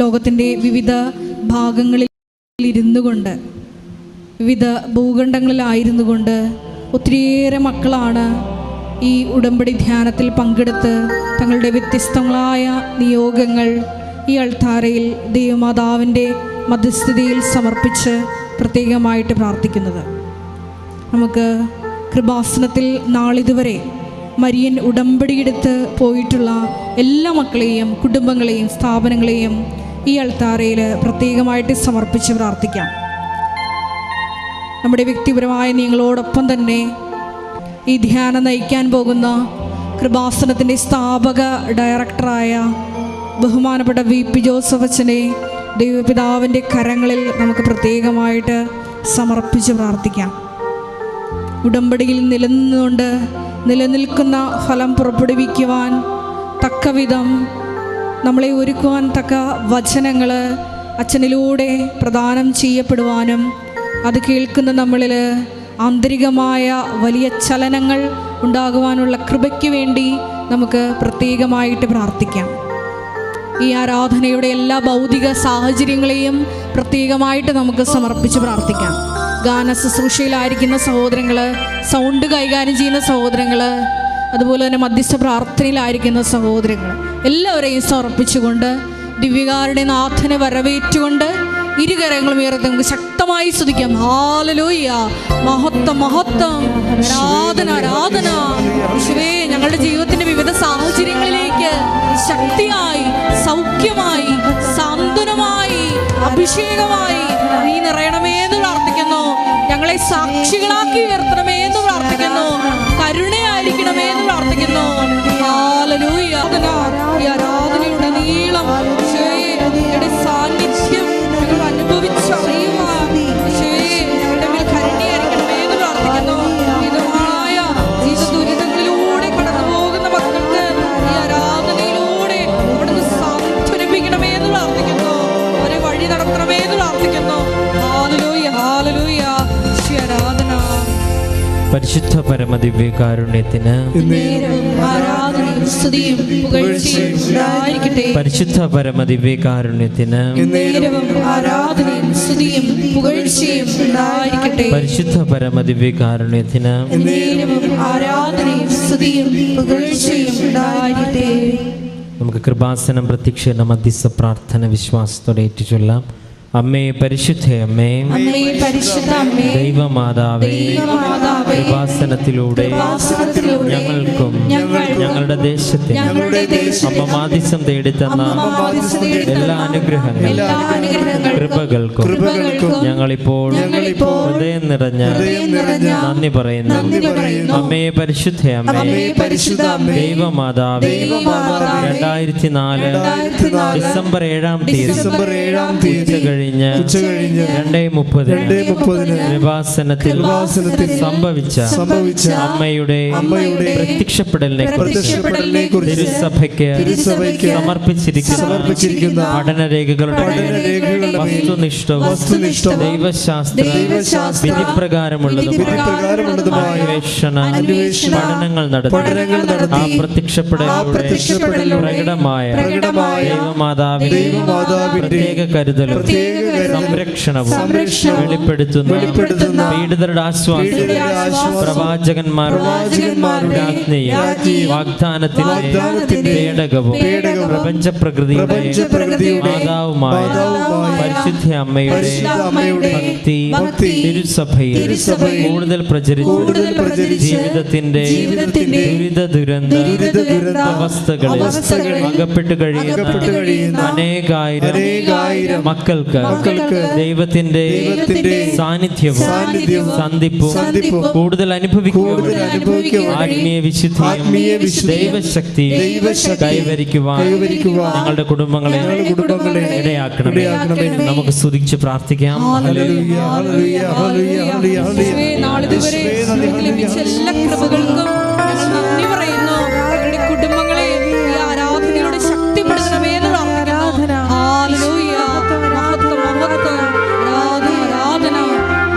ലോകത്തിൻ്റെ വിവിധ ഭാഗങ്ങളിൽ ഇരുന്നു കൊണ്ട്, വിവിധ ഭൂഖണ്ഡങ്ങളിലായിരുന്നു കൊണ്ട് ഒത്തിരിയേറെ മക്കളാണ് ഈ ഉടമ്പടി ധ്യാനത്തിൽ പങ്കെടുത്ത് തങ്ങളുടെ വ്യത്യസ്തങ്ങളായ നിയോഗങ്ങൾ ഈ അൾത്താരയിൽ ദൈവമാതാവിൻ്റെ മധ്യസ്ഥതയിൽ സമർപ്പിച്ച് പ്രത്യേകമായിട്ട് പ്രാർത്ഥിക്കുന്നത്. നമുക്ക് കൃപാസനത്തിൽ നാളിതുവരെ മരിയൻ ഉടമ്പടിയെടുത്ത് പോയിട്ടുള്ള എല്ലാ മക്കളെയും കുടുംബങ്ങളെയും സ്ഥാപനങ്ങളെയും ഈ അൾത്താരയിൽ പ്രത്യേകമായിട്ട് സമർപ്പിച്ച് പ്രാർത്ഥിക്കാം. നമ്മുടെ വ്യക്തിപരമായ നിങ്ങളോടൊപ്പം തന്നെ ഈ ധ്യാനം നയിക്കാൻ പോകുന്ന കൃപാസനത്തിൻ്റെ സ്ഥാപക ഡയറക്ടറായ ബഹുമാനപ്പെട്ട VP ജോസഫ് അച്ഛനെ ദൈവപിതാവിൻ്റെ കരങ്ങളിൽ നമുക്ക് പ്രത്യേകമായിട്ട് സമർപ്പിച്ച് പ്രാർത്ഥിക്കാം. ഉടമ്പടിയിൽ നിലനിന്നുകൊണ്ട് നിലനിൽക്കുന്ന ഫലം പുറപ്പെടുവിക്കുവാൻ തക്കവിധം നമ്മളെ ഒരുക്കുവാൻ തക്ക വചനങ്ങൾ അച്ഛനിലൂടെ പ്രദാനം ചെയ്യപ്പെടുവാനും അത് കേൾക്കുന്ന നമ്മളിൽ ആന്തരികമായ വലിയ ചലനങ്ങൾ ഉണ്ടാകുവാനുള്ള കൃപയ്ക്ക് വേണ്ടി നമുക്ക് പ്രത്യേകമായിട്ട് പ്രാർത്ഥിക്കാം. ഈ ആരാധനയുടെ എല്ലാ ഭൗതിക സാഹചര്യങ്ങളെയും പ്രത്യേകമായിട്ട് നമുക്ക് സമർപ്പിച്ച് പ്രാർത്ഥിക്കാം. ഗാന ശുശ്രൂഷയിലായിരിക്കുന്ന സഹോദരങ്ങൾ, സൗണ്ട് കൈകാര്യം ചെയ്യുന്ന സഹോദരങ്ങൾ, അതുപോലെ തന്നെ മധ്യസ്ഥ പ്രാർത്ഥനയിലായിരിക്കുന്ന സഹോദരങ്ങൾ എല്ലാവരെയും സമർപ്പിച്ചുകൊണ്ട് ദിവ്യകാരുടെ നാഥനെ വരവേറ്റുകൊണ്ട് ഇരുകരങ്ങളും ഉയർത്തി നമുക്ക് ശക്തമായി സ്തുതിക്കാം. ഹല്ലേലൂയ, മഹത്വം മഹത്വം, ആരാധന ആരാധന. യേശുവേ, ഞങ്ങളുടെ ജീവിതത്തിന്റെ വിവിധ സാഹചര്യങ്ങളിലേക്ക് ശക്തിയായി, സൗഖ്യമായി, സാന്ത്വനമായി, അഭിഷേകമായി നീ നിറയണമേ എന്ന് പ്രാർത്ഥിക്കുന്നു. ഞങ്ങളെ സാക്ഷികളാക്കി ഉയർത്തണമേ എന്ന് പ്രാർത്ഥിക്കുന്നു. കരുണയായിരിക്കണമേ എന്ന് പ്രാർത്ഥിക്കുന്നു. ഹല്ലേലൂയ. ഈ ആരാധനയുടെ നീളം യേശുവേ സാന്നിധ്യം ഞങ്ങൾ അനുഭവിച്ചറിയുവാൻ ഞങ്ങളുടെ മേൽ കരുണയായിരിക്കണമേ എന്ന് പ്രാർത്ഥിക്കുന്നു. വിധമായ ജീവിത ദുരിതങ്ങളിലൂടെ കടന്നു പോകുന്ന മക്കൾക്ക് ഈ ആരാധനയിലൂടെ അവിടുന്ന് സാന്ത്വനിപ്പിക്കണമേ എന്ന് പ്രാർത്ഥിക്കുന്നു. അവരെ വഴി നടത്തണമേ എന്ന് പ്രാർത്ഥിക്കുന്നു. ഹല്ലേലൂയ ഹല്ലേലൂയ. ആരാധന. പരിശുദ്ധ പരമദിവ്യകാരുണ്യത്തിന് പരിശുദ്ധ പരമദിവ്യകാരുണ്യത്തിന് പരിശുദ്ധ പരമദിവ്യകാരുണ്യത്തിന് നമുക്ക് കൃപാസനം പ്രത്യക്ഷീകരണ മധ്യസ്ഥ പ്രാർത്ഥന വിശ്വാസത്തോടെ ഏറ്റുചൊല്ലാം. അമ്മേ പരിശുദ്ധ അമ്മേ, ദൈവമാതാവേ, കൃപാസനത്തിലൂടെ ഞങ്ങൾക്കും ഞങ്ങളുടെ ദേശത്തെ അമ്മ മാധ്യസ്ഥം തേടിത്തന്ന എല്ലാ അനുഗ്രഹങ്ങളും കൃപകൾക്കും ഞങ്ങളിപ്പോൾ ഹൃദയം നിറഞ്ഞ നന്ദി പറയുന്നു. അമ്മേ പരിശുദ്ധ അമ്മേ, ദൈവമാതാവേ, 2004 ഡിസംബർ 7-ാം തീയതി ഉച്ചകഴിഞ്ഞ് 2:30 കൃപാസനത്തിൽ സംഭവിച്ച അമ്മയുടെ പ്രത്യക്ഷപ്പെടലിനെ കുറിച്ച് തിരുസഭയ്ക്ക് സമർപ്പിച്ചിരിക്കുന്ന പഠനരേഖകളുടെ വസ്തുനിഷ്ഠവും ദൈവശാസ്ത്ര വിധിപ്രകാരമുള്ളതും അന്വേഷണ പഠനങ്ങൾ നടത്തി ആ പ്രത്യക്ഷപ്പെടലിലൂടെ പ്രകടമായ ദൈവമാതാവിന്റെ പ്രത്യേക കരുതലും സംരക്ഷണവും വെളിപ്പെടുത്തുന്ന പീഡിതരുടെ ആശ്വാസം പ്രവാചകന്മാരുടെ ആജ്ഞയും വാഗ്ദാനത്തിന്റെ പേടകവും പ്രപഞ്ച പ്രകൃതിയുടെ മാതാവുമായ പരിശുദ്ധ അമ്മയുടെ ഭക്തി തിരുസഭയിൽ കൂടുതൽ പ്രചരിച്ച് ജീവിതത്തിന്റെ ദുരിത അവസ്ഥകളിൽ അകപ്പെട്ടു കഴിയുന്ന അനേകായിരം മക്കൾക്ക് ദൈവത്തിന്റെ സാന്നിധ്യവും സന്ധിപ്പും കൂടുതൽ അനുഭവിക്കുക ആത്മീയ വിശുദ്ധിയും ദൈവശക്തിയും കൈവരിക്കുവാൻ ഞങ്ങളുടെ കുടുംബങ്ങളെ ഇടയാക്കണമേ. നമുക്ക് സ്തുതിച്ച് പ്രാർത്ഥിക്കാം. നാളിതുവരെ ലഭിച്ച എല്ലാ കൃപകൾക്കും നന്ദി പറയുന്നു. ഞങ്ങളുടെ കുടുംബങ്ങളെ ഈ ആരാധനയിലൂടെ ശക്തിപ്പെടുത്തണമേ എന്ന് പ്രാർത്ഥിക്കുന്നു. ഹല്ലേലൂയ, മഹത്വം മഹത്വം, ആരാധന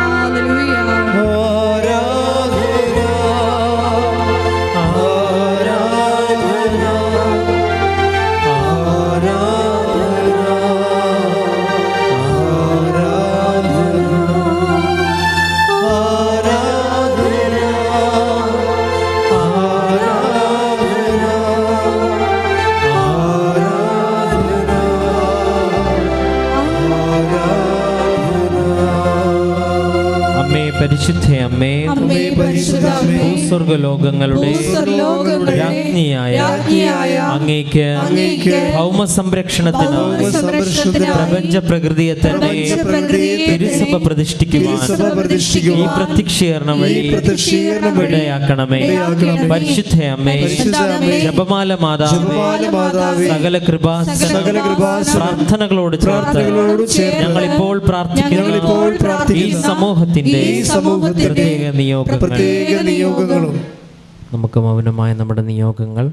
ഹല്ലേലൂയ. പരിശുദ്ധ അമ്മേ, ഭൂസ്വർഗലോകങ്ങളുടെ രാജ്ഞിയായ അങ്ങേക്ക് ഭൗമ സംരക്ഷണത്തിന് പ്രപഞ്ച പ്രകൃതിയെ തന്നെ തിരുസഭ പ്രതിഷ്ഠിക്കുവാൻ ഈ പ്രത്യക്ഷീകരണം വഴി ഇടയാക്കണമേ. പരിശുദ്ധ അമ്മേ, ജപമാല മാതാവേ, സകല പ്രാർത്ഥനകളോട് ചേർത്ത് ഞങ്ങളിപ്പോൾ പ്രാർത്ഥിക്കുന്ന ഈ സമൂഹത്തിന്റെ പ്രത്യേക നിയോഗങ്ങളും നമുക്ക് മൗനമായ നമ്മുടെ നിയോഗങ്ങൾ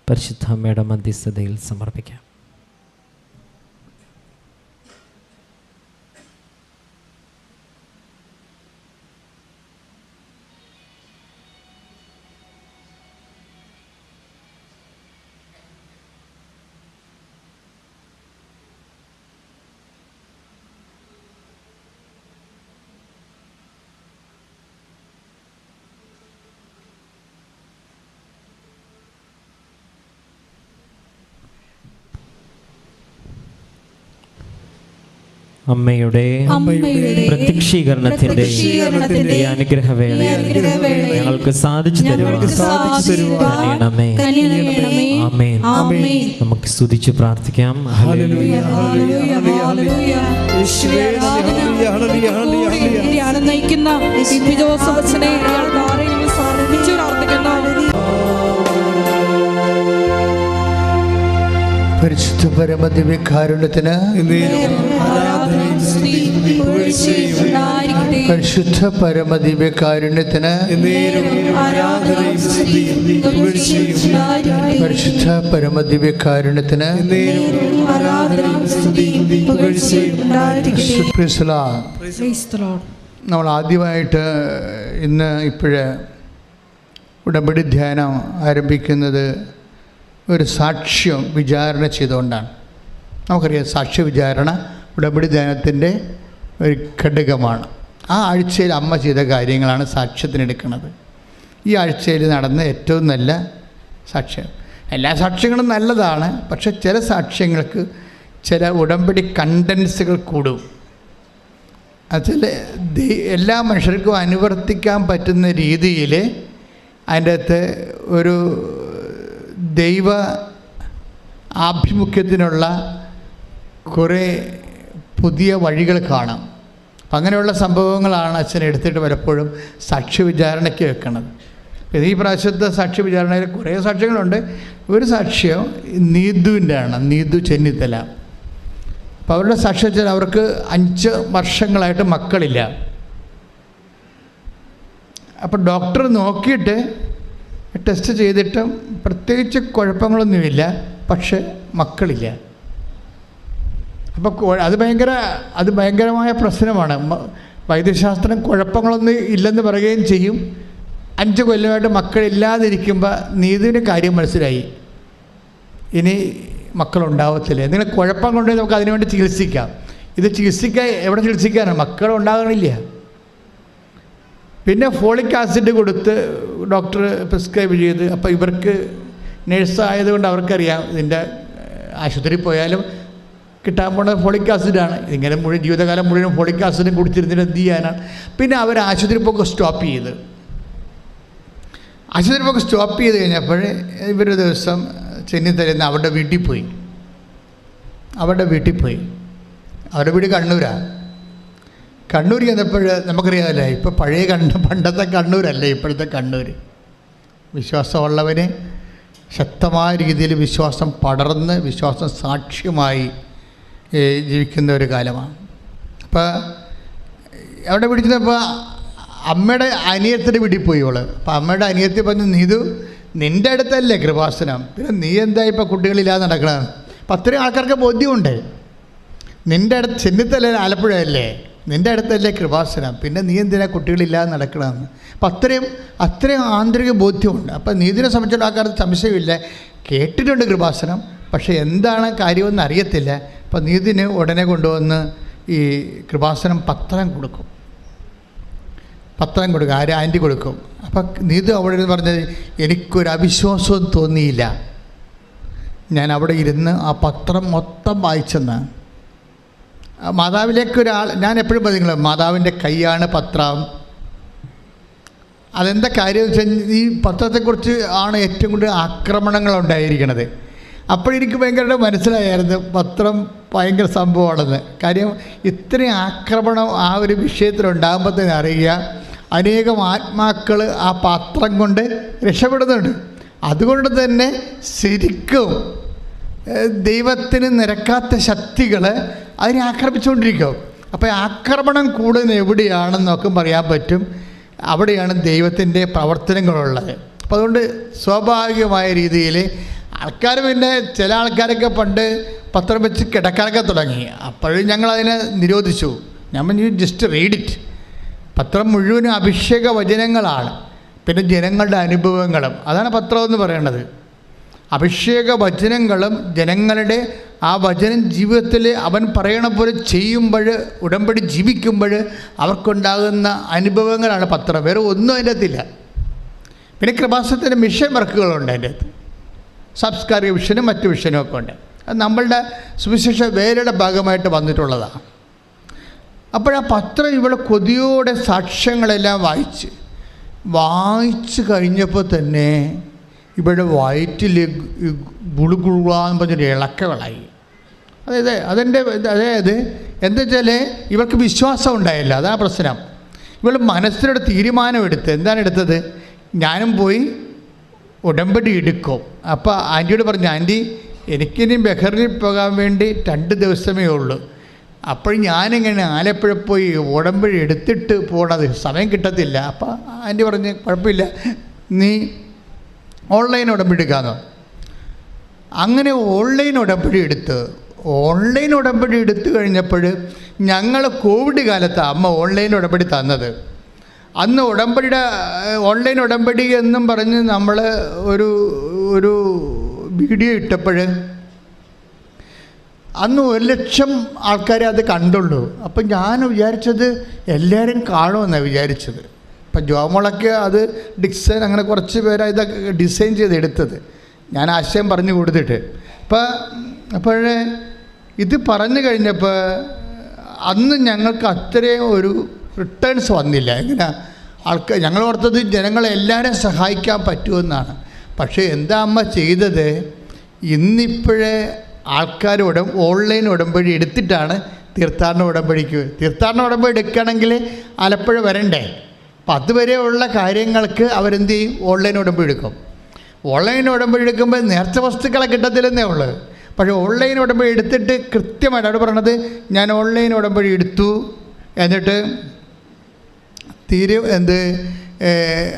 പരിശുദ്ധ അമ്മയുടെ മധ്യസ്ഥതയിൽ സമർപ്പിക്കാം. അമ്മയുടെ പ്രത്യക്ഷീകരണത്തിന്റെ ഈ അനുഗ്രഹവേള ഞങ്ങൾക്ക് സാധിച്ചു തരുവാണമേ. ആമേൻ. നമുക്ക് സ്തുതിച്ച് പ്രാർത്ഥിക്കാം. നയിക്കുന്ന പരിശുദ്ധ പരമദിവ്യകാരുണ്യത്തിന് പരിശുദ്ധ പരമദിവ്യകാരുണ്യത്തിന് പരിശുദ്ധ പരമദിവ്യകാരുണ്യത്തിന് നമ്മൾ ആദ്യമായിട്ട് ഇപ്പോഴ് ഉടമ്പടി ധ്യാനം ആരംഭിക്കുന്നത് ഒരു സാക്ഷ്യം വിചാരണ ചെയ്തുകൊണ്ടാണ്. നമുക്കറിയാം, സാക്ഷ്യ വിചാരണ ഉടമ്പടി ധ്യാനത്തിൻ്റെ ഒരു ഘടകമാണ്. ആ ആഴ്ചയിൽ അമ്മ ചെയ്ത കാര്യങ്ങളാണ് സാക്ഷ്യത്തിനെടുക്കുന്നത്. ഈ ആഴ്ചയിൽ നടന്ന ഏറ്റവും നല്ല സാക്ഷ്യം, എല്ലാ സാക്ഷ്യങ്ങളും നല്ലതാണ്, പക്ഷെ ചില സാക്ഷ്യങ്ങൾക്ക് ചില ഉടമ്പടി കണ്ടൻസുകൾ കൂടും. അതിൽ എല്ലാ മനുഷ്യർക്കും അനുവർത്തിക്കാൻ പറ്റുന്ന രീതിയിൽ അതിൻ്റെ അകത്ത് ഒരു ദൈവ ആഭിമുഖ്യത്തിനുള്ള കുറേ പുതിയ വഴികൾ കാണാം. അങ്ങനെയുള്ള സംഭവങ്ങളാണ് അച്ഛൻ എടുത്തിട്ട് പലപ്പോഴും സാക്ഷ്യ വിചാരണയ്ക്ക് വെക്കുന്നത്. ഈ പ്രാവശ്യത്തെ സാക്ഷ്യ വിചാരണയിൽ കുറേ സാക്ഷ്യങ്ങളുണ്ട്. ഒരു സാക്ഷ്യം നീതുവിൻ്റെ ആണ്, നീതു ചെന്നിത്തല. അപ്പോൾ അവരുടെ സാക്ഷ്യം വെച്ചാൽ അവർക്ക് 5 വർഷങ്ങളായിട്ട് മക്കളില്ല. അപ്പോൾ ഡോക്ടർ നോക്കിയിട്ട് ടെസ്റ്റ് ചെയ്തിട്ടും പ്രത്യേകിച്ച് കുഴപ്പങ്ങളൊന്നുമില്ല, പക്ഷെ മക്കളില്ല. അപ്പോൾ അത് ഭയങ്കരമായ പ്രശ്നമാണ്. വൈദ്യശാസ്ത്രം കുഴപ്പങ്ങളൊന്നും ഇല്ലെന്ന് പറയുകയും ചെയ്യും. 5 കൊല്ലമായിട്ട് മക്കളില്ലാതിരിക്കുമ്പോൾ നീതിൻ്റെ കാര്യം മനസ്സിലായി, ഇനി മക്കളുണ്ടാവത്തില്ല. എന്തെങ്കിലും കുഴപ്പം കൊണ്ടുപോയി നമുക്ക് അതിനുവേണ്ടി ചികിത്സിക്കാം. ഇത് എവിടെ ചികിത്സിക്കാനാണ്? മക്കളുണ്ടാകണില്ല. പിന്നെ ഫോളിക് ആസിഡ് കൊടുത്ത് ഡോക്ടർ പ്രിസ്ക്രൈബ് ചെയ്ത്, അപ്പോൾ ഇവർക്ക് നേഴ്സായതുകൊണ്ട് അവർക്കറിയാം ഇതിൻ്റെ ആശുപത്രിയിൽ പോയാലും കിട്ടാൻ പോകുന്നത് ഫോളിക് ആസിഡാണ്. ഇങ്ങനെ ജീവിതകാലം മുഴുവൻ ഫോളിക് ആസിഡും കുടിച്ചിരുന്നിട്ട് എന്ത് ചെയ്യാനാണ്? പിന്നെ അവർ ആശുപത്രി പോക്ക് സ്റ്റോപ്പ് ചെയ്ത് കഴിഞ്ഞപ്പോൾ ഇവരൊരു ദിവസം ചെന്നിത്തലേന്ന് അവരുടെ വീട്ടിൽ പോയി. അവരുടെ വീട് കണ്ണൂരാണ്. കണ്ണൂർ ചെന്നപ്പോൾ നമുക്കറിയാമല്ലേ, ഇപ്പോൾ പണ്ടത്തെ കണ്ണൂരല്ലേ ഇപ്പോഴത്തെ കണ്ണൂർ. വിശ്വാസമുള്ളവന് ശക്തമായ രീതിയിൽ വിശ്വാസം പടർന്ന് വിശ്വാസം സാക്ഷ്യമായി ജീവിക്കുന്ന ഒരു കാലമാണ്. അപ്പോൾ അവിടെ പിടിച്ചപ്പോൾ അമ്മയുടെ അനിയത്തിൻ്റെ വീട്ടിൽ പോയി അവൾ. അപ്പോൾ അമ്മയുടെ അനിയത്തി പറഞ്ഞു, നീതു നിൻ്റെ അടുത്തല്ലേ കൃപാസനം, പിന്നെ നീ എന്താ ഇപ്പോൾ കുട്ടികളില്ലാതെ നടക്കണമെന്ന്. അപ്പം അത്രയും ആൾക്കാർക്ക് ബോധ്യമുണ്ട്. നിൻ്റെ അടുത്ത് ചെന്നിത്തല്ലേ, ആലപ്പുഴയല്ലേ, നിൻ്റെ അടുത്തല്ലേ കൃപാസനം, പിന്നെ നീ എന്തിനാ കുട്ടികളില്ലാതെ നടക്കണമെന്ന്. അപ്പം അത്രയും ആന്തരിക ബോധ്യമുണ്ട്. അപ്പം നീതിനെ സംബന്ധിച്ചുള്ള ആൾക്കാർക്ക് സംശയമില്ല, കേട്ടിട്ടുണ്ട് കൃപാസനം, പക്ഷേ എന്താണ് കാര്യമെന്ന് അറിയത്തില്ല. അപ്പം നീതിന് ഉടനെ കൊണ്ടുവന്ന് ഈ കൃപാസനം പത്രം കൊടുക്കും, ആൻറ്റി കൊടുക്കും. അപ്പം നീതു അവിടെ ഇരുന്ന് പറഞ്ഞത്, എനിക്കൊരു അവിശ്വാസവും തോന്നിയില്ല, ഞാൻ അവിടെ ഇരുന്ന് ആ പത്രം മൊത്തം വായിച്ചെന്ന്. മാതാവിലേക്ക് ഒരാൾ, ഞാൻ എപ്പോഴും പറയുന്നത് മാതാവിൻ്റെ കൈയാണ് പത്രം, അതെന്താ കാര്യം എന്ന് വെച്ചാൽ ഈ പത്രത്തെക്കുറിച്ച് ആണ് ഏറ്റവും കൂടുതൽ ആക്രമണങ്ങൾ ഉണ്ടായിരിക്കുന്നത്. അപ്പോഴെനിക്ക് ഭയങ്കരമായിട്ട് മനസ്സിലായിരുന്നു പത്രം ഭയങ്കര സംഭവമാണെന്ന്. കാര്യം ഇത്രയും ആക്രമണം ആ ഒരു വിഷയത്തിലുണ്ടാകുമ്പോൾ തന്നെ അറിയുക അനേകം ആത്മാക്കൾ ആ പത്രം കൊണ്ട് രക്ഷപ്പെടുന്നുണ്ട്. അതുകൊണ്ട് തന്നെ ശരിക്കും ദൈവത്തിന് നിരക്കാത്ത ശക്തികൾ അതിനെ ആക്രമിച്ചുകൊണ്ടിരിക്കും. അപ്പോൾ ആക്രമണം കൂടുതൽ എവിടെയാണെന്നൊക്കെ പറയാൻ പറ്റും. അവിടെയാണ് ദൈവത്തിൻ്റെ പ്രവർത്തനങ്ങളുള്ളത്. അപ്പോൾ അതുകൊണ്ട് സ്വാഭാവികമായ രീതിയിൽ ആൾക്കാർ പിന്നെ ചില ആൾക്കാരൊക്കെ പണ്ട് പത്രം വെച്ച് കിടക്കാനൊക്കെ തുടങ്ങി. അപ്പോഴും ഞങ്ങളതിനെ നിരോധിച്ചു. ഞാൻ ജസ്റ്റ് റീഡ് ഇറ്റ്. പത്രം മുഴുവനും അഭിഷേക വചനങ്ങളാണ്, പിന്നെ ജനങ്ങളുടെ അനുഭവങ്ങളും. അതാണ് പത്രം എന്ന് പറയുന്നത്. അഭിഷേക വചനങ്ങളും ജനങ്ങളുടെ ആ വചനം ജീവിതത്തിൽ അവൻ പറയണ പോലെ ചെയ്യുമ്പോൾ, ഉടമ്പടി ജീവിക്കുമ്പോൾ അവർക്കുണ്ടാകുന്ന അനുഭവങ്ങളാണ് പത്രം. വേറെ ഒന്നും അതിൻ്റെ അകത്തില്ല. പിന്നെ കൃപാസനത്തിൻ്റെ മിഷൻ വർക്കുകളുണ്ട് അതിൻ്റെ അകത്ത്. സാംസ്കാരിക വിഷനും മറ്റു വിഷനും ഒക്കെ ഉണ്ട്. അത് നമ്മളുടെ സുവിശേഷ വേലയുടെ ഭാഗമായിട്ട് വന്നിട്ടുള്ളതാണ്. അപ്പോഴാ പത്രം ഇവിടെ കൊതിയോടെ സാക്ഷ്യങ്ങളെല്ലാം വായിച്ച് കഴിഞ്ഞപ്പോൾ തന്നെ ഇവിടെ വയറ്റിൽ ഗുളുഗുളാന്ന് പറഞ്ഞൊരു ഇളക്കങ്ങളായി. അതായത് എന്താ വെച്ചാൽ ഇവർക്ക് വിശ്വാസം ഉണ്ടായില്ല. അതാണ് പ്രശ്നം. ഇവൾ മനസ്സിലൊരു തീരുമാനമെടുത്ത്. എന്താണ് എടുത്തത്? ഞാനും പോയി ഉടമ്പടി എടുക്കും. അപ്പോൾ ആൻറ്റിയോട് പറഞ്ഞു, ആൻറ്റി എനിക്കിനി ബഹറിനിൽ പോകാൻ വേണ്ടി 2 ദിവസമേ ഉള്ളൂ. അപ്പോൾ ഞാനിങ്ങനെ ആലപ്പുഴ പോയി ഉടമ്പടി എടുത്തിട്ട് പോകണത് സമയം കിട്ടത്തില്ല. അപ്പോൾ ആൻറ്റി പറഞ്ഞ് കുഴപ്പമില്ല, നീ ഓൺലൈൻ ഉടമ്പടി എടുക്കാമെന്നോ. അങ്ങനെ ഓൺലൈൻ ഉടമ്പടി എടുത്ത് കഴിഞ്ഞപ്പോൾ ഞങ്ങൾ കോവിഡ് കാലത്ത് അമ്മ ഓൺലൈൻ ഉടമ്പടി തന്നത്. അന്ന് ഓൺലൈൻ ഉടമ്പടി എന്നും പറഞ്ഞ് നമ്മൾ ഒരു വീഡിയോ ഇട്ടപ്പോൾ അന്ന് 1,00,000 ആൾക്കാരെ അത് കണ്ടുള്ളൂ. അപ്പം ഞാൻ വിചാരിച്ചത് എല്ലാവരും കാണുമെന്നാണ് വിചാരിച്ചത്. ഇപ്പം ജോമോളൊക്കെ അത് ഡിക്സൺ അങ്ങനെ കുറച്ച് പേരെ ഇതൊക്കെ ഡിസൈൻ ചെയ്ത് എടുത്തത്. ഞാൻ ആശയം പറഞ്ഞു കൊടുത്തിട്ട് അപ്പോഴേ ഇത് പറഞ്ഞു കഴിഞ്ഞപ്പോൾ അന്ന് ഞങ്ങൾക്ക് അത്രയും ഒരു റിട്ടേൺസ് വന്നില്ല. എങ്ങനെ ഞങ്ങൾ ഓർത്തത് ജനങ്ങളെല്ലാവരും സഹായിക്കാൻ പറ്റുമെന്നാണ്. പക്ഷേ എന്താ അമ്മ ചെയ്തത്? ഇന്നിപ്പോഴേ ആൾക്കാർ ഓൺലൈൻ ഉടമ്പടി എടുത്തിട്ടാണ് തീർത്ഥാടന ഉടമ്പടി എടുക്കണമെങ്കിൽ ആലപ്പുഴ വരണ്ടേ. അപ്പം അതുവരെയുള്ള കാര്യങ്ങൾക്ക് അവരെന്ത് ചെയ്യും? ഓൺലൈൻ ഉടമ്പടി എടുക്കും. ഓൺലൈൻ ഉടമ്പടി എടുക്കുമ്പോൾ നേർച്ച വസ്തുക്കളെ കിട്ടത്തില്ലെന്നേ ഉള്ളൂ. പക്ഷേ ഓൺലൈൻ ഉടമ്പടി എടുത്തിട്ട് കൃത്യമായിട്ട് അവിടെ പറയണത്, ഞാൻ ഓൺലൈൻ ഉടമ്പടി എടുത്തു, എന്നിട്ട്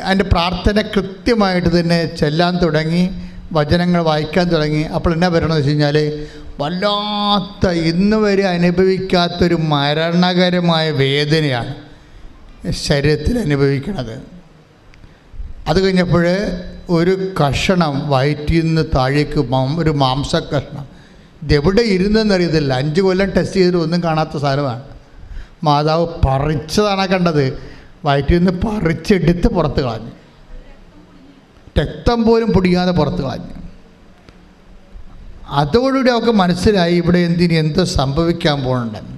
അതിൻ്റെ പ്രാർത്ഥന കൃത്യമായിട്ട് തന്നെ ചെല്ലാൻ തുടങ്ങി, വചനങ്ങൾ വായിക്കാൻ തുടങ്ങി. അപ്പോൾ എന്നാ വരണമെന്ന് വെച്ച് കഴിഞ്ഞാൽ വല്ലാത്ത ഇന്ന് വരെ അനുഭവിക്കാത്തൊരു മരണകരമായ വേദനയാണ് ശരീരത്തിൽ അനുഭവിക്കണത്. അത് കഴിഞ്ഞപ്പോൾ ഒരു കഷണം വയറ്റിൽ നിന്ന് താഴേക്ക് ഒരു മാംസക്കഷണം ഇതെവിടെ ഇരുന്നെന്നറിയത്തില്ല. 5 കൊല്ലം ടെസ്റ്റ് ചെയ്തിട്ട് ഒന്നും കാണാത്ത സാധനമാണ്. മാതാവ് പറിച്ചതാണ് കണ്ടത്. വയറ്റിൽ നിന്ന് പറിച്ചെടുത്ത് പുറത്ത് കളഞ്ഞു. രക്തം പോലും പൊടിയാതെ പുറത്ത് കളഞ്ഞു. അതോടുകൂടി അവർക്ക് മനസ്സിലായി ഇവിടെ എന്തോ സംഭവിക്കാൻ പോകുന്നുണ്ടെന്ന്.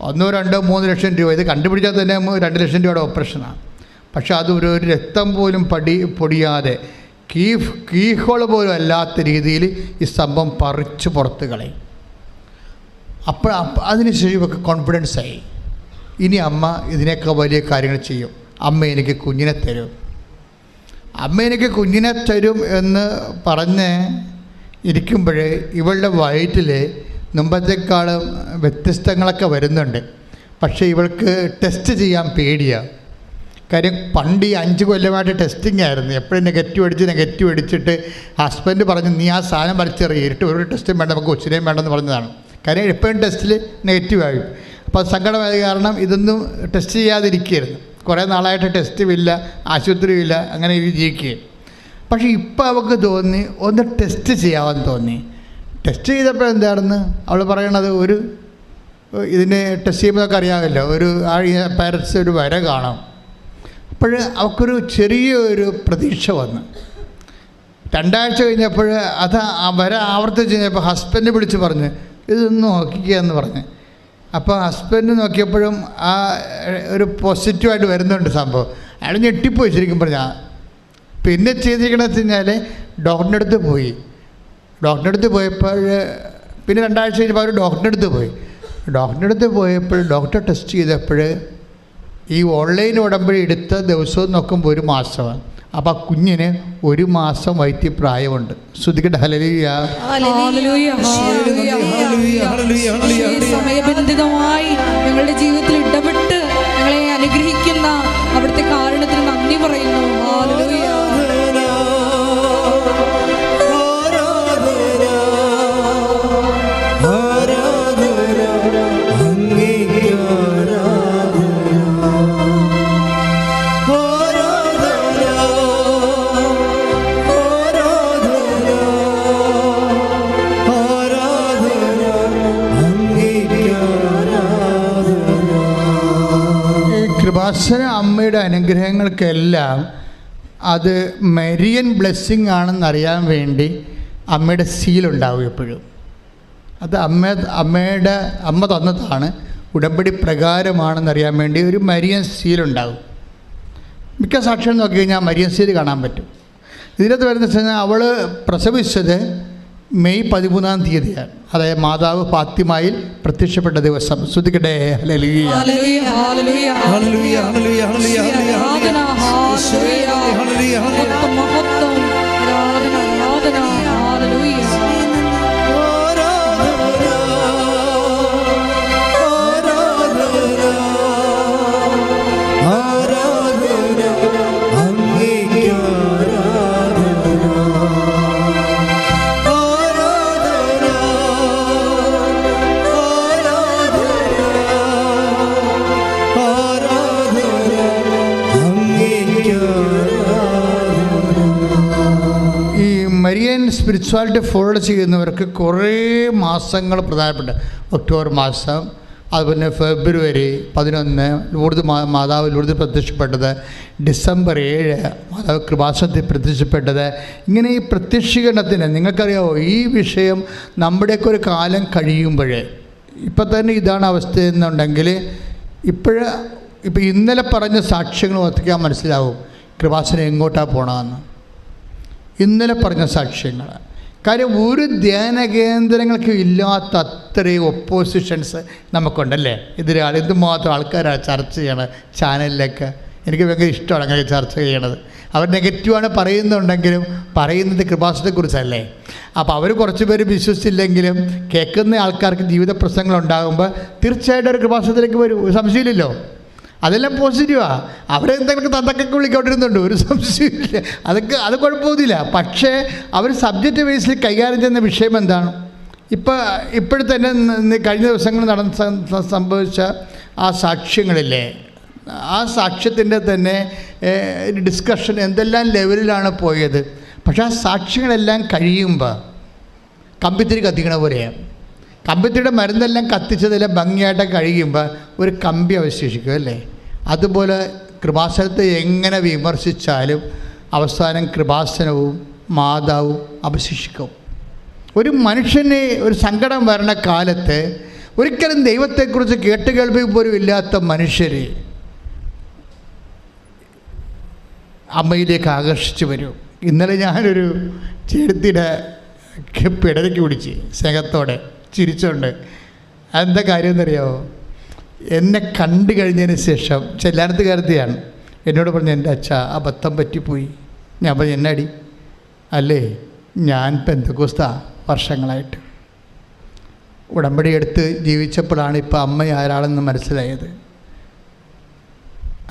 1, 2, 3 ലക്ഷം രൂപ ഇത് കണ്ടുപിടിച്ചാൽ തന്നെ 2 ലക്ഷം രൂപയുടെ ഓപ്പറേഷനാണ്. പക്ഷെ അത് ഒരു രക്തം പോലും പൊടിയാതെ കീഹോൾ പോലും അല്ലാത്ത രീതിയിൽ ഈ സംഭവം പറിച്ച് പുറത്ത് കളയും. അപ്പോൾ അതിനുശേഷം ഇവർക്ക് കോൺഫിഡൻസായി, ഇനി അമ്മ ഇതിനൊക്കെ വലിയ കാര്യങ്ങൾ ചെയ്യും. അമ്മ എനിക്ക് കുഞ്ഞിനെ തരും എന്ന് പറഞ്ഞ് ഇരിക്കുമ്പോൾ ഇവളുടെ വയറ്റിൽ മുമ്പത്തേക്കാളും വ്യത്യസ്തങ്ങളൊക്കെ വരുന്നുണ്ട്. പക്ഷേ ഇവൾക്ക് ടെസ്റ്റ് ചെയ്യാൻ പേടിയാണ്. കാര്യം പണ്ട് ഈ 5 കൊല്ലമായിട്ട് ടെസ്റ്റിംഗ് ആയിരുന്നു. എപ്പോഴും നെഗറ്റീവ് അടിച്ചിട്ട് ഹസ്ബൻഡ് പറഞ്ഞു, നീ ആ സാധനം വലിച്ചെറിയിട്ട് ഒരു ടെസ്റ്റും വേണ്ട, നമുക്ക് കൊച്ചിനെയും വേണ്ടെന്ന് പറഞ്ഞതാണ്. കാര്യം എപ്പോഴും ടെസ്റ്റിൽ നെഗറ്റീവായി. അപ്പോൾ സങ്കടമായത് കാരണം ഇതൊന്നും ടെസ്റ്റ് ചെയ്യാതിരിക്കുകയായിരുന്നു. കുറേ നാളായിട്ട് ടെസ്റ്റുമില്ല, ആശുപത്രിയുമില്ല, അങ്ങനെ ജീവിക്കുകയും. പക്ഷേ ഇപ്പോൾ അവൾക്ക് തോന്നി ഒന്ന് ടെസ്റ്റ് ചെയ്യാമെന്ന് തോന്നി. ടെസ്റ്റ് ചെയ്തപ്പോൾ എന്താണെന്ന് അവൾ പറയണത്, ഇതിനെ ടെസ്റ്റ് ചെയ്യുമ്പോൾ അറിയാമല്ലോ, പാരറ്റ്സ് ഒരു വര കാണാം. അപ്പോൾ അവൾക്കൊരു ചെറിയൊരു പ്രതീക്ഷ വന്നു. 2 ആഴ്ച കഴിഞ്ഞപ്പോൾ അത് ആ വര ആവർത്തിച്ച് കഴിഞ്ഞപ്പോൾ ഹസ്ബൻഡ് വിളിച്ച് പറഞ്ഞ് ഇതൊന്ന് നോക്കിക്കുക എന്ന് പറഞ്ഞ്. അപ്പോൾ ഹസ്ബൻഡ് നോക്കിയപ്പോഴും ആ ഒരു പോസിറ്റീവായിട്ട് വരുന്നുണ്ട് സംഭവം. അയാൾ ഞെട്ടിപ്പോയി ശരിക്കും പറഞ്ഞാൽ. പിന്നെ ചെയ്തിരിക്കണമെന്ന് വെച്ച് കഴിഞ്ഞാൽ ഡോക്ടറിൻ്റെ അടുത്ത് പോയി. ഡോക്ടറിൻ്റെ അടുത്ത് പോയപ്പോൾ പിന്നെ 2 ആഴ്ച കഴിഞ്ഞപ്പോൾ അവർ ഡോക്ടറിൻ്റെ അടുത്ത് പോയി. ഡോക്ടറിൻ്റെ അടുത്ത് പോയപ്പോൾ ഡോക്ടർ ടെസ്റ്റ് ചെയ്തപ്പോൾ ഈ ഓൺലൈൻ ഉടമ്പടി എടുത്ത ദിവസവും നോക്കുമ്പോൾ 1 മാസമാണ്. അപ്പോൾ ആ കുഞ്ഞിന് 1 മാസം വൈദ്യപ്രായമുണ്ട്. ശ്രുതിക്കട്ടെ ഹല്ലേലൂയ. സമയബന്ധിതമായി ഞങ്ങളുടെ ജീവിതത്തിൽ ഇടപെട്ട് ഞങ്ങളെ അനുഗ്രഹിക്കുന്ന അവിടുത്തെ കാരണത്തിന് നന്ദി പറയുന്നു. ഹല്ലേലൂയ. കൃപാസന അമ്മയുടെ അനുഗ്രഹങ്ങൾക്കെല്ലാം അത് മരിയൻ ബ്ലെസ്സിങ് ആണെന്നറിയാൻ വേണ്ടി അമ്മയുടെ സീലുണ്ടാവും എപ്പോഴും. അത് അമ്മ തന്നതാണ്, ഉടമ്പടി പ്രകാരമാണെന്നറിയാൻ വേണ്ടി ഒരു മരിയൻ സീലുണ്ടാവും. മിക്ക സാക്ഷ്യം നോക്കി കഴിഞ്ഞാൽ മരിയൻ സീൽ കാണാൻ പറ്റും. ഇതിനകത്ത് വരുന്ന വെച്ച് കഴിഞ്ഞാൽ അവൾ പ്രസവിച്ചത് മെയ് 13-ാം തീയതിയാണ്. അതായത് മാതാവ് ഫാത്തിമയിൽ പ്രത്യക്ഷപ്പെട്ട ദിവസം. ശ്രുതിക്കട്ടെ ഹല്ലേലൂയ. മരിയൻ സ്പിരിച്വാലിറ്റി ഫോളോ ചെയ്യുന്നവർക്ക് കുറേ മാസങ്ങൾ പ്രധാനപ്പെട്ട ഒക്ടോബർ മാസം, അതുപോലെ ഫെബ്രുവരി 11 ലൂർദ് മാതാവ് ലൂർദ് പ്രത്യക്ഷപ്പെട്ടത്, ഡിസംബർ 7 മാതാവ് കൃപാസനത്തിൽ പ്രത്യക്ഷപ്പെട്ടത്. ഇങ്ങനെ ഈ പ്രത്യക്ഷീകരണത്തിന് നിങ്ങൾക്കറിയാമോ, ഈ വിഷയം നമ്മുടെയൊക്കെ ഒരു കാലം കഴിയുമ്പോൾ ഇപ്പം തന്നെ ഇതാണ് അവസ്ഥ എന്നുണ്ടെങ്കിൽ ഇപ്പോൾ ഇന്നലെ പറഞ്ഞ സാക്ഷ്യങ്ങൾ ഒത്തിക്കാൻ മനസ്സിലാവും കൃപാസനം എങ്ങോട്ടാണ് പോകണമെന്ന്. ഇന്നലെ പറഞ്ഞ സാക്ഷ്യങ്ങൾ. കാര്യം ഒരു ധ്യാന കേന്ദ്രങ്ങൾക്ക് ഇല്ലാത്ത അത്രയും ഒപ്പോസിഷൻസ് നമുക്കുണ്ടല്ലേ. എന്തുമാത്രം ആൾക്കാരാണ് ചർച്ച ചെയ്യണത് ചാനലിലൊക്കെ. എനിക്ക് ഭയങ്കര ഇഷ്ടമാണ് അങ്ങനെ ചർച്ച ചെയ്യണത്. അവർ നെഗറ്റീവാണ് പറയുന്നുണ്ടെങ്കിലും പറയുന്നത് കൃപാസനത്തെക്കുറിച്ചല്ലേ. അപ്പോൾ അവർ കുറച്ച് പേര് വിശ്വസിച്ചില്ലെങ്കിലും കേൾക്കുന്ന ആൾക്കാർക്ക് ജീവിത പ്രശ്നങ്ങളുണ്ടാകുമ്പോൾ തീർച്ചയായിട്ടും ഒരു കൃപാസനത്തിലേക്ക് വരും, ഒരു സംശയമില്ലല്ലോ. അതെല്ലാം പോസിറ്റീവാണ്. അവരെന്തെങ്കിലും തന്തക്കൊക്കെ വിളിക്കൊണ്ടിരുന്നുണ്ട്, ഒരു സംശയമില്ല. അത് കുഴപ്പമൊന്നുമില്ല. പക്ഷേ അവർ സബ്ജക്റ്റ് ബേസിൽ കൈകാര്യം ചെയ്യുന്ന വിഷയം എന്താണ്? ഇപ്പോഴത്തന്നെ കഴിഞ്ഞ ദിവസങ്ങൾ സംഭവിച്ച ആ സാക്ഷ്യങ്ങളില്ലേ, ആ സാക്ഷ്യത്തിൻ്റെ തന്നെ ഡിസ്കഷൻ എന്തെല്ലാം ലെവലിലാണ് പോയത്. പക്ഷേ ആ സാക്ഷ്യങ്ങളെല്ലാം കഴിയുമ്പോൾ കമ്പിത്തിരി കത്തിക്കണ പോലെയാണ്. കമ്പിത്തിരിയുടെ മരുന്നെല്ലാം കത്തിച്ചതെല്ലാം ഭംഗിയായിട്ട് കഴിയുമ്പോൾ ഒരു കമ്പി അവശേഷിക്കും അല്ലേ. അതുപോലെ കൃപാസനത്തെ എങ്ങനെ വിമർശിച്ചാലും അവസാനം കൃപാസനവും മാതാവും അവശേഷിക്കും. ഒരു മനുഷ്യന് ഒരു സങ്കടം വരണ കാലത്ത് ഒരിക്കലും ദൈവത്തെക്കുറിച്ച് കേട്ടുകേൾവി പോലും ഇല്ലാത്ത മനുഷ്യർ അമ്മയിലേക്ക് ആകർഷിച്ചു വരും. ഇന്നലെ ഞാനൊരു ചേട്ടത്തിയുടെ പിടരയ്ക്ക് പിടിച്ച് സ്നേഹത്തോടെ ചിരിച്ചുകൊണ്ട്. അതെന്താ കാര്യം എന്നറിയാമോ? എന്നെ കണ്ടു കഴിഞ്ഞതിന് ശേഷം ചെല്ലാനത്തുകാരത്തെയാണ് എന്നോട് പറഞ്ഞു, എൻ്റെ അച്ഛ അബദ്ധം പറ്റിപ്പോയി. ഞാൻ പറഞ്ഞു, എന്നാടി? അല്ലേ, ഞാൻ പെന്തക്കോസ്താ വർഷങ്ങളായിട്ട് ഉടമ്പടി എടുത്ത് ജീവിച്ചപ്പോഴാണ് ഇപ്പോൾ അമ്മ ആരാളെന്ന് മനസ്സിലായത്.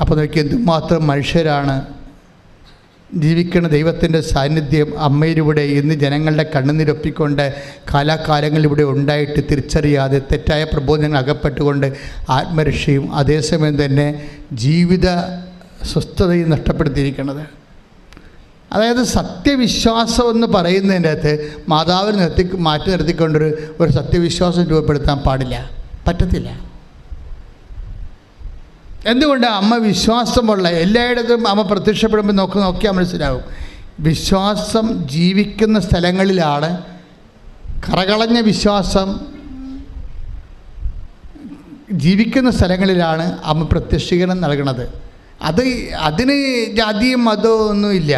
അപ്പോൾ നോക്കി എന്തുമാത്രം മനുഷ്യരാണ് ജീവിക്കുന്ന. ദൈവത്തിൻ്റെ സാന്നിധ്യം അമ്മയിലൂടെ ഇന്ന് ജനങ്ങളുടെ കണ്ണുനീരൊപ്പിക്കൊണ്ട് കാലാകാലങ്ങളിലൂടെ ഉണ്ടായിട്ട് തിരിച്ചറിയാതെ തെറ്റായ പ്രബോധനങ്ങൾ അകപ്പെട്ടുകൊണ്ട് ആത്മരക്ഷയും അതേസമയം തന്നെ ജീവിത സ്വസ്ഥതയും നഷ്ടപ്പെടുത്തിയിരിക്കുന്നത്. അതായത് സത്യവിശ്വാസം എന്ന് പറയുന്നതിൻ്റെ അകത്ത് മാതാവിനെ മാറ്റി നിർത്തിക്കൊണ്ടൊരു സത്യവിശ്വാസം രൂപപ്പെടുത്താൻ പാടില്ല, പറ്റത്തില്ല. എന്തുകൊണ്ട്? അമ്മ വിശ്വാസമുള്ള എല്ലായിടത്തും അമ്മ പ്രത്യക്ഷപ്പെടുമ്പോൾ നോക്കിയാൽ മനസ്സിലാവും. വിശ്വാസം ജീവിക്കുന്ന സ്ഥലങ്ങളിലാണ്, കറകളഞ്ഞ വിശ്വാസം ജീവിക്കുന്ന സ്ഥലങ്ങളിലാണ് അമ്മ പ്രത്യക്ഷീകരണം നൽകുന്നത്. അതിന് ജാതിയും മതവും ഒന്നുമില്ല.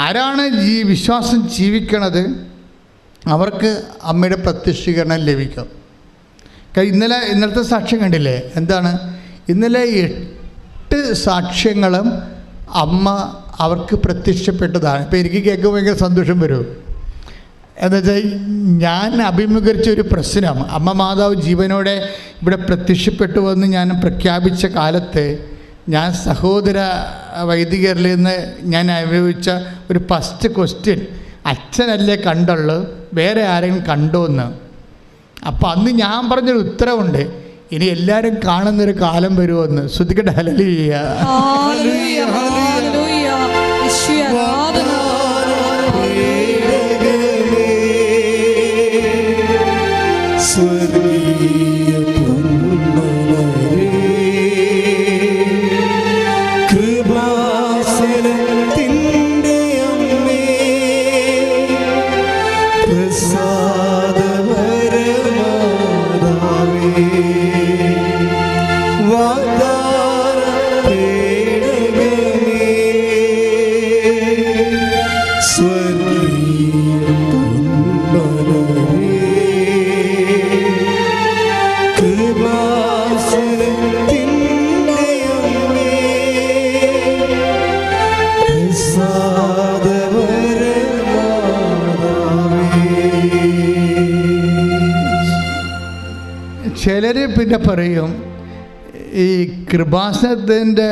ആരാണ് വിശ്വാസം ജീവിക്കണത് അവർക്ക് അമ്മയുടെ പ്രത്യക്ഷീകരണം ലഭിക്കും. ഇന്നലത്തെ സാക്ഷ്യം കണ്ടില്ലേ? എന്താണ്? ഇന്നലെ 8 സാക്ഷ്യങ്ങളും അമ്മ അവർക്ക് പ്രത്യക്ഷപ്പെട്ടതാണ്. ഇപ്പോൾ എനിക്ക് കേൾക്കുമ്പോൾ ഭയങ്കര സന്തോഷം വരും. എന്നുവെച്ചാൽ ഞാൻ അഭിമുഖീകരിച്ച ഒരു പ്രശ്നം, അമ്മ മാതാവ് ജീവനോടെ ഇവിടെ പ്രത്യക്ഷപ്പെട്ടുവെന്ന് ഞാൻ പ്രഖ്യാപിച്ച കാലത്ത് ഞാൻ സഹോദര വൈദികരിൽ നിന്ന് ഞാൻ അനുഭവിച്ച ഒരു ഫസ്റ്റ് ക്വസ്റ്റ്യൻ, അച്ഛനല്ലേ കണ്ടുള്ളൂ, വേറെ ആരെങ്കിലും കണ്ടോ എന്ന്. അപ്പോൾ അന്ന് ഞാൻ പറഞ്ഞൊരു ഉത്തരവുണ്ട്, ഇനി എല്ലാവരും കാണുന്നൊരു കാലം വരുമെന്ന്. ശ്രദ്ധിക്കട്ടെ. ഹല്ലേലൂയ, ഹല്ലേലൂയ, ഹല്ലേലൂയ. യേശുവേ ആരാധന. സ്വർഗീയ കൃപാസനത്തിൻ്റെ അമ്മേ, പ്രസാദപരമാതാവേ, വാഗ്ദാന പേടകമേ, സ്വർഗീയ പൊൻമലരേ, കൃപാസനത്തിൻ്റെ അമ്മേ, ചിലർ പിന്നെ പറയും ഈ കൃപാസനത്തിൻ്റെ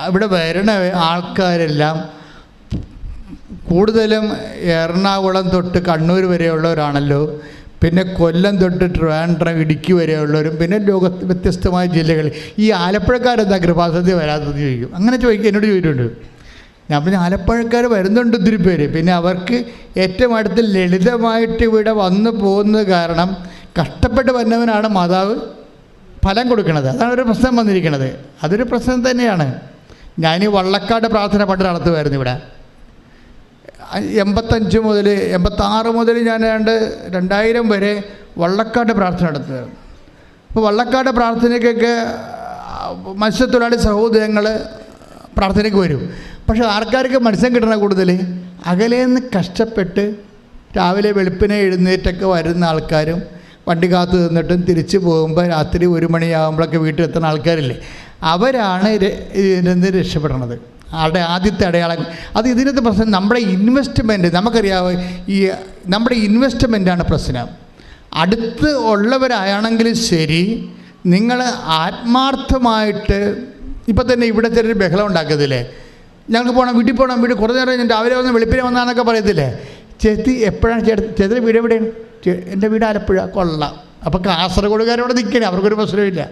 ഇവിടെ വരണ ആൾക്കാരെല്ലാം കൂടുതലും എറണാകുളം തൊട്ട് കണ്ണൂർ വരെയുള്ളവരാണല്ലോ, പിന്നെ കൊല്ലം തൊട്ട് ട്രിവാൻഡ്രം ഇടുക്കി വരെയുള്ളവരും, പിന്നെ ലോകത്ത് വ്യത്യസ്തമായ ജില്ലകളിൽ. ഈ ആലപ്പുഴക്കാരെന്താ കൃപാസനത്തിൽ വരാത്തതെന്ന് ചോദിക്കും. അങ്ങനെ ചോദിക്കും, എന്നോട് ചോദിച്ചിട്ടുണ്ട്. ഞാൻ പിന്നെ ആലപ്പുഴക്കാർ വരുന്നുണ്ട് ഒത്തിരി പേര്. പിന്നെ അവർക്ക് ഏറ്റവും അടുത്ത് ലളിതമായിട്ട് ഇവിടെ വന്നു പോകുന്നത് കാരണം കഷ്ടപ്പെട്ട് വന്നവനാണ് മാതാവ് ഫലം കൊടുക്കുന്നത്. അതാണ് ഒരു പ്രശ്നം വന്നിരിക്കുന്നത്. അതൊരു പ്രശ്നം തന്നെയാണ്. ഞാൻ വള്ളക്കാട് പ്രാർത്ഥന പണ്ട് നടത്തുമായിരുന്നു ഇവിടെ. 85 മുതൽ 86 മുതൽ ഞാൻ 2000 വരെ വള്ളക്കാട് പ്രാർത്ഥന നടത്തുമായിരുന്നു. അപ്പോൾ വള്ളക്കാട് പ്രാർത്ഥനയ്ക്കൊക്കെ മത്സ്യത്തൊഴിലാളി സഹോദരങ്ങൾ പ്രാർത്ഥനയ്ക്ക് വരും. പക്ഷേ ആൾക്കാർക്ക് മത്സ്യം കിട്ടണ കൂടുതൽ അകലേന്ന് കഷ്ടപ്പെട്ട് രാവിലെ വെളുപ്പിനെ എഴുന്നേറ്റൊക്കെ വരുന്ന ആൾക്കാരും വണ്ടി കാത്തു നിന്നിട്ടും തിരിച്ചു പോകുമ്പോൾ രാത്രി 1 മണിയാകുമ്പോഴൊക്കെ വീട്ടിലെത്തുന്ന ആൾക്കാരില്ലേ, അവരാണ് ഇതിൽ രക്ഷപ്പെടണത്. ആദ്യത്തെ അടയാളം അത്. ഇതിനകത്ത് പ്രശ്നം നമ്മുടെ ഇൻവെസ്റ്റ്മെൻറ്റ്. നമുക്കറിയാമോ, ഈ നമ്മുടെ ഇൻവെസ്റ്റ്മെൻറ്റാണ് പ്രശ്നം. അടുത്ത് ഉള്ളവരാണെങ്കിലും ശരി, നിങ്ങൾ ആത്മാർത്ഥമായിട്ട് ഇപ്പം തന്നെ ഇവിടെ ചെറിയൊരു ബഹളം ഉണ്ടാക്കത്തില്ലേ, ഞങ്ങൾക്ക് പോകണം, വീട്ടിൽ പോകണം, വീട്ടിൽ കുറേ നേരം ഞാൻ രാവിലെ വന്ന് വെളുപ്പിനെ വന്നാന്നൊക്കെ പറയത്തില്ലേ. ചേച്ചി എപ്പോഴാണ് ചേട്ടൻ്റെ വീട് എവിടെയാണ്? എൻ്റെ വീട് ആലപ്പുഴ. കൊള്ളാം. അപ്പോൾ കാസർഗോഡുകാരോട് നിൽക്കണേ, അവർക്കൊരു പ്രശ്നമില്ല.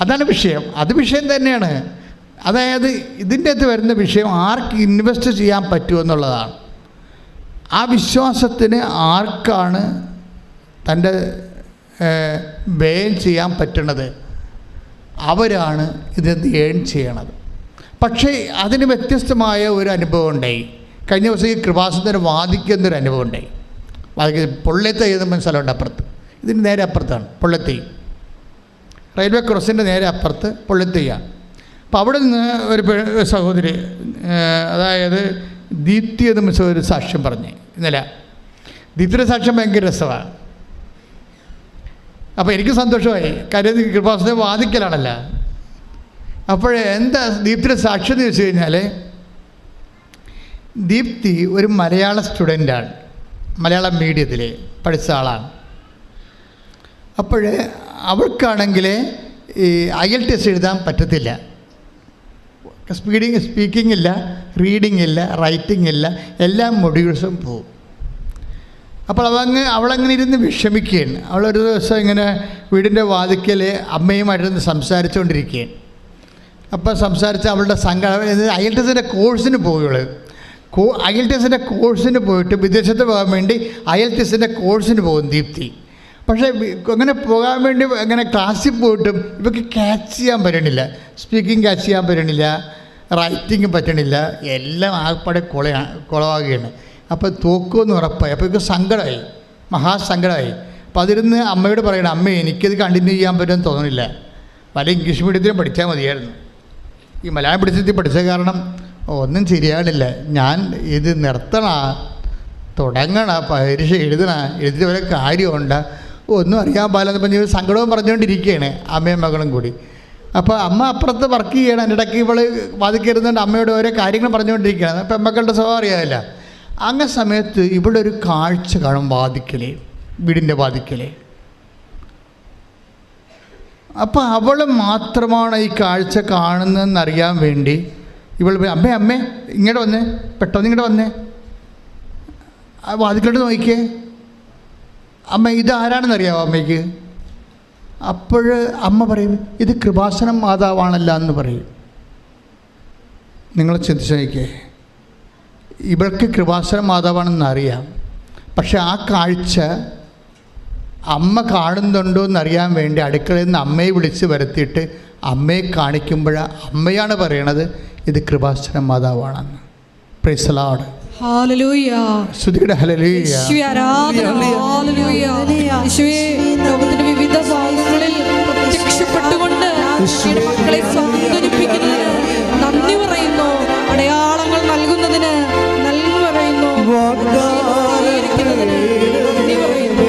അതാണ് വിഷയം. അത് വിഷയം തന്നെയാണ്. അതായത് ഇതിൻ്റെ അകത്ത് വരുന്ന വിഷയം ആർക്ക് ഇൻവെസ്റ്റ് ചെയ്യാൻ പറ്റുമെന്നുള്ളതാണ്. ആ വിശ്വാസത്തിന് ആർക്കാണ് തൻ്റെ വ്യയം ചെയ്യാൻ പറ്റണത്, അവരാണ് ഇതിനകത്ത് ഏൺ ചെയ്യണത്. പക്ഷേ അതിന് വ്യത്യസ്തമായ ഒരു അനുഭവം ഉണ്ടായി. കഴിഞ്ഞ ദിവസം ഈ കൃപാസനത്തിന് വാദിക്കുന്നൊരു അനുഭവം ഉണ്ടായി. പൊള്ളത്തൈ എന്ന സ്ഥലമുണ്ട് അപ്പുറത്ത്. ഇതിന് നേരെ അപ്പുറത്താണ് പൊള്ളത്തൈ. റെയിൽവേ ക്രോസിൻ്റെ നേരെ അപ്പുറത്ത് പൊള്ളത്തൈയാണ്. അപ്പോൾ അവിടെ നിന്ന് ഒരു സഹോദരി, അതായത് ദീപ്തി എന്ന ഒരു സാക്ഷ്യം പറഞ്ഞ് ഇന്നലെ. ദീപ്തിയുടെ സാക്ഷ്യം ഭയങ്കര രസമാണ്. അപ്പോൾ എനിക്ക് സന്തോഷമായി. കാര്യം കൃപാസനം വാദിക്കലാണല്ലോ. അപ്പോൾ എന്താ ദീപ്തിയുടെ സാക്ഷ്യം എന്ന് ചോദിച്ചു കഴിഞ്ഞാൽ, ദീപ്തി ഒരു മലയാള സ്റ്റുഡൻ്റാണ്. മലയാളം മീഡിയത്തിൽ പഠിച്ച ആളാണ്. അപ്പോൾ അവൾക്കാണെങ്കിൽ ഈ IELTS എഴുതാൻ പറ്റത്തില്ല. സ്പീക്കിംഗ് ഇല്ല, റീഡിംഗ് ഇല്ല, റൈറ്റിംഗ് ഇല്ല, എല്ലാ മൊഡ്യൂൾസും പോവും. അപ്പോൾ അവളങ്ങനെ ഇരുന്ന് വിഷമിക്കുകയാണ്. അവളൊരു ദിവസം ഇങ്ങനെ വീടിൻ്റെ വാതിക്കൽ അമ്മയുമായിട്ടിരുന്ന് സംസാരിച്ചുകൊണ്ടിരിക്കുകയാണ്. അപ്പോൾ സംസാരിച്ച് അവളുടെ സങ്കടം, IELTSൻ്റെ കോഴ്സിന് പോവുള്ളൂ. IELTSൻ്റെ കോഴ്സിന് പോയിട്ട് വിദേശത്ത് പോകാൻ വേണ്ടി IELTSൻ്റെ കോഴ്സിന് പോകും ദീപ്തി. പക്ഷേ അങ്ങനെ പോകാൻ വേണ്ടി അങ്ങനെ ക്ലാസ്സിൽ പോയിട്ടും ഇവർക്ക് ക്യാച്ച് ചെയ്യാൻ പറ്റണില്ല. സ്പീക്കിംഗ് ക്യാച്ച് ചെയ്യാൻ പറ്റണില്ല, റൈറ്റിംഗ് പറ്റണില്ല, എല്ലാം ആകപ്പാടെ കുളവാകുകയാണ്. അപ്പോൾ തോക്കുമെന്ന് ഉറപ്പായി. അപ്പോൾ ഇവർക്ക് സങ്കടമായി, മഹാസങ്കടമായി. അപ്പോൾ അതിരുന്ന് അമ്മയോട് പറയണം, അമ്മ എനിക്കത് കണ്ടിന്യൂ ചെയ്യാൻ പറ്റുമെന്ന് തോന്നുന്നില്ല, വല്ല ഇംഗ്ലീഷ് മീഡിയത്തിലും പഠിച്ചാൽ മതിയായിരുന്നു. ഈ മലയാളം പഠിച്ചത്തിൽ പഠിച്ച കാരണം ഒന്നും ശരിയാകണില്ല, ഞാൻ ഇത് നിർത്തണ, തുടങ്ങണ, പരീക്ഷ എഴുതിയിട്ട് വല്ല കാര്യമുണ്ട്, ഒന്നും അറിയാൻ പാടില്ലെന്ന് പറഞ്ഞ് സങ്കടവും പറഞ്ഞുകൊണ്ടിരിക്കുകയാണ് അമ്മയും മകളും കൂടി. അപ്പോൾ അമ്മ അപ്പുറത്ത് വർക്ക് ചെയ്യണം, എൻ്റെ ഇടയ്ക്ക് ഇവൾ വാതിക്കരുന്നുണ്ട് അമ്മയോട് ഓരോ കാര്യങ്ങൾ പറഞ്ഞുകൊണ്ടിരിക്കുകയാണ്. അപ്പം അമ്മക്കളുടെ സ്വഭാവം അറിയാമല്ല. അങ്ങനെ സമയത്ത് ഇവിടെ ഒരു കാഴ്ച കാണും വാതിക്കലേ, വീടിൻ്റെ വാതിക്കലേ. അപ്പോൾ അവൾ മാത്രമാണ് ഈ കാഴ്ച കാണുന്നതെന്നറിയാൻ വേണ്ടി ഇവൾ അമ്മേ ഇങ്ങോട്ട് വന്നേ, പെട്ടെന്ന് ഇങ്ങോട്ട് വന്നേ, വാതിക്കലോട്ട് നോക്കിയേ, അമ്മ ഇതാരാണെന്നറിയാമോ അമ്മയ്ക്ക്? അപ്പോൾ അമ്മ പറയും, ഇത് കൃപാസനം മാതാവാണല്ല എന്ന് പറയും. നിങ്ങൾ ചിന്തിച്ച് നോക്കിയേ, ഇവൾക്ക് കൃപാസനം മാതാവാണെന്ന് അറിയാം, പക്ഷെ ആ കാഴ്ച അമ്മ കാണുന്നുണ്ടോ എന്നറിയാൻ വേണ്ടി അടുക്കളയിൽ നിന്ന് അമ്മയെ വിളിച്ച് വരുത്തിയിട്ട് അമ്മയെ കാണിക്കുമ്പോൾ അമ്മയാണ് പറയണത് ഇത് കൃപാസനം മാതാവാണെന്ന്. Praise the lord. ഹല്ലേലൂയ. സ്തുതിയുടെ ഹല്ലേലൂയ. യേശുവേ ആരാധന. ഹല്ലേലൂയ. യേശുവേ ലോകത്തിന്റെ വിവിധ ഭാഗങ്ങളിൽ പ്രത്യക്ഷപ്പെട്ടുകൊണ്ട് യേശുവിന്റെ മക്കളെ സാന്ത്വനിപ്പിക്കുന്നതിന് നന്ദി പറയുന്നു. അടയാളങ്ങൾ നൽകുന്നതിന് നന്ദി പറയുന്നു. സ്വീകരിക്കുന്നതിന് നന്ദി പറയുന്നു.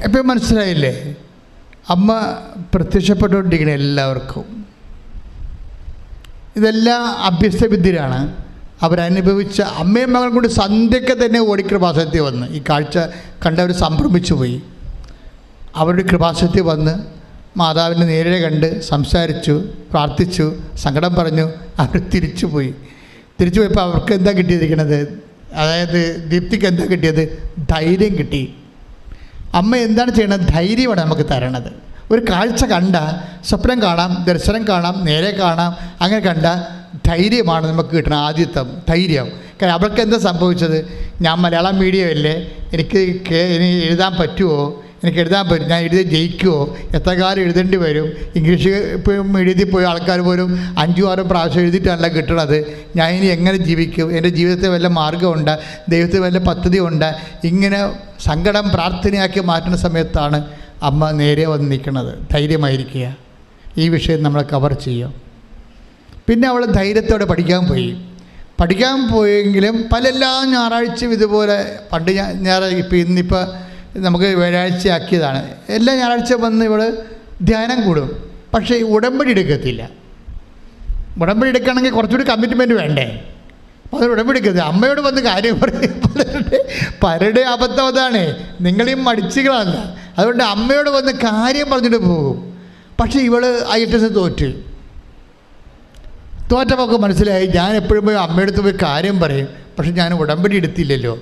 എപ്പോഴും മനസ്സിലായില്ലേ? അമ്മ പ്രത്യക്ഷപ്പെട്ടുകൊണ്ടിരിക്കണേ എല്ലാവർക്കും. ഇതെല്ലാം അഭ്യസ്തവിദ്യരാണ് അവരനുഭവിച്ച. അമ്മയും മകളും കൂടി സന്ധ്യയ്ക്ക് തന്നെ ഓടിക്കൃപാസനത്തിൽ വന്ന് ഈ കാഴ്ച കണ്ടവർ സംഭ്രമിച്ചു പോയി. അവരുടെ കൃപാസനത്തിൽ വന്ന് മാതാവിനെ നേരെ കണ്ട് സംസാരിച്ചു, പ്രാർത്ഥിച്ചു, സങ്കടം പറഞ്ഞു. അവർ തിരിച്ചു പോയപ്പോൾ അവർക്ക് എന്താ കിട്ടിയിരിക്കണത്? അതായത് ദീപ്തിക്ക് എന്താ കിട്ടിയത്? ധൈര്യം കിട്ടി. അമ്മ എന്താണ് ചെയ്യണത്? ധൈര്യമാണ് നമുക്ക് തരണത്. ഒരു കാഴ്ച കണ്ട, സ്വപ്നം കാണാം, ദർശനം കാണാം, നേരെ കാണാം, അങ്ങനെ കണ്ട ധൈര്യമാണ് നമുക്ക് കിട്ടണം. ആദ്യത്തെ ധൈര്യം. കാരണം അവർക്ക് എന്താ സംഭവിച്ചത്? ഞാൻ മലയാളം മീഡിയമല്ലേ, എനിക്ക് ഇനി എഴുതാൻ പറ്റുമോ, എനിക്ക് എഴുതാൻ പറ്റും, ഞാൻ എഴുതി ജയിക്കുമോ, എത്ര കാലം എഴുതേണ്ടി വരും, ഇംഗ്ലീഷ് ഇപ്പം എഴുതി പോയ ആൾക്കാർ പോലും 5-6 പ്രാവശ്യം എഴുതിയിട്ടല്ല കിട്ടണത്, ഞാൻ ഇനി എങ്ങനെ ജീവിക്കും, എൻ്റെ ജീവിതത്തിൽ വല്ല മാർഗ്ഗമുണ്ട്, ദൈവത്തിൽ വല്ല പദ്ധതി ഉണ്ട്, ഇങ്ങനെ സങ്കടം പ്രാർത്ഥനയാക്കി മാറ്റുന്ന സമയത്താണ് അമ്മ നേരെ വന്ന് നിൽക്കുന്നത്. ധൈര്യമായിരിക്കുക, ഈ വിഷയം നമ്മൾ കവർ ചെയ്യും. പിന്നെ അവൾ ധൈര്യത്തോടെ പഠിക്കാൻ പോയെങ്കിലും എല്ലാ ഞായറാഴ്ചയും ഇതുപോലെ പണ്ട് ഇന്നിപ്പോൾ നമുക്ക് വ്യാഴാഴ്ച ആക്കിയതാണ്. എല്ലാ ഞായറാഴ്ച വന്ന് ഇവൾ ധ്യാനം കൂടും. പക്ഷേ ഉടമ്പടി എടുക്കത്തില്ല. ഉടമ്പടി എടുക്കണമെങ്കിൽ കുറച്ചുകൂടി കമ്മിറ്റ്മെൻറ്റ് വേണ്ടേ? അപ്പോൾ അത് ഉടമ്പടി എടുക്കത്തില്ല. അമ്മയോട് വന്ന് കാര്യം പറയും. പലരുടെ അബദ്ധം അതാണ്, നിങ്ങളെയും മടിച്ചുകളല്ല. അതുകൊണ്ട് അമ്മയോട് വന്ന് കാര്യം പറഞ്ഞിട്ട് പോകും. പക്ഷേ ഇവൾ IELTS തോറ്റപ്പോൾ മനസ്സിലായി, ഞാൻ എപ്പോഴും പോയി അമ്മയെടുത്ത് പോയി കാര്യം പറയും, പക്ഷെ ഞാൻ ഉടമ്പടി എടുത്തില്ലല്ലോ.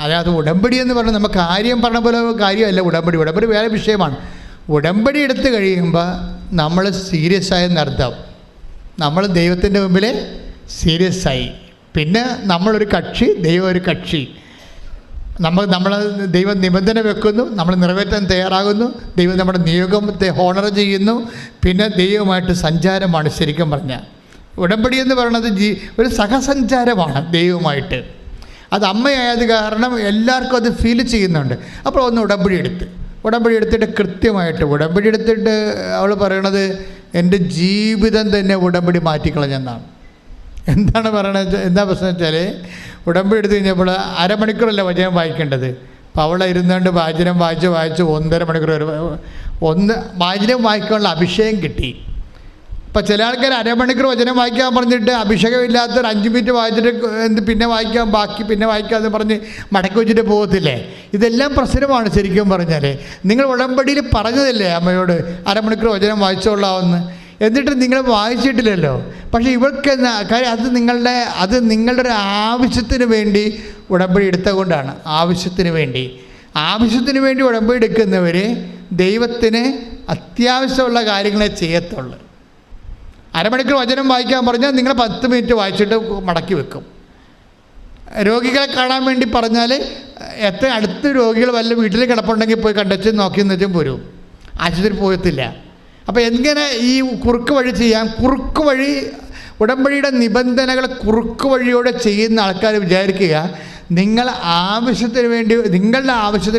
അതായത് ഉടമ്പടി എന്ന് പറഞ്ഞാൽ നമുക്ക് കാര്യം പറഞ്ഞ പോലെ കാര്യമല്ല. ഉടമ്പടി വേറെ വിഷയമാണ്. ഉടമ്പടി എടുത്ത് കഴിയുമ്പോൾ നമ്മൾ സീരിയസ് ആയെന്നർത്ഥം. നമ്മൾ ദൈവത്തിൻ്റെ മുമ്പിൽ സീരിയസ് ആയി. പിന്നെ നമ്മളൊരു കക്ഷി, ദൈവം ഒരു കക്ഷി. നമ്മൾ ദൈവം നിബന്ധന വെക്കുന്നു, നമ്മൾ നിറവേറ്റാൻ തയ്യാറാകുന്നു, ദൈവം നമ്മുടെ നിയോഗത്തെ ഹോണർ ചെയ്യുന്നു. പിന്നെ ദൈവമായിട്ട് സഞ്ചാരമാണ്. ശരിക്കും പറഞ്ഞാൽ ഉടമ്പടി എന്ന് പറയുന്നത് ഒരു സഹസഞ്ചാരമാണ് ദൈവമായിട്ട്. അത് അമ്മയായത് കാരണം എല്ലാവർക്കും അത് ഫീൽ ചെയ്യുന്നുണ്ട്. അപ്പോൾ ഒന്ന് ഉടമ്പടി എടുത്തിട്ട് കൃത്യമായിട്ട് ഉടമ്പടി എടുത്തിട്ട് അവൾ പറയണത് എൻ്റെ ജീവിതം തന്നെ ഉടമ്പടി മാറ്റിക്കളഞ്ഞെന്നാണ്. എന്താണ് പറയണത്? എന്താ പ്രശ്നം വെച്ചാൽ ഉടമ്പടി എടുത്ത് കഴിഞ്ഞപ്പോൾ 1/2 മണിക്കൂറല്ല വചനം വായിക്കേണ്ടത്. അപ്പോൾ അവളെ ഇരുന്നുകൊണ്ട് വചനം വായിച്ച് 1.5 മണിക്കൂർ വചനം വായിക്കാനുള്ള അഭിഷേകം കിട്ടി. അപ്പോൾ ചില ആൾക്കാർ 1/2 മണിക്കൂർ വചനം വായിക്കാൻ പറഞ്ഞിട്ട് അഭിഷേകമില്ലാത്തൊരു 5 മിനിറ്റ് വായിച്ചിട്ട് പിന്നെ വായിക്കാം, ബാക്കി പിന്നെ വായിക്കാമെന്ന് പറഞ്ഞ് മടക്കി വെച്ചിട്ട് പോകത്തില്ലേ? ഇതെല്ലാം പ്രശ്നമാണ് ശരിക്കും പറഞ്ഞാൽ. നിങ്ങൾ ഉടമ്പടിയിൽ പറഞ്ഞതല്ലേ അമ്മയോട് 1/2 മണിക്കൂർ വചനം വായിച്ചോളാമെന്ന്, എന്നിട്ട് നിങ്ങൾ വായിച്ചിട്ടില്ലല്ലോ. പക്ഷേ ഇവർക്ക് കാര്യം അത് നിങ്ങളുടെ ഒരു ആവശ്യത്തിന് വേണ്ടി ഉടമ്പടി എടുത്തുകൊണ്ടാണ്. ആവശ്യത്തിന് വേണ്ടി ഉടമ്പടി എടുക്കുന്നവർ ദൈവത്തിന് അത്യാവശ്യമുള്ള കാര്യങ്ങളെ ചെയ്യത്തുള്ളൂ. 1/2 മണിക്കൂർ വചനം വായിക്കാൻ പറഞ്ഞാൽ നിങ്ങൾ 10 മിനിറ്റ് വായിച്ചിട്ട് മടക്കി വെക്കും. രോഗികളെ കാണാൻ വേണ്ടി പറഞ്ഞാൽ എത്ര അടുത്ത് രോഗികൾ വല്ല വീട്ടിൽ കിടപ്പുണ്ടെങ്കിൽ പോയി കണ്ടച്ച് നോക്കിയെന്ന് വെച്ചാൽ പോരും, ആശുപത്രി പോകത്തില്ല. അപ്പോൾ എങ്ങനെ ഈ കുറുക്ക് വഴി ചെയ്യാം? കുറുക്ക് വഴി ഉടമ്പടിയുടെ നിബന്ധനകൾ കുറുക്ക് വഴിയോടെ ചെയ്യുന്ന ആൾക്കാർ വിചാരിക്കുക നിങ്ങളുടെ ആവശ്യത്തിന്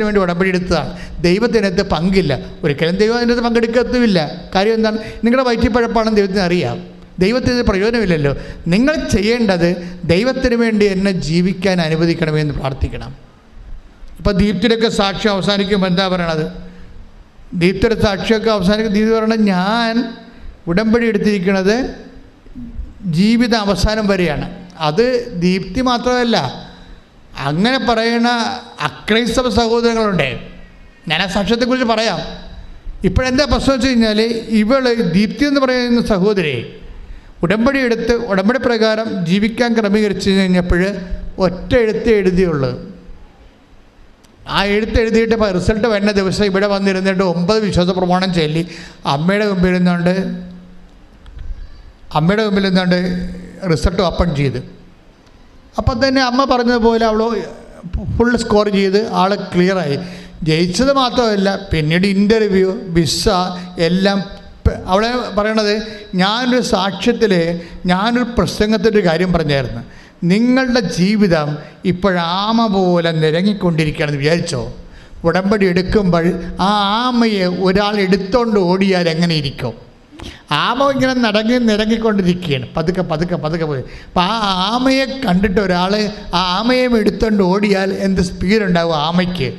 വേണ്ടി ഉടമ്പടി എടുത്തതാണ്, ദൈവത്തിനകത്ത് പങ്കില്ല. ഒരിക്കലും ദൈവം അതിനകത്ത് പങ്കെടുക്കത്തുമില്ല. കാര്യം എന്താണ്? നിങ്ങളുടെ വയറ്റിപ്പഴപ്പാണെന്ന് ദൈവത്തിന് അറിയാം, ദൈവത്തിന് പ്രയോജനമില്ലല്ലോ. നിങ്ങൾ ചെയ്യേണ്ടത് ദൈവത്തിന് വേണ്ടി എന്നെ ജീവിക്കാൻ അനുവദിക്കണമെന്ന് പ്രാർത്ഥിക്കണം. ഇപ്പോൾ ദീപ്തിയുടെയൊക്കെ സാക്ഷ്യം അവസാനിക്കുമ്പോൾ എന്താ പറയണത്? ദീപ്തിയുടെ സാക്ഷിയൊക്കെ അവസാനിക്കും. ദീപ്തി പറയണത് ഞാൻ ഉടമ്പടി എടുത്തിരിക്കുന്നത് ജീവിത അവസാനം വരെയാണ്. അത് ദീപ്തി മാത്രമല്ല, അങ്ങനെ പറയുന്ന അക്രൈസ്തവ സഹോദരങ്ങളുണ്ട്. ഞാൻ ആ സാക്ഷ്യത്തെക്കുറിച്ച് പറയാം. ഇപ്പോഴെന്താ പ്രശ്നം വെച്ച് കഴിഞ്ഞാൽ, ദീപ്തി എന്ന് പറയുന്ന സഹോദരി ഉടമ്പടി എടുത്ത് ഉടമ്പടി പ്രകാരം ജീവിക്കാൻ ക്രമീകരിച്ച് കഴിഞ്ഞപ്പോൾ ഒറ്റ എഴുതിയുള്ളൂ. ആ എഴുതിയിട്ട് ഇപ്പോൾ റിസൾട്ട് വരുന്ന ദിവസം ഇവിടെ വന്നിരുന്നിട്ട് 9 വിശ്വാസ പ്രമാണം ചൊല്ലി അമ്മയുടെ മുമ്പിൽ നിന്നുകൊണ്ട് റിസൾട്ട് ഓപ്പൺ ചെയ്ത്, അപ്പം തന്നെ അമ്മ പറഞ്ഞതുപോലെ അവൾ ഫുൾ സ്കോർ ചെയ്ത് ആൾ ക്ലിയറായി. ജയിച്ചത് മാത്രമല്ല, പിന്നീട് ഇൻ്റർവ്യൂ, വിസ എല്ലാം. അവളെ പറയണത് ഞാനൊരു പ്രസംഗത്തിൻ്റെ കാര്യം പറഞ്ഞായിരുന്നു, നിങ്ങളുടെ ജീവിതം ഇപ്പോഴാമ പോലെ നിരങ്ങിക്കൊണ്ടിരിക്കുകയാണെന്ന് വിചാരിച്ചോ? ഉടമ്പടി എടുക്കുമ്പോൾ ആ ആമയെ ഒരാൾ എടുത്തോണ്ട് ഓടിയാൽ എങ്ങനെ ഇരിക്കും? ആമ ഇങ്ങനെ നിരങ്ങിക്കൊണ്ടിരിക്കുകയാണ്, പതുക്കെ പോയി. അപ്പം ആ ആമയെ കണ്ടിട്ട് ഒരാൾ ആ ആമയെ എടുത്തോണ്ട് ഓടിയാൽ എന്ത് സ്പീഡ് ഉണ്ടാവും ആമയ്ക്ക്?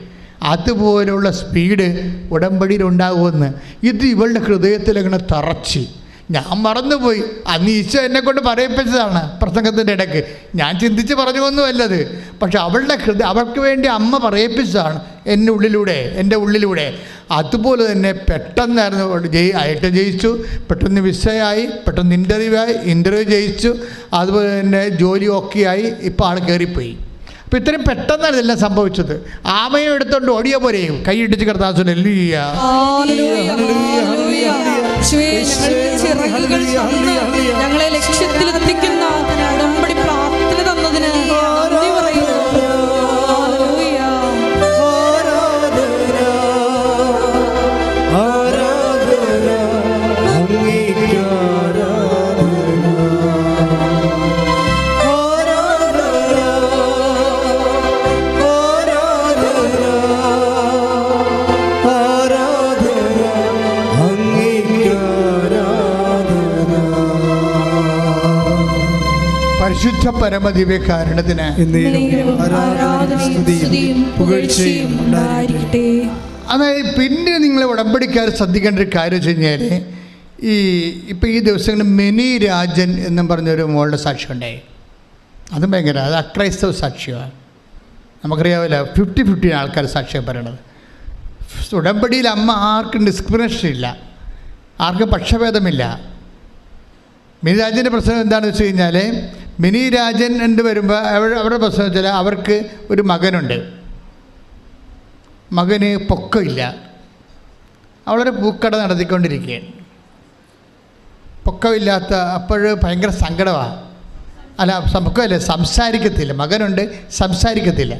അതുപോലുള്ള സ്പീഡ് ഉടമ്പടിയിൽ ഉണ്ടാകുമെന്ന്. ഇത് ഇവളുടെ ഹൃദയത്തിൽ അങ്ങനെ തറച്ച്. ഞാൻ മറന്നുപോയി, അന്ന് ഈശോ എന്നെക്കൊണ്ട് പറയിപ്പിച്ചതാണ് പ്രസംഗത്തിൻ്റെ ഇടയ്ക്ക്. ഞാൻ ചിന്തിച്ച് പറഞ്ഞൊന്നുമല്ലത്, പക്ഷെ അവൾക്ക് വേണ്ടി അമ്മ പറയിപ്പിച്ചതാണ് എൻ്റെ ഉള്ളിലൂടെ. അതുപോലെ തന്നെ പെട്ടെന്നായിരുന്നു ആയിട്ട് ജയിച്ചു, പെട്ടെന്ന് വിസയായി, പെട്ടെന്ന് ഇൻ്റർവ്യൂ ജയിച്ചു, അതുപോലെ തന്നെ ജോലി ഓക്കെ ആയി, ഇപ്പോൾ ആൾ കയറിപ്പോയി. അപ്പോൾ ഇത്രയും പെട്ടെന്നാണ് ഇതെല്ലാം സംഭവിച്ചത്. ആമയെ എടുത്തോണ്ട് ഓടിയ പോലെയും കൈയിടിച്ച് കിടത്താൻ ഞങ്ങളെ ലക്ഷ്യത്തിലെത്തിക്കുന്ന ഉടമ്പടി പ്രാർത്ഥന തന്നതിന് നന്ദി പറയുന്നു. പരിശുദ്ധ പരമദിവ്യകാരുണ്യത്തിന് അതായത് പിന്നെ നിങ്ങൾ ഉടമ്പടിക്കാർ ശ്രദ്ധിക്കേണ്ട ഒരു കാര്യം വെച്ച് കഴിഞ്ഞാൽ, ഇപ്പോൾ ഈ ദിവസങ്ങളിൽ മിനി രാജൻ എന്നും പറഞ്ഞൊരു മോളുടെ സാക്ഷ്യം ഉണ്ടായി. അതും ഭയങ്കര, അത് അക്രൈസ്തവ സാക്ഷ്യമാണ്. നമുക്കറിയാമല്ലോ, 50-50 ആൾക്കാർ സാക്ഷ്യം പറയണത്. ഉടമ്പടിയിൽ അമ്മ ആർക്കും ഡിസ്ക്രിമിനേഷൻ ഇല്ല, ആർക്കും പക്ഷഭേദമില്ല. മിനി രാജൻ്റെ പ്രശ്നം എന്താണെന്ന് വെച്ച് കഴിഞ്ഞാൽ, മിനി രാജൻ എന്ന് വരുമ്പോൾ അവരുടെ പ്രശ്നം വെച്ചാൽ അവർക്ക് ഒരു മകനുണ്ട്, മകന് പൊക്കമില്ല. അവളൊരു പൂക്കട നടത്തിക്കൊണ്ടിരിക്കുകയാണ്, പൊക്കമില്ലാത്ത. അപ്പോൾ ഭയങ്കര സങ്കടമാണ്. പൊക്കമില്ല, സംസാരിക്കത്തില്ല. മകനുണ്ട്, സംസാരിക്കത്തില്ല.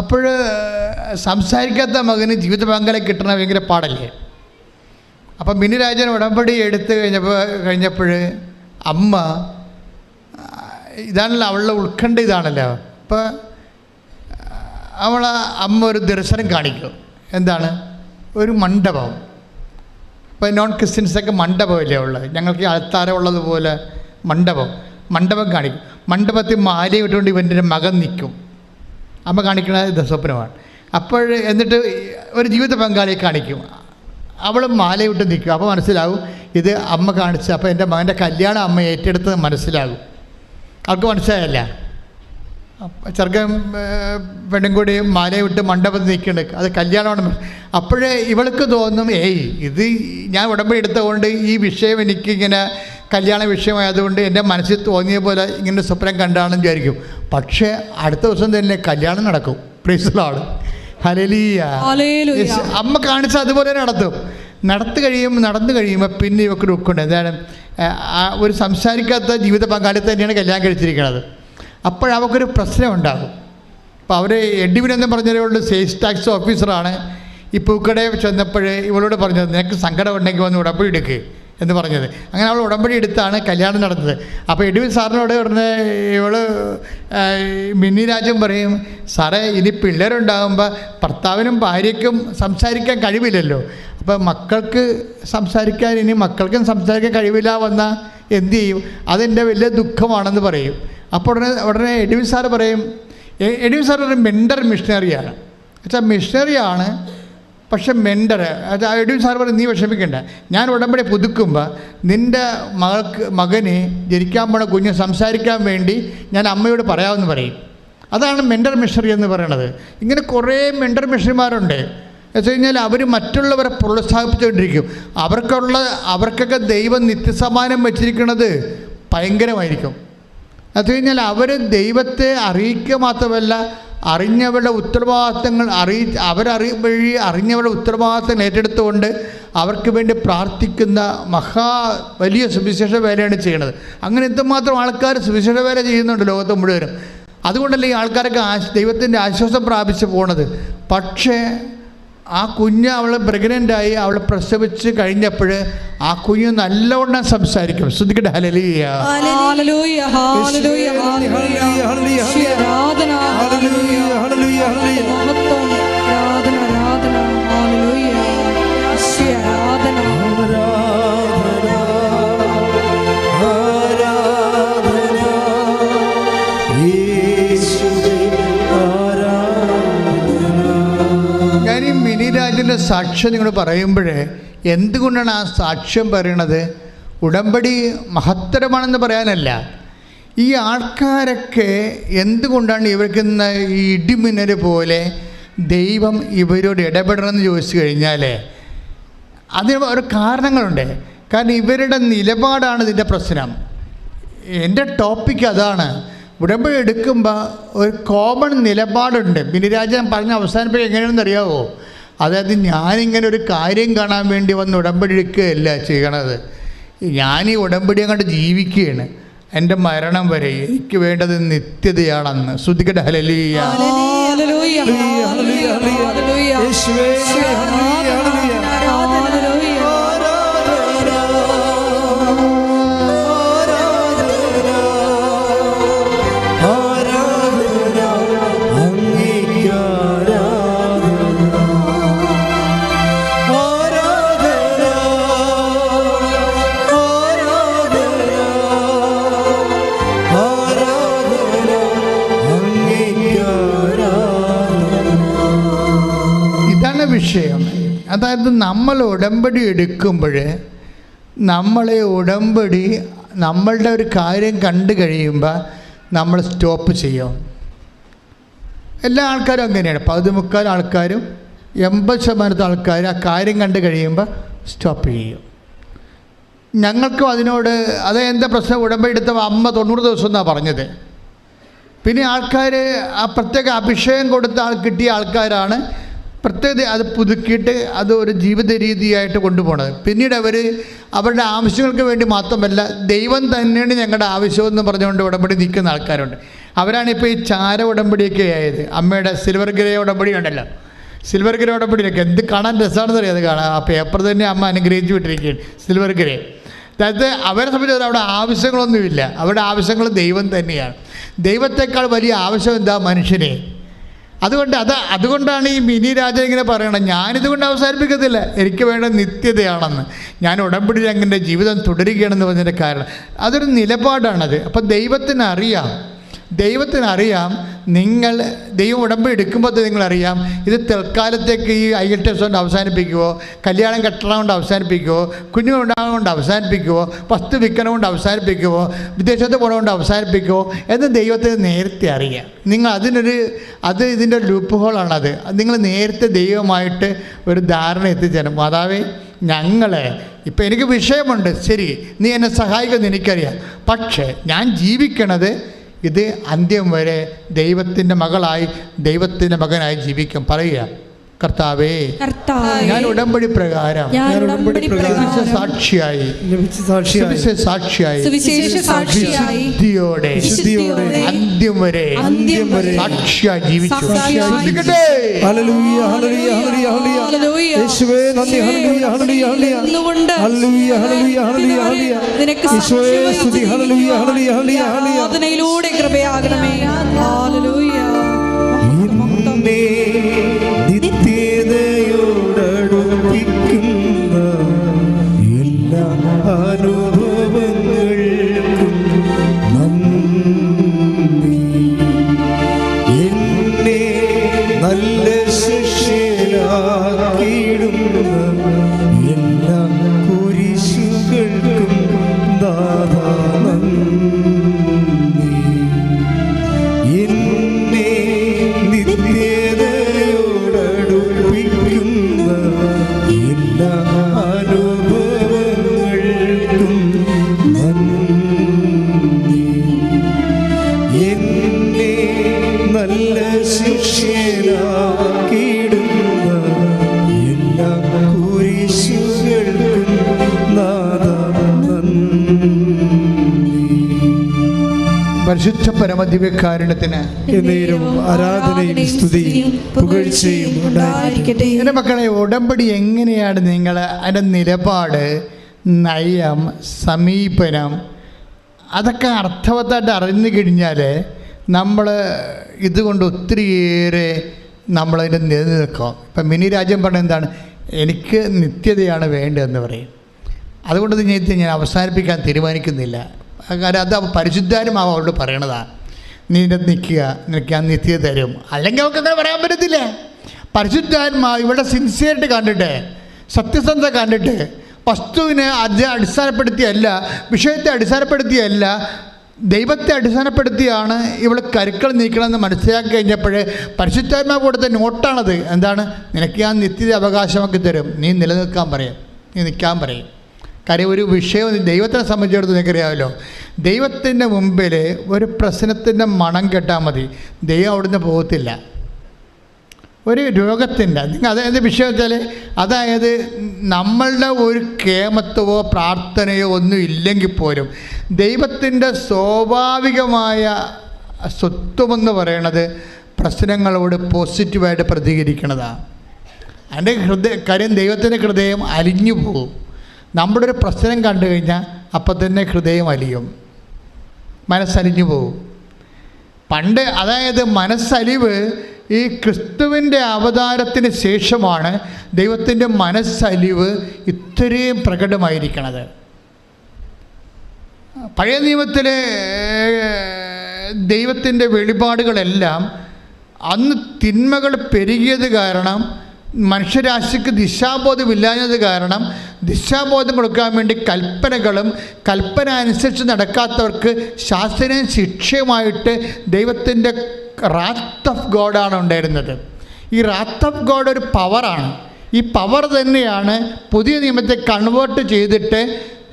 അപ്പോൾ സംസാരിക്കാത്ത മകന് ജീവിത പങ്കാളി കിട്ടണ ഭയങ്കര പാടല്ലേ. അപ്പം മിനി രാജൻ ഉടമ്പടി എടുത്ത് കഴിഞ്ഞപ്പോൾ അമ്മ, ഇതാണല്ലോ അവളുടെ ഉത്കണ്ഠ, ഇതാണല്ലോ. അപ്പോൾ അമ്മ ഒരു ദർശനം കാണിക്കും. എന്താണ്? ഒരു മണ്ഡപം. ഇപ്പോൾ നോൺ ക്രിസ്ത്യൻസൊക്കെ മണ്ഡപമല്ലേ ഉള്ളത്, ഞങ്ങൾക്ക് അൾത്താരം ഉള്ളതുപോലെ മണ്ഡപം കാണിക്കും. മണ്ഡപത്തിൽ മാലയും ഇട്ടുകൊണ്ട് ഇവൻ്റെ മകൻ നിൽക്കും. അമ്മ കാണിക്കുന്ന സ്വപ്നമാണ്. അപ്പോൾ എന്നിട്ട് ഒരു ജീവിത പങ്കാളിയെ കാണിക്കും. അവൾ മാലയിട്ട് നിൽക്കും. അപ്പോൾ മനസ്സിലാവും ഇത് അമ്മ കാണിച്ച്. അപ്പോൾ എൻ്റെ മകൻ്റെ കല്യാണം അമ്മ ഏറ്റെടുത്തത് മനസ്സിലാകും. അവർക്ക് മനസ്സിലായല്ല. ചെറുക്കൻ പെണ്ണും കൂടി മാലയിട്ട് മണ്ഡപത്തിൽ നിൽക്കുന്നുണ്ട്, അത് കല്യാണമാണ്. അപ്പോഴേ ഇവൾക്ക് തോന്നും, ഇത് ഞാൻ ഉടമ്പടി എടുത്തതുകൊണ്ട് ഈ വിഷയം എനിക്കിങ്ങനെ കല്യാണ വിഷയമായതുകൊണ്ട് എൻ്റെ മനസ്സിൽ തോന്നിയ പോലെ ഇങ്ങനെ സ്വപ്നം കണ്ടാണെന്ന് വിചാരിക്കും. പക്ഷേ അടുത്ത ദിവസം തന്നെ കല്യാണം നടക്കും. Price the lord, hallelujah. അമ്മ കാണിച്ച അതുപോലെ നടന്നു കഴിയുമ്പോൾ പിന്നെ ഇവർക്ക് ദുഃഖമുണ്ട്. എന്താണ്? ഒരു സംസാരിക്കാത്ത ജീവിത പങ്കാളി തന്നെയാണ് കല്യാണം കഴിച്ചിരിക്കുന്നത്. അപ്പോഴവർക്കൊരു പ്രശ്നം ഉണ്ടാകും. അപ്പോൾ അവർ എഡ്വിനെന്ന് പറഞ്ഞവരോട് സെയിൽസ് ടാക്സ് ഓഫീസറാണ്. ഈ പൂക്കടയിൽ ചെന്നപ്പോൾ ഇവളോട് പറഞ്ഞത്, നിനക്ക് സങ്കടം ഉണ്ടെങ്കിൽ വന്ന് ഉടമ്പടി എടുക്കുക എന്ന് പറഞ്ഞത്. അങ്ങനെ അവൾ ഉടമ്പടി എടുത്താണ് കല്യാണം നടന്നത്. അപ്പോൾ എഡ്വിൻ സാറിനോട് ഉടനെ ഇവള് മിന്നി രാജൻ പറയും, സാറേ ഇനി പിള്ളേരുണ്ടാകുമ്പോൾ ഭർത്താവിനും ഭാര്യയ്ക്കും സംസാരിക്കാൻ കഴിവില്ലല്ലോ, അപ്പോൾ മക്കൾക്കും സംസാരിക്കാൻ കഴിവില്ല വന്നാൽ എന്തു ചെയ്യും? അതെൻ്റെ വലിയ ദുഃഖമാണെന്ന് പറയും. അപ്പോൾ ഉടനെ എഡ്വിൻ സാറ് പറയും, എഡ്വിൻ സാർ ഒരു മെൻഡർ മിഷണറിയാണ്. വെച്ചാൽ മിഷണറിയാണ്, പക്ഷെ മെൻഡർ. അത് എഡ്വിൻ സാർ പറയും, നീ വിഷമിക്കണ്ട, ഞാൻ ഉടമ്പടി പുതുക്കുമ്പോൾ നിൻ്റെ മകന് ജനിക്കാൻ പോണ കുഞ്ഞ് സംസാരിക്കാൻ വേണ്ടി ഞാൻ അമ്മയോട് പറയാമെന്ന് പറയും. അതാണ് മെൻഡർ മിഷണറി എന്ന് പറയണത്. ഇങ്ങനെ കുറേ മെൻഡർ മിഷണറിമാരുണ്ട്. എന്ന് വെച്ച് കഴിഞ്ഞാൽ അവർ മറ്റുള്ളവരെ പ്രോത്സാഹിപ്പിച്ചുകൊണ്ടിരിക്കും. അവർക്കൊക്കെ ദൈവം നിത്യസമാനം വച്ചിരിക്കുന്നത് ഭയങ്കരമായിരിക്കും. അത് കഴിഞ്ഞാൽ അവർ ദൈവത്തെ അറിയിക്കുക മാത്രമല്ല, അറിഞ്ഞവരുടെ ഉത്തരവാദിത്തങ്ങൾ അറിഞ്ഞവരുടെ ഉത്തരവാദിത്തങ്ങൾ ഏറ്റെടുത്തുകൊണ്ട് അവർക്ക് വേണ്ടി പ്രാർത്ഥിക്കുന്ന വലിയ സുവിശേഷ വേലയാണ് ചെയ്യുന്നത്. അങ്ങനെ എന്തുമാത്രം ആൾക്കാർ സുവിശേഷ വേല ചെയ്യുന്നുണ്ട് ലോകത്ത് മുഴുവനും. അതുകൊണ്ടല്ലേ ഈ ആൾക്കാരൊക്കെ ദൈവത്തിൻ്റെ ആശ്വാസം പ്രാപിച്ച് പോണത്. പക്ഷേ ആ കുഞ്ഞ് അവൾ പ്രഗ്നൻ്റായി, അവൾ പ്രസവിച്ച് കഴിഞ്ഞപ്പോൾ ആ കുഞ്ഞ് നല്ലവണ്ണം സംസാരിക്കും. ശ്രദ്ധിക്കട്ടെ, ഹല്ലേലൂയ ഹല്ലേലൂയ ഹല്ലേലൂയ ഹല്ലേലൂയ ആരാധന ഹല്ലേലൂയ ഹല്ലേലൂയ മഹത്വം ആരാധന ആരാധന ഹല്ലേലൂയ ആരാധന മിനിരാജിൻ്റെ സാക്ഷ്യം നിങ്ങൾ പറയുമ്പോഴേ എന്തുകൊണ്ടാണ് ആ സാക്ഷ്യം പറയണത്? ഉടമ്പടി മഹത്തരമാണെന്ന് പറയാനല്ല. ഈ ആൾക്കാരൊക്കെ എന്തുകൊണ്ടാണ് ഇവർക്ക് ഈ ഇടിമിന്നൽ പോലെ ദൈവം ഇവരോട് ഇടപെടണമെന്ന് ചോദിച്ചു കഴിഞ്ഞാൽ അതിന് ഒരു കാരണങ്ങളുണ്ട്. കാരണം ഇവരുടെ നിലപാടാണ് ഇതിൻ്റെ പ്രശ്നം. എൻ്റെ ടോപ്പിക്ക് അതാണ്. ഉടമ്പടി എടുക്കുമ്പോൾ ഒരു കോമൺ നിലപാടുണ്ട്. മിനിരാജൻ പറഞ്ഞ അവസാനിപ്പിക്കുക എങ്ങനെയാണെന്ന് അറിയാമോ? അതായത് ഞാനിങ്ങനെ ഒരു കാര്യം കാണാൻ വേണ്ടി വന്ന് ഉടമ്പടി എടുക്കുകയല്ല ചെയ്യണത്. ഞാൻ ഈ ഉടമ്പടി അങ്ങോട്ട് ജീവിക്കുകയാണ്. എൻ്റെ മരണം വരെ എനിക്ക് വേണ്ടത് നിത്യതയാണെന്ന്. ശ്രദ്ധിക്കട്ടെ, ഹല്ലേലൂയ ഹല്ലേലൂയ ഹല്ലേലൂയ ഹല്ലേലൂയ യേശുവേ ഹല്ലേലൂയ വിഷയം. അതായത് നമ്മൾ ഉടമ്പടി എടുക്കുമ്പോൾ നമ്മളുടെ ഒരു കാര്യം കണ്ടു കഴിയുമ്പോൾ നമ്മൾ സ്റ്റോപ്പ് ചെയ്യും. എല്ലാ ആൾക്കാരും അങ്ങനെയാണ്. 15 ആൾക്കാരും 80% ആൾക്കാർ ആ കാര്യം കണ്ടു കഴിയുമ്പോൾ സ്റ്റോപ്പ് ചെയ്യും. ഞങ്ങൾക്കും അതിനോട് എന്താ പ്രശ്നം? ഉടമ്പടി എടുത്ത അമ്മ 90 ദിവസം എന്നാണ് പറഞ്ഞത്. പിന്നെ ആൾക്കാർ ആ പ്രത്യേക അഭിഷേകം കൊടുത്ത കിട്ടിയ ആൾക്കാരാണ് പ്രത്യേകത അത് പുതുക്കിയിട്ട് അത് ഒരു ജീവിത രീതിയായിട്ട് കൊണ്ടുപോകുന്നത്. പിന്നീട് അവരുടെ ആവശ്യങ്ങൾക്ക് വേണ്ടി മാത്രമല്ല, ദൈവം തന്നെയാണ് ഞങ്ങളുടെ ആവശ്യമെന്ന് പറഞ്ഞുകൊണ്ട് ഉടമ്പടി നിൽക്കുന്ന ആൾക്കാരുണ്ട്. അവരാണിപ്പോൾ ഈ ചാര ഉടമ്പടിയൊക്കെ ആയത്. അമ്മയുടെ സിൽവർ ഗ്രേ ഉടമ്പടി ഉണ്ടല്ലോ, സിൽവർ ഗ്രേ ഉടമ്പടിയൊക്കെ എന്ത് കാണാൻ രസമാണെന്ന് അറിയാം. അത് കാണാം, ആ പേപ്പർ തന്നെ അമ്മ അനുഗ്രഹിച്ച് വിട്ടിരിക്കുകയാണ് സിൽവർ ഗ്രേ. അതായത് അവരെ സംബന്ധിച്ച് അവിടെ ആവശ്യങ്ങളൊന്നുമില്ല. അവരുടെ ആവശ്യങ്ങൾ ദൈവം തന്നെയാണ്. ദൈവത്തെക്കാൾ വലിയ ആവശ്യം എന്താ? മനുഷ്യനെ. അതുകൊണ്ടാണ് ഈ മിനി രാജൻ ഇങ്ങനെ പറയണം, ഞാനിതുകൊണ്ട് അവസാനിപ്പിക്കത്തില്ല, എനിക്ക് വേണ്ട നിത്യതയാണെന്ന്. ഞാൻ ഉടമ്പടി അങ്ങനെ ജീവിതം തുടരുകയാണെന്ന് പറഞ്ഞതിൻ്റെ കാരണം അതൊരു നിലപാടാണത്. അപ്പം ദൈവത്തിനറിയാം ദൈവം ഉടമ്പടി എടുക്കുമ്പോൾ നിങ്ങളറിയാം ഇത് തൽക്കാലത്തേക്ക് ഈ IELTS കൊണ്ട് അവസാനിപ്പിക്കുമോ, കല്യാണം കെട്ടണം കൊണ്ട് അവസാനിപ്പിക്കുമോ, കുഞ്ഞുങ്ങളുണ്ടാകും കൊണ്ട് അവസാനിപ്പിക്കുമോ, വസ്തു വിൽക്കണം കൊണ്ട് അവസാനിപ്പിക്കുമോ, വിദേശത്ത് പോകണം കൊണ്ട് അവസാനിപ്പിക്കുമോ എന്ന് ദൈവത്തിന് നേരത്തെ അറിയാം. നിങ്ങൾ ഇതിൻ്റെ ലൂപ്പ് ഹോളാണത്. നിങ്ങൾ നേരത്തെ ദൈവമായിട്ട് ഒരു ധാരണ എത്തിച്ചേരും. മാതാവേ, ഇപ്പം എനിക്ക് വിഷയമുണ്ട്, ശരി, നീ എന്നെ സഹായിക്കുമെന്ന് എനിക്കറിയാം, പക്ഷേ ഞാൻ ജീവിക്കണത് ഇത് അന്ത്യം വരെ ദൈവത്തിൻ്റെ മകളായി ദൈവത്തിൻ്റെ മകനായി ജീവിക്കും. പറയുക, കർത്താവേ, ഞാൻ ഉടമ്പടി പ്രകാരം സാക്ഷിയായി വിശുദ്ധിയോടെ അന്ത്യം വരെ സാക്ഷിയായി ജീവിച്ചു. അതിലൂടെ കൃപയാകണമേ. നിത്യതയോടടുപ്പിക്കുന്ന എല്ലാ അനുഭവങ്ങൾക്കും നന്ദി. എന്നെ നല്ല ശിഷ്യനാക്കിയിടുന്ന എല്ലാ കുരിശുകൾക്കും നാഥാ നന്ദി. എന്നെ നിത്യതയോടടുപ്പിക്കുന്ന എല്ലാ അനുഭവങ്ങൾക്കും നന്ദി. എന്നെ നല്ല ശിഷ്യനാക്കിയിടുന്ന എല്ലാ കുരിശുകൾക്കും നാഥാ നന്ദി. പരിശുദ്ധ പരമദിവ്യകാരുണ്യത്തിന് എന്നേരും ആരാധനയും സ്തുതിയും പുകഴ്ചയും ഉണ്ടായിരിക്കട്ടെ. എൻ്റെ മക്കളെ, ഉടമ്പടി എങ്ങനെയാണ് നിങ്ങൾ അതിൻ്റെ നിലപാട്, നയം, സമീപനം അതൊക്കെ അർത്ഥവത്തായിട്ട് അറിഞ്ഞു കഴിഞ്ഞാൽ നമ്മൾ ഇതുകൊണ്ട് ഒത്തിരിയേറെ നമ്മളതിൻ്റെ നിലനിൽക്കും. ഇപ്പം മിനി രാജ്യം പറഞ്ഞ എന്താണ്, എനിക്ക് നിത്യതയാണ് വേണ്ടതെന്ന് പറയും. അതുകൊണ്ട് ഞാൻ അവസാനിപ്പിക്കാൻ തീരുമാനിക്കുന്നില്ല. കാരണം അത് പരിശുദ്ധാത്മാവ് അവരോട് പറയണതാണ്. നീ നിൽക്കുക, നിനക്ക് ഞാൻ നിത്യത തരും. അല്ലെങ്കിൽ അവർക്ക് അങ്ങനെ പറയാൻ പറ്റത്തില്ല. പരിശുദ്ധാത്മാവ് ഇവിടെ സിൻസിയറിറ്റി കണ്ടിട്ട്, സത്യസന്ധത കണ്ടിട്ട്, വസ്തുവിനെ അടിസ്ഥാനപ്പെടുത്തിയല്ല, വിഷയത്തെ അടിസ്ഥാനപ്പെടുത്തിയല്ല, ദൈവത്തെ അടിസ്ഥാനപ്പെടുത്തിയാണ് ഇവിടെ കരുക്കൾ നീക്കണമെന്ന് മനസ്സിലാക്കി കഴിഞ്ഞപ്പോൾ പരിശുദ്ധാത്മാവ് കൊടുത്ത നോട്ടാണത്. എന്താണ്? നിനക്ക് ഞാൻ നിത്യത അവകാശമാക്കി തരും, നീ നിലനിൽക്കാൻ പറയും, നീ നിൽക്കാൻ പറയും. കാര്യം ഒരു വിഷയം ദൈവത്തിനെ സംബന്ധിച്ചിടത്തോളം നിനക്കറിയാമല്ലോ, ദൈവത്തിൻ്റെ മുമ്പിൽ ഒരു പ്രശ്നത്തിൻ്റെ മണം കേട്ടാൽ മതി, ദൈവം അവിടുന്ന് പോകത്തില്ല. ഒരു രോഗത്തിൻ്റെ അതായത് വിഷയം വെച്ചാൽ, അതായത് നമ്മളുടെ ഒരു കേമത്വമോ പ്രാർത്ഥനയോ ഒന്നും ഇല്ലെങ്കിൽ പോലും ദൈവത്തിൻ്റെ സ്വാഭാവികമായ സ്വത്വമെന്ന് പറയണത് പ്രശ്നങ്ങളോട് പോസിറ്റീവായിട്ട് പ്രതികരിക്കണതാണ്. അതിൻ്റെ കാര്യം ദൈവത്തിൻ്റെ ഹൃദയം അലിഞ്ഞു പോകും. നമ്മുടെ ഒരു പ്രശ്നം കണ്ടു കഴിഞ്ഞാൽ അപ്പം തന്നെ ഹൃദയം അലിയും, മനസ്സലിഞ്ഞു പോകും. പണ്ട് അതായത് മനസ്സലിവ് ഈ ക്രിസ്തുവിൻ്റെ അവതാരത്തിന് ശേഷമാണ് ദൈവത്തിൻ്റെ മനസ്സലിവ് ഇത്രയും പ്രകടമായിരിക്കണത്. പഴയ നിയമത്തിലെ ദൈവത്തിൻ്റെ വെളിപാടുകളെല്ലാം അന്ന് തിന്മകൾ പെരുകിയത് കാരണം, മനുഷ്യരാശിക്ക് ദിശാബോധമില്ലാഞ്ഞത് കാരണം ദിശാബോധം കൊടുക്കാൻ വേണ്ടി കൽപ്പനകളും കൽപ്പന അനുസരിച്ച് നടക്കാത്തവർക്ക് ശാസ്ത്രീയ ശിക്ഷയുമായിട്ട് ദൈവത്തിൻ്റെ റാത്ത് ഓഫ് ഗോഡാണ് ഉണ്ടായിരുന്നത്. ഈ റാത്ത് ഓഫ് ഗോഡ് ഒരു പവറാണ്. ഈ പവർ തന്നെയാണ് പുതിയ നിയമത്തെ കൺവേർട്ട് ചെയ്തിട്ട്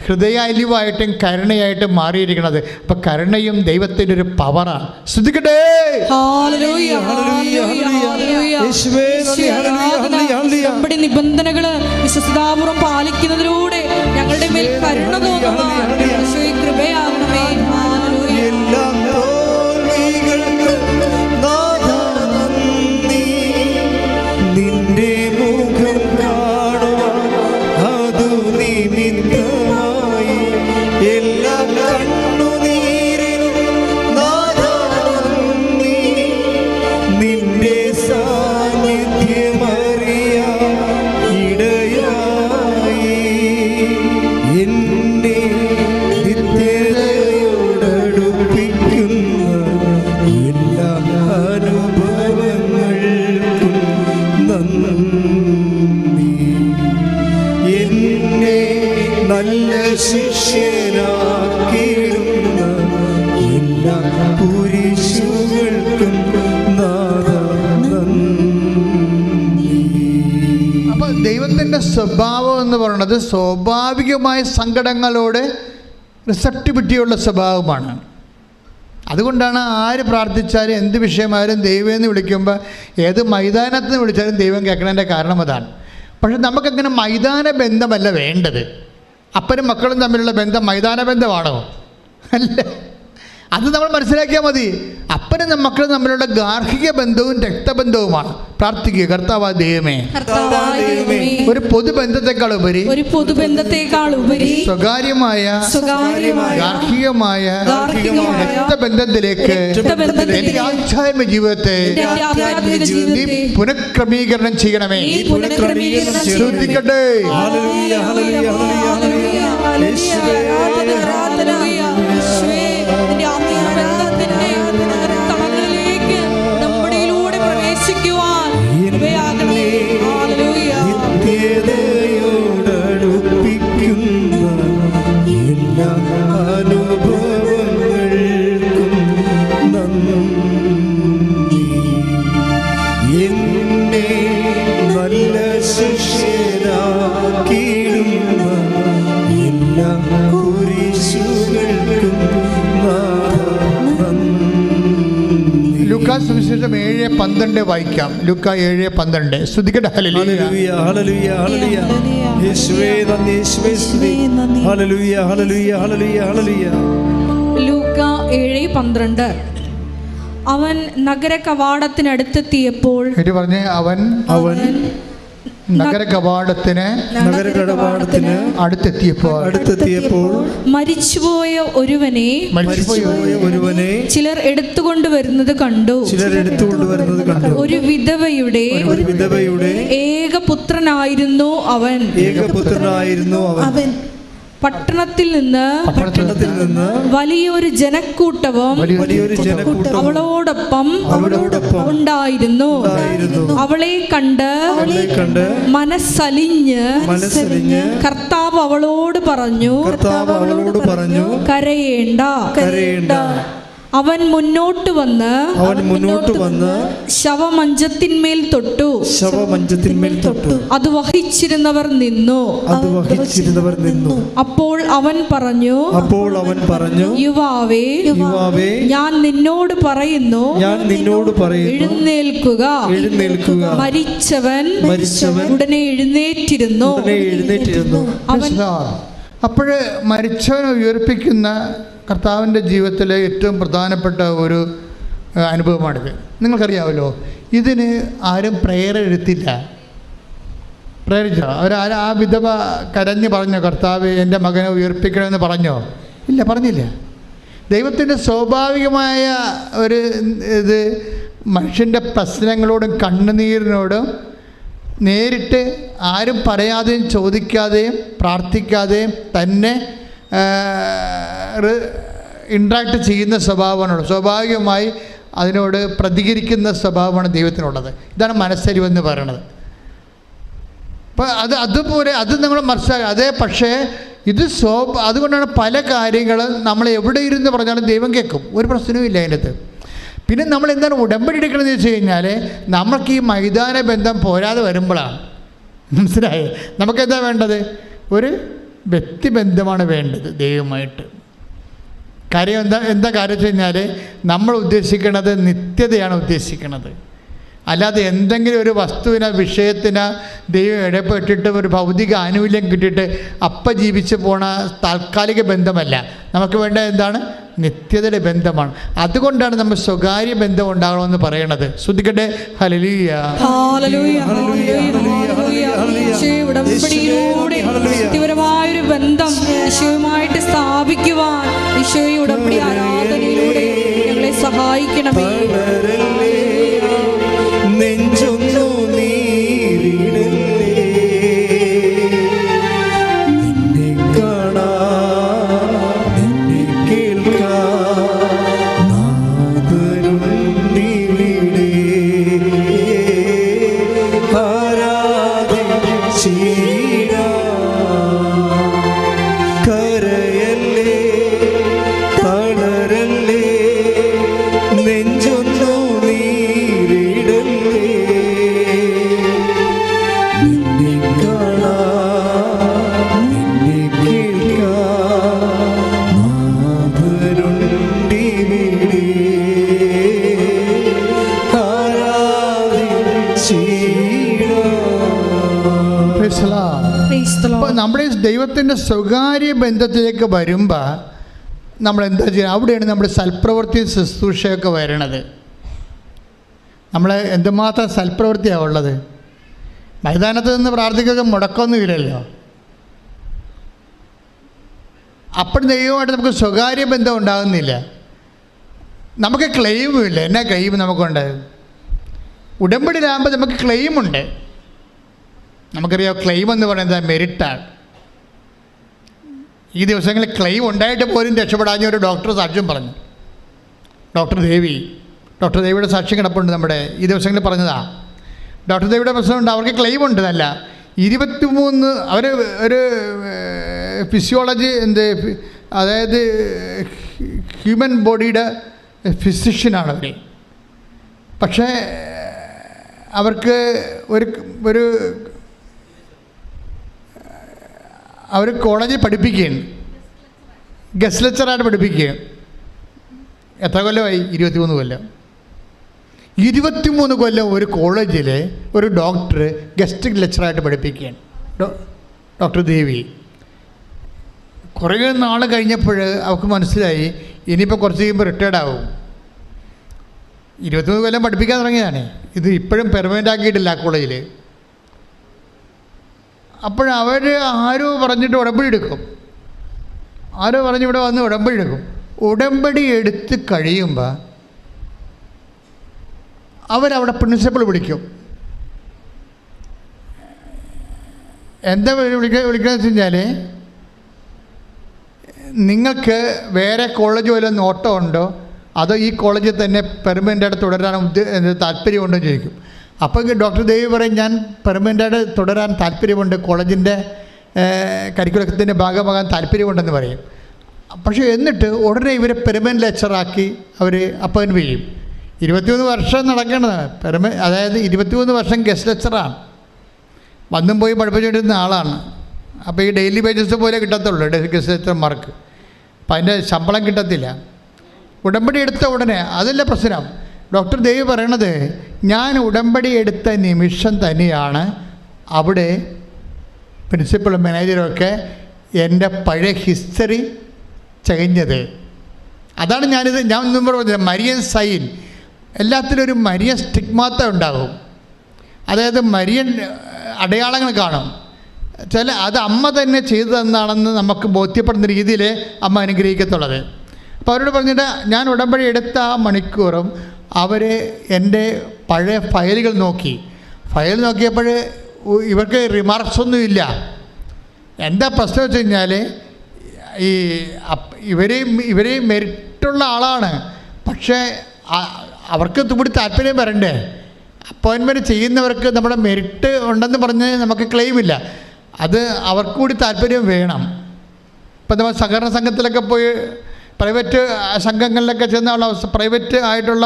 ഹൃദയാലിവായിട്ടും കരുണയായിട്ടും മാറിയിരിക്കുന്നത്. അപ്പം കരുണയും ദൈവത്തിൻ്റെ ഒരു പവറാണ്. ശ്രദ്ധിക്കട്ടെ. നിബന്ധനകള് വിശ്വസ്താപൂർവം പാലിക്കുന്നതിലൂടെ ഞങ്ങളുടെ മേൽ കരുണ കൃപയാകണമേ. നിന്റെ മുഖം കാണുവാൻ അതു നിമിത്തമായി എല്ലാ കണ്ണുനീരിലും നാദാനന്ദി. നിന്റെ സാന്നിധ്യമറിയാൻ ഇടയായി എന്നെ നിത്യതയോടടുപ്പിക്കുന്ന എല്ലാ അനുഭവങ്ങൾക്കും നന്ദി. എന്നെ നല്ല ശിഷ്യനാക്കിയിടുന്ന എല്ലാ കുരിശുകൾക്കും നാഥാ നന്ദി. അപ്പോൾ ദൈവത്തിൻ്റെ സ്വഭാവം എന്ന് പറയുന്നത് സ്വാഭാവികമായ സങ്കടങ്ങളോട് റിസപ്റ്റിവിറ്റിയുള്ള സ്വഭാവമാണ്. അതുകൊണ്ടാണ് ആര് പ്രാർത്ഥിച്ചാലും എന്ത് വിഷയമായാലും ദൈവമെന്ന് വിളിക്കുമ്പോൾ ഏത് മൈതാനത്ത് നിന്ന് വിളിച്ചാലും ദൈവം കേൾക്കണതിൻ്റെ കാരണം അതാണ്. പക്ഷെ നമുക്കങ്ങനെ മൈതാന ബന്ധമല്ല വേണ്ടത്. അപ്പനും മക്കളും തമ്മിലുള്ള ബന്ധം മൈതാന ബന്ധമാണോ? അല്ല. അത് നമ്മൾ മനസ്സിലാക്കിയാൽ മതി. അപ്പനും മക്കളും തമ്മിലുള്ള ഗാർഹിക ബന്ധവും രക്തബന്ധവുമാണ്. പ്രാർത്ഥിക്കുക, കർത്താവായ ദൈവമേ, ഒരു പൊതുബന്ധത്തെക്കാൾ ഉപരി സ്വകാര്യമായ ഗാർഹികമായ രക്തബന്ധത്തിലേക്ക് എൻ്റെ ആധ്യാത്മിക ജീവിതത്തെ നീ പുനഃക്രമീകരണം ചെയ്യണമേ. ശ്രദ്ധിക്കട്ടെ. സുവിശേഷം 7:12 വായിക്കാം. ലൂക്ക 7:12. സ്തുതിക്കട്ടെ. ഹല്ലേലൂയ, ഹല്ലേലൂയ, ഹല്ലേലൂയ. യേശുവേ നന്ദി, യേശുവേ സ്തുതി. ഹല്ലേലൂയ, ഹല്ലേലൂയ, ഹല്ലേലൂയ, ഹല്ലേലൂയ. ലൂക്ക 7:12. അവൻ നഗര കവാടത്തിനടുത്തെത്തിയപ്പോൾ പറഞ്ഞേ, അവൻ നഗര കവാടത്തിന് അടുത്തെത്തിയപ്പോൾ മരിച്ചുപോയ ഒരുവനെ ചിലർ എടുത്തുകൊണ്ട് വരുന്നത് കണ്ടു. ഒരു വിധവയുടെ ഏകപുത്രനായിരുന്നു അവൻ. പട്ടണത്തിൽ നിന്ന് വലിയൊരു ജനക്കൂട്ടവും അവളോടൊപ്പം ഉണ്ടായിരുന്നു. അവളെ കണ്ട് മനസ്സലിഞ്ഞ് കർത്താവ് അവളോട് പറഞ്ഞു, കരയേണ്ട. അവൻ മുന്നോട്ട് വന്ന് ശവമഞ്ചത്തിന്മേൽ തൊട്ടു. അത് വഹിച്ചിരുന്നവർ നിന്നു. അപ്പോൾ അവൻ പറഞ്ഞു, യുവാവേ, ഞാൻ നിന്നോട് പറയുന്നു, എഴുന്നേൽക്കുക. മരിച്ചവൻ ഉടനെ എഴുന്നേറ്റിരുന്നു. അപ്പോഴ് മരിച്ചവനെ ഉയർപ്പിക്കുന്ന കർത്താവിൻ്റെ ജീവിതത്തിലെ ഏറ്റവും പ്രധാനപ്പെട്ട ഒരു അനുഭവമാണിത്. നിങ്ങൾക്കറിയാമല്ലോ, ഇതിന് ആരും പ്രേരിച്ചില്ല. ആ വിധവ കരഞ്ഞ് പറഞ്ഞോ, കർത്താവ് എൻ്റെ മകനെ ഉയർപ്പിക്കണമെന്ന് പറഞ്ഞോ? ഇല്ല, പറഞ്ഞില്ല. ദൈവത്തിൻ്റെ സ്വാഭാവികമായ ഒരു ഇത് മനുഷ്യൻ്റെ പ്രശ്നങ്ങളോടും കണ്ണുനീരിനോടും നേരിട്ട് ആരും പറയാതെയും ചോദിക്കാതെയും പ്രാർത്ഥിക്കാതെയും തന്നെ ഇൻട്രാക്ട് ചെയ്യുന്ന സ്വഭാവമാണ്. സ്വാഭാവികമായി അതിനോട് പ്രതികരിക്കുന്ന സ്വഭാവമാണ് ദൈവത്തിനുള്ളത്. ഇതാണ് മനസ്സരിവെന്ന് പറയണത്. അപ്പം അതുപോലെ അത് നിങ്ങൾ മനസ്സിലാക്കുക. അതേ പക്ഷേ ഇത് അതുകൊണ്ടാണ് പല കാര്യങ്ങളും നമ്മൾ എവിടെ ഇരുന്ന് പറഞ്ഞാലും ദൈവം കേൾക്കും. ഒരു പ്രശ്നവും ഇല്ല അതിനകത്ത്. പിന്നെ നമ്മൾ എന്താണ് ഉടമ്പടി എടുക്കണമെന്ന് വെച്ച് കഴിഞ്ഞാൽ നമുക്ക് ഈ മൈതാന ബന്ധം പോരാതെ വരുമ്പോഴാണ്. മനസ്സിലായേ? നമുക്കെന്താ വേണ്ടത്? ഒരു വ്യക്തിബന്ധമാണ് വേണ്ടത് ദൈവമായിട്ട്. കാര്യം എന്താ കാര്യം വെച്ച് കഴിഞ്ഞാൽ നമ്മൾ ഉദ്ദേശിക്കുന്നത് നിത്യതയാണ് ഉദ്ദേശിക്കുന്നത്. അല്ലാതെ എന്തെങ്കിലും ഒരു വസ്തുവിനോ വിഷയത്തിനോ ദൈവം ഇടപെട്ടിട്ട് ഒരു ഭൗതിക ആനുകൂല്യം കിട്ടിയിട്ട് ജീവിച്ച് പോണ താൽക്കാലിക ബന്ധമല്ല. നമുക്ക് വേണ്ട എന്താണ്? നിത്യതയുടെ ബന്ധമാണ്. അതുകൊണ്ടാണ് നമ്മൾ സ്വകാര്യ ബന്ധം ഉണ്ടാകണമെന്ന് പറയണത്. ശ്രദ്ധിക്കട്ടെ. ഹല്ലേലൂയ, ഹല്ലേലൂയ, ഉടമ്പടിയിലൂടെ വ്യക്തിപരമായൊരു ബന്ധം ഈശോയുമായിട്ട് സ്ഥാപിക്കുവാൻ ഈശോയെ ഉടമ്പടി ആരാധനയിലൂടെ ഞങ്ങളെ സഹായിക്കണമേ. നെഞ്ചൊന്നു നീരിടല്ലേ, നിന്നെ കാണാൻ നിന്നെ കേൾക്കാൻ നാദരുണ്ടിവിടെ ആരാധിച്ചിടാം. കരയല്ലേ, തളരല്ലേ, നെഞ്ചൊന്നു ദൈവത്തിൻ്റെ സ്വകാര്യ ബന്ധത്തിലേക്ക് വരുമ്പോൾ നമ്മൾ എന്താ ചെയ്യുക? അവിടെയാണ് നമ്മുടെ സൽപ്രവൃത്തി ശുശ്രൂഷയൊക്കെ വരണത്. നമ്മൾ എന്തുമാത്രം സൽപ്രവൃത്തിയാണ് ഉള്ളത്? മൈതാനത്ത് നിന്ന് പ്രാർത്ഥിക്കുക മുടക്കമൊന്നുമില്ലല്ലോ. അപ്പോൾ ദൈവമായിട്ട് നമുക്ക് സ്വകാര്യ ബന്ധം ഉണ്ടാകുന്നില്ല. നമുക്ക് ക്ലെയിമുമില്ല. എന്നാ ക്ലെയിം നമുക്കുണ്ട്? ഉടമ്പടിയിലാകുമ്പോൾ നമുക്ക് ക്ലെയിമുണ്ട്. നമുക്കറിയാം, ക്ലെയിം എന്ന് പറയുന്നത് മെരിറ്റാണ്. ഈ ദിവസങ്ങളിൽ ക്ലെയിം ഉണ്ടായിട്ട് പോലും രക്ഷപ്പെടാഞ്ഞ ഒരു ഡോക്ടർ സാക്ഷ്യം പറഞ്ഞു. ഡോക്ടർ ദേവിയുടെ സാക്ഷ്യം കിടപ്പുണ്ട് നമ്മുടെ ഈ ദിവസങ്ങളിൽ പറഞ്ഞതാ. ഡോക്ടർ ദേവിയുടെ പ്രശ്നമുണ്ട്, അവർക്ക് ക്ലെയിം ഉണ്ട്. അല്ല 23 അവർ ഒരു ഫിസിയോളജി അതായത് ഹ്യൂമൻ ബോഡിയുടെ ഫിസിഷ്യനാണ് അവർ. പക്ഷേ അവർക്ക് ഒരു അവർ കോളേജിൽ പഠിപ്പിക്കുകയാണ്, ഗസ്റ്റ് ലെക്ചറായിട്ട് പഠിപ്പിക്കുകയാണ്. എത്ര കൊല്ലമായി? 23 കൊല്ലം. 23 കൊല്ലം ഒരു കോളേജിൽ ഒരു ഡോക്ടർ ഗസ്റ്റ് ലെക്ചറായിട്ട് പഠിപ്പിക്കുകയാണ്. ഡോക്ടർ ദേവി കുറേ നാൾ കഴിഞ്ഞപ്പോൾ അവർക്ക് മനസ്സിലായി ഇനിയിപ്പോൾ കുറച്ച് കഴിയുമ്പോൾ റിട്ടയർഡ് ആവും. 23 കൊല്ലം പഠിപ്പിക്കാൻ തുടങ്ങിയതാണ്. ഇത് ഇപ്പോഴും പെർമനൻ്റ് ആക്കിയിട്ടില്ല ആ കോളേജിൽ. അപ്പോഴവർ ആരോ പറഞ്ഞിട്ട് ഉടമ്പടി എടുക്കും. ആരോ പറഞ്ഞ് ഇവിടെ വന്ന് ഉടമ്പടി എടുക്കും. ഉടമ്പടി എടുത്ത് കഴിയുമ്പോൾ അവരവിടെ പ്രിൻസിപ്പൾ വിളിക്കും. എന്താ വിളിക്കുന്നത് വെച്ച് കഴിഞ്ഞാൽ, നിങ്ങൾക്ക് വേറെ കോളേജ് വല്ല നോട്ടം ഉണ്ടോ, അതോ ഈ കോളേജിൽ തന്നെ പെർമനൻ്റായിട്ട് തുടരാൻ താല്പര്യമുണ്ടോ എന്ന് ചോദിക്കും. അപ്പോൾ ഡോക്ടർ ദേവി പറയും, ഞാൻ പെർമനൻ്റായിട്ട് തുടരാൻ താല്പര്യമുണ്ട്, കോളേജിൻ്റെ കരിക്കുലത്തിൻ്റെ ഭാഗമാകാൻ താല്പര്യമുണ്ടെന്ന് പറയും. പക്ഷേ എന്നിട്ട് ഉടനെ ഇവരെ പെർമനൻ്റ് ലെക്ചറാക്കി അവർ അപ്പോയിൻറ്റ് ചെയ്യും. 23 വർഷം നടക്കേണ്ടത്. അതായത് 23 വർഷം ഗസ്റ്റ് ലെക്ചറാണ്. വന്നും പോയി പഠിപ്പിച്ചുകൊണ്ടിരുന്ന ആളാണ്. അപ്പോൾ ഈ ഡെയിലി വേജസ് പോലെ കിട്ടത്തുള്ളൂ ഗസ്റ്റ് ലെക്ചർമാർക്ക്. അപ്പം അതിൻ്റെ ശമ്പളം കിട്ടത്തില്ല. ഉടമ്പടി എടുത്ത ഉടനെ അതല്ല പ്രശ്നം. ഡോക്ടർ ദേവി പറയണത്, ഞാൻ ഉടമ്പടി എടുത്ത നിമിഷം തന്നെയാണ് അവിടെ പ്രിൻസിപ്പളും മാനേജറുമൊക്കെ എൻ്റെ പഴയ ഹിസ്റ്ററി ചകഞ്ഞത്. അതാണ് ഞാൻ മുമ്പ് പറഞ്ഞത്, മരിയൻ സൈൻ. എല്ലാത്തിലും ഒരു മരിയൻ സ്റ്റിഗ്മാത്ത ഉണ്ടാകും. അതായത് മരിയൻ അടയാളങ്ങൾ കാണും. അത് അമ്മ തന്നെ ചെയ്തു തന്നാണെന്ന് നമുക്ക് ബോധ്യപ്പെടുന്ന രീതിയിൽ അമ്മ അനുഗ്രഹിക്കത്തുള്ളത്. അപ്പോൾ അവരോട് പറഞ്ഞിട്ട് ഞാൻ ഉടമ്പടി എടുത്ത ആ മണിക്കൂറും അവർ എൻ്റെ പഴയ ഫയലുകൾ നോക്കി. ഫയൽ നോക്കിയപ്പോൾ ഇവർക്ക് റിമാർക്സ് ഒന്നുമില്ല. എന്താ പ്രശ്നം വെച്ച് കഴിഞ്ഞാൽ, ഇവരെയും മെറിറ്റുള്ള ആളാണ്. പക്ഷേ അവർക്ക് കൂടി താല്പര്യം വരണ്ടേ? അപ്പോയിൻമെൻറ്റ് ചെയ്യുന്നവർക്ക് നമ്മുടെ മെറിറ്റ് ഉണ്ടെന്ന് പറഞ്ഞ് നമുക്ക് ക്ലെയിമില്ല. അത് അവർക്ക് കൂടി താല്പര്യം വേണം. ഇപ്പം നമ്മൾ സഹകരണ സംഘത്തിലൊക്കെ പോയി പ്രൈവറ്റ് സംഘങ്ങളിലൊക്കെ ചെന്നുള്ള പ്രൈവറ്റ് ആയിട്ടുള്ള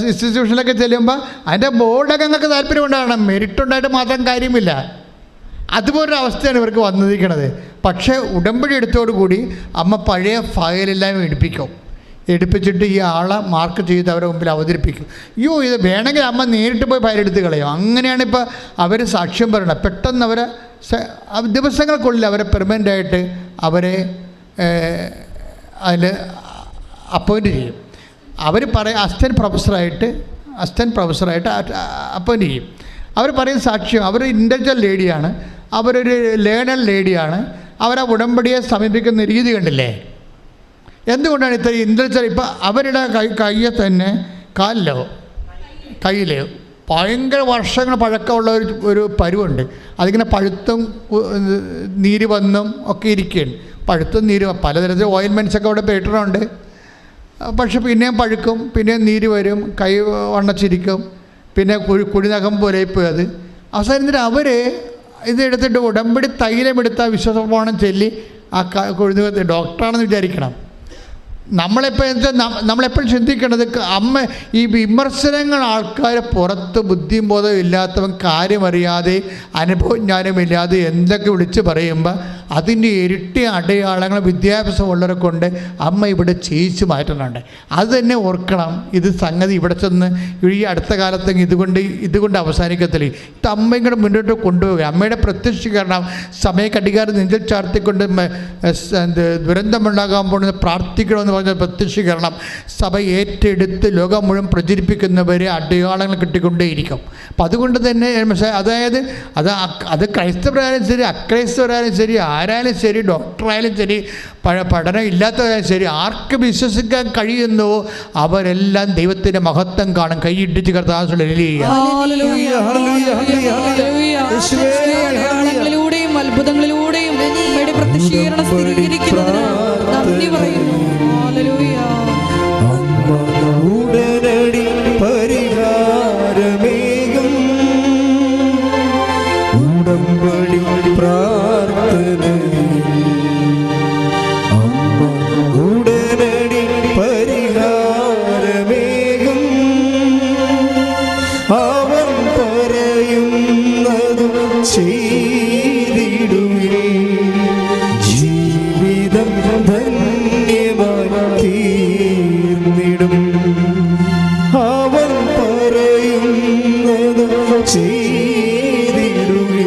ഇൻസ്റ്റിറ്റ്യൂഷനിലൊക്കെ ചെല്ലുമ്പോൾ അതിൻ്റെ ബോർഡംഗങ്ങൾക്ക് താല്പര്യം ഉണ്ടാകണം. മെറിറ്റ് ഉണ്ടായിട്ട് മാത്രം കാര്യമില്ല. അതുപോലൊരു അവസ്ഥയാണ് ഇവർക്ക് വന്നിരിക്കുന്നത്. പക്ഷേ ഉടമ്പടി എടുത്തോടുകൂടി അമ്മ പഴയ ഫയലെല്ലാം എടുപ്പിച്ചിട്ട് ഈ ആളെ മാർക്ക് ചെയ്ത് അവരുടെ മുമ്പിൽ അവതരിപ്പിക്കും. ഇത് വേണമെങ്കിൽ അമ്മ നേരിട്ട് പോയി ഫയലെടുത്ത് കളയും. അങ്ങനെയാണിപ്പോൾ അവർ സാക്ഷ്യം പറയണം. പെട്ടെന്ന് അവരെ ദിവസങ്ങൾക്കുള്ളിൽ അവരെ പെർമനൻ്റായിട്ട് അവരെ അതിൽ അപ്പോയിൻറ്റ് ചെയ്യും. അവർ പറയും അസിസ്റ്റൻറ്റ് പ്രൊഫസറായിട്ട് അപ്പോയിൻറ്റ് ചെയ്യും. അവർ പറയും സാക്ഷ്യം, അവർ ഇൻ്റലക്ച്വൽ ലേഡിയാണ്, അവരൊരു ലേണർ ലേഡിയാണ്. അവരാ ഉടമ്പടിയെ സമീപിക്കുന്ന രീതി കണ്ടില്ലേ? എന്തുകൊണ്ടാണ് ഇത്ര ഇൻ്റലക്ച്വൽ? ഇപ്പം അവരുടെ കയ്യിൽ തന്നെ കയ്യിൽ ഭയങ്കര വർഷങ്ങൾ പഴക്കമുള്ള ഒരു പരുവുണ്ട്. അതിങ്ങനെ പഴുത്തും നീര് വന്നും ഒക്കെ ഇരിക്കുകയാണ്. പഴുത്തും നീര് പലതരത്തിൽ ഓയിൻമെൻറ്റ്സൊക്കെ അവിടെ പേട്ടറുണ്ട്. പക്ഷെ പിന്നെയും പഴുക്കും, പിന്നെയും നീര് വരും, കൈ വണ്ണച്ചിരിക്കും, പിന്നെ കുഴിനകം പോലെ പോയി. അത് അവസാനത്തിൽ അവർ ഇതെടുത്തിട്ട് ഉടമ്പടി തൈലമെടുത്ത വിശ്വാസപ്രമാണം ചൊല്ലി ആ കുഴിനകത്ത് ഡോക്ടറാണെന്ന് വിചാരിക്കണം. നമ്മളെപ്പോഴും ചിന്തിക്കേണ്ടത്, അമ്മ ഈ വിമർശനങ്ങൾ ആൾക്കാരെ പുറത്ത് ബുദ്ധിയും ബോധവും ഇല്ലാത്തവൻ കാര്യമറിയാതെ അനുഭവജ്ഞാനമില്ലാതെ എന്തൊക്കെ വിളിച്ച് പറയുമ്പോൾ അതിൻ്റെ ഇരട്ടി അടയാളങ്ങൾ വിദ്യാഭ്യാസമുള്ളവരെ കൊണ്ട് അമ്മ ഇവിടെ ചെയ്യിച്ചു മാറ്റുന്നുണ്ട്. അത് തന്നെ ഓർക്കണം. ഇത് സംഗതി ഇവിടെ ചെന്ന് ഈ അടുത്ത കാലത്ത് ഇതുകൊണ്ട് അവസാനിക്കത്തില്ല. ഇത് അമ്മയും കൂടെ മുന്നോട്ട് കൊണ്ടുപോവുക. അമ്മയുടെ പ്രത്യക്ഷീകരണം സമയക്കടികാരം നെഞ്ചിൽ ചാർത്തിക്കൊണ്ട് ദുരന്തമുണ്ടാകാൻ പോകുന്നത് പ്രാർത്ഥിക്കണമെന്ന് പറഞ്ഞ പ്രത്യക്ഷീകരണം സഭ ഏറ്റെടുത്ത് ലോകം മുഴുവൻ പ്രചരിപ്പിക്കുന്നവരെ അടയാളങ്ങൾ കിട്ടിക്കൊണ്ടേയിരിക്കും. അപ്പം അതുകൊണ്ട് തന്നെ അതായത് അത് ക്രൈസ്തവരായാലും ശരി, അക്രൈസ്തവരായാലും ശരി, ആരായാലും ശരി, ഡോക്ടറായാലും ശരി, പഠനം ഇല്ലാത്തവരായാലും ശരി, ആർക്ക് വിശ്വസിക്കാൻ കഴിയുന്നുവോ അവരെല്ലാം ദൈവത്തിൻ്റെ മഹത്വം കാണും. കൈയിട്ടിച്ച് അടയാളങ്ങളിലൂടെയും അത്ഭുതങ്ങളിലൂടെയും പ്രത്യക്ഷീകരണം സ്ഥിരീകരിക്കുന്നതിന് നന്ദി പറയുന്നു. ഹല്ലേലൂയ. ഉടനടി പരിഹാരമേകും ഉടമ്പടി പ്രാർത്ഥന, അമ്മ ഉടനടി പരിഹാരമേകും അവൻ പറയുന്നതും ചെയ്തിടുവേ ജീവിതം ധന്യമായി തീർന്നിടും. അവൻ പറയുന്നതും ചെയ്തിടുവേ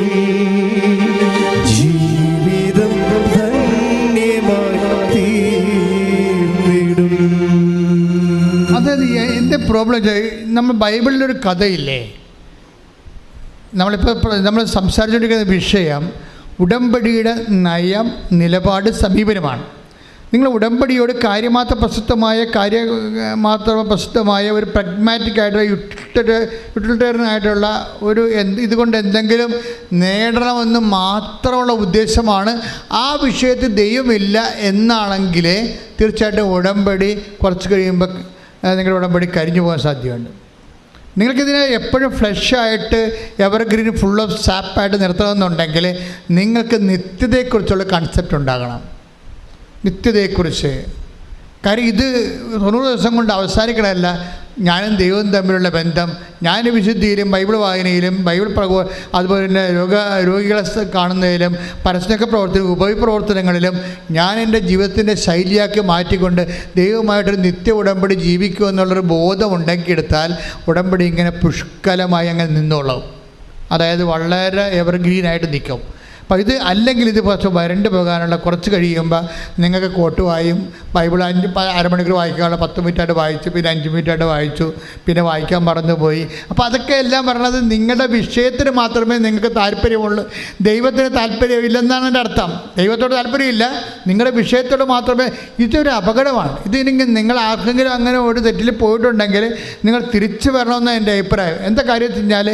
ജീവിതം ധന്യമായി തീർന്നിടും. അതായത് എൻ്റെ പ്രോബ്ലം നമ്മൾ ബൈബിളിലൊരു കഥയില്ലേ, നമ്മൾ സംസാരിച്ചുകൊണ്ടിരിക്കുന്ന വിഷയം ഉടമ്പടിയുടെ നയം, നിലപാട്, സമീപനമാണ്. നിങ്ങൾ ഉടമ്പടിയോട് കാര്യമാത്ര പ്രസിദ്ധമായ ഒരു പ്രഗ്മാറ്റിക് ആയിട്ടുള്ള യൂട്ടിലിറ്റേറിയൻ ആയിട്ടുള്ള ഒരു ഇതുകൊണ്ട് എന്തെങ്കിലും നേടണമെന്ന് മാത്രമുള്ള ഉദ്ദേശമാണ്. ആ വിഷയത്തിൽ ദൈവമില്ല എന്നാണെങ്കിൽ തീർച്ചയായിട്ടും ഉടമ്പടി കുറച്ച് കഴിയുമ്പോൾ നിങ്ങളുടെ ഉടമ്പടി കരിഞ്ഞു പോകാൻ സാധ്യതയുണ്ട്. നിങ്ങൾക്കിതിനെ എപ്പോഴും ഫ്ലഷായിട്ട് എവർഗ്രീൻ ഫുൾ ഓഫ് സാപ്പായിട്ട് നിർത്തണമെന്നുണ്ടെങ്കിൽ നിങ്ങൾക്ക് നിത്യതയെക്കുറിച്ചുള്ള കൺസെപ്റ്റ് ഉണ്ടാകണം. നിത്യതയെക്കുറിച്ച്. കാര്യം ഇത് 90 ദിവസം കൊണ്ട് അവസാനിക്കണമല്ല. ഞാനും ദൈവവും തമ്മിലുള്ള ബന്ധം, ഞാൻ വിശുദ്ധിയിലും ബൈബിൾ വായനയിലും അതുപോലെ തന്നെ രോഗികളെ കാണുന്നതിലും പരസ്നക പ്രവർത്തനം ഉപവിപ്രവർത്തനങ്ങളിലും ഞാൻ എൻ്റെ ജീവിതത്തിൻ്റെ ശൈലിയാക്കി മാറ്റിക്കൊണ്ട് ദൈവമായിട്ടൊരു നിത്യ ഉടമ്പടി ജീവിക്കുമെന്നുള്ളൊരു ബോധം ഉണ്ടാക്കിയെടുത്താൽ ഉടമ്പടി ഇങ്ങനെ പുഷ്കലമായി അങ്ങനെ നിന്നോളും. അതായത് വളരെ എവർഗ്രീനായിട്ട് നിൽക്കും. അപ്പോൾ ഇത് അല്ലെങ്കിൽ ഇത് കുറച്ച് വരണ്ട് പോകാനുള്ള കുറച്ച് കഴിയുമ്പോൾ നിങ്ങൾക്ക് കോട്ടുവായും ബൈബിൾ അരമണിക്കൂർ വായിക്കാനുള്ള 10 മിനിറ്റായിട്ട് വായിച്ചു, പിന്നെ 5 മിനിറ്റായിട്ട് വായിച്ചു, പിന്നെ വായിക്കാൻ മറന്നുപോയി. അപ്പോൾ അതൊക്കെ എല്ലാം പറഞ്ഞത് നിങ്ങളുടെ വിഷയത്തിന് മാത്രമേ നിങ്ങൾക്ക് താല്പര്യമുള്ളൂ. ദൈവത്തിന് താല്പര്യമില്ലെന്നാണ് എൻ്റെ അർത്ഥം. ദൈവത്തോട് താല്പര്യമില്ല, നിങ്ങളുടെ വിഷയത്തോട് മാത്രമേ. ഇതൊരു അപകടമാണ്. ഇതിനെങ്കിൽ നിങ്ങൾ ആർക്കെങ്കിലും അങ്ങനെ ഒരു തെറ്റിൽ പോയിട്ടുണ്ടെങ്കിൽ നിങ്ങൾ തിരിച്ചു വരണമെന്ന് എൻ്റെ അഭിപ്രായം. എന്താ കാര്യം വെച്ച് കഴിഞ്ഞാൽ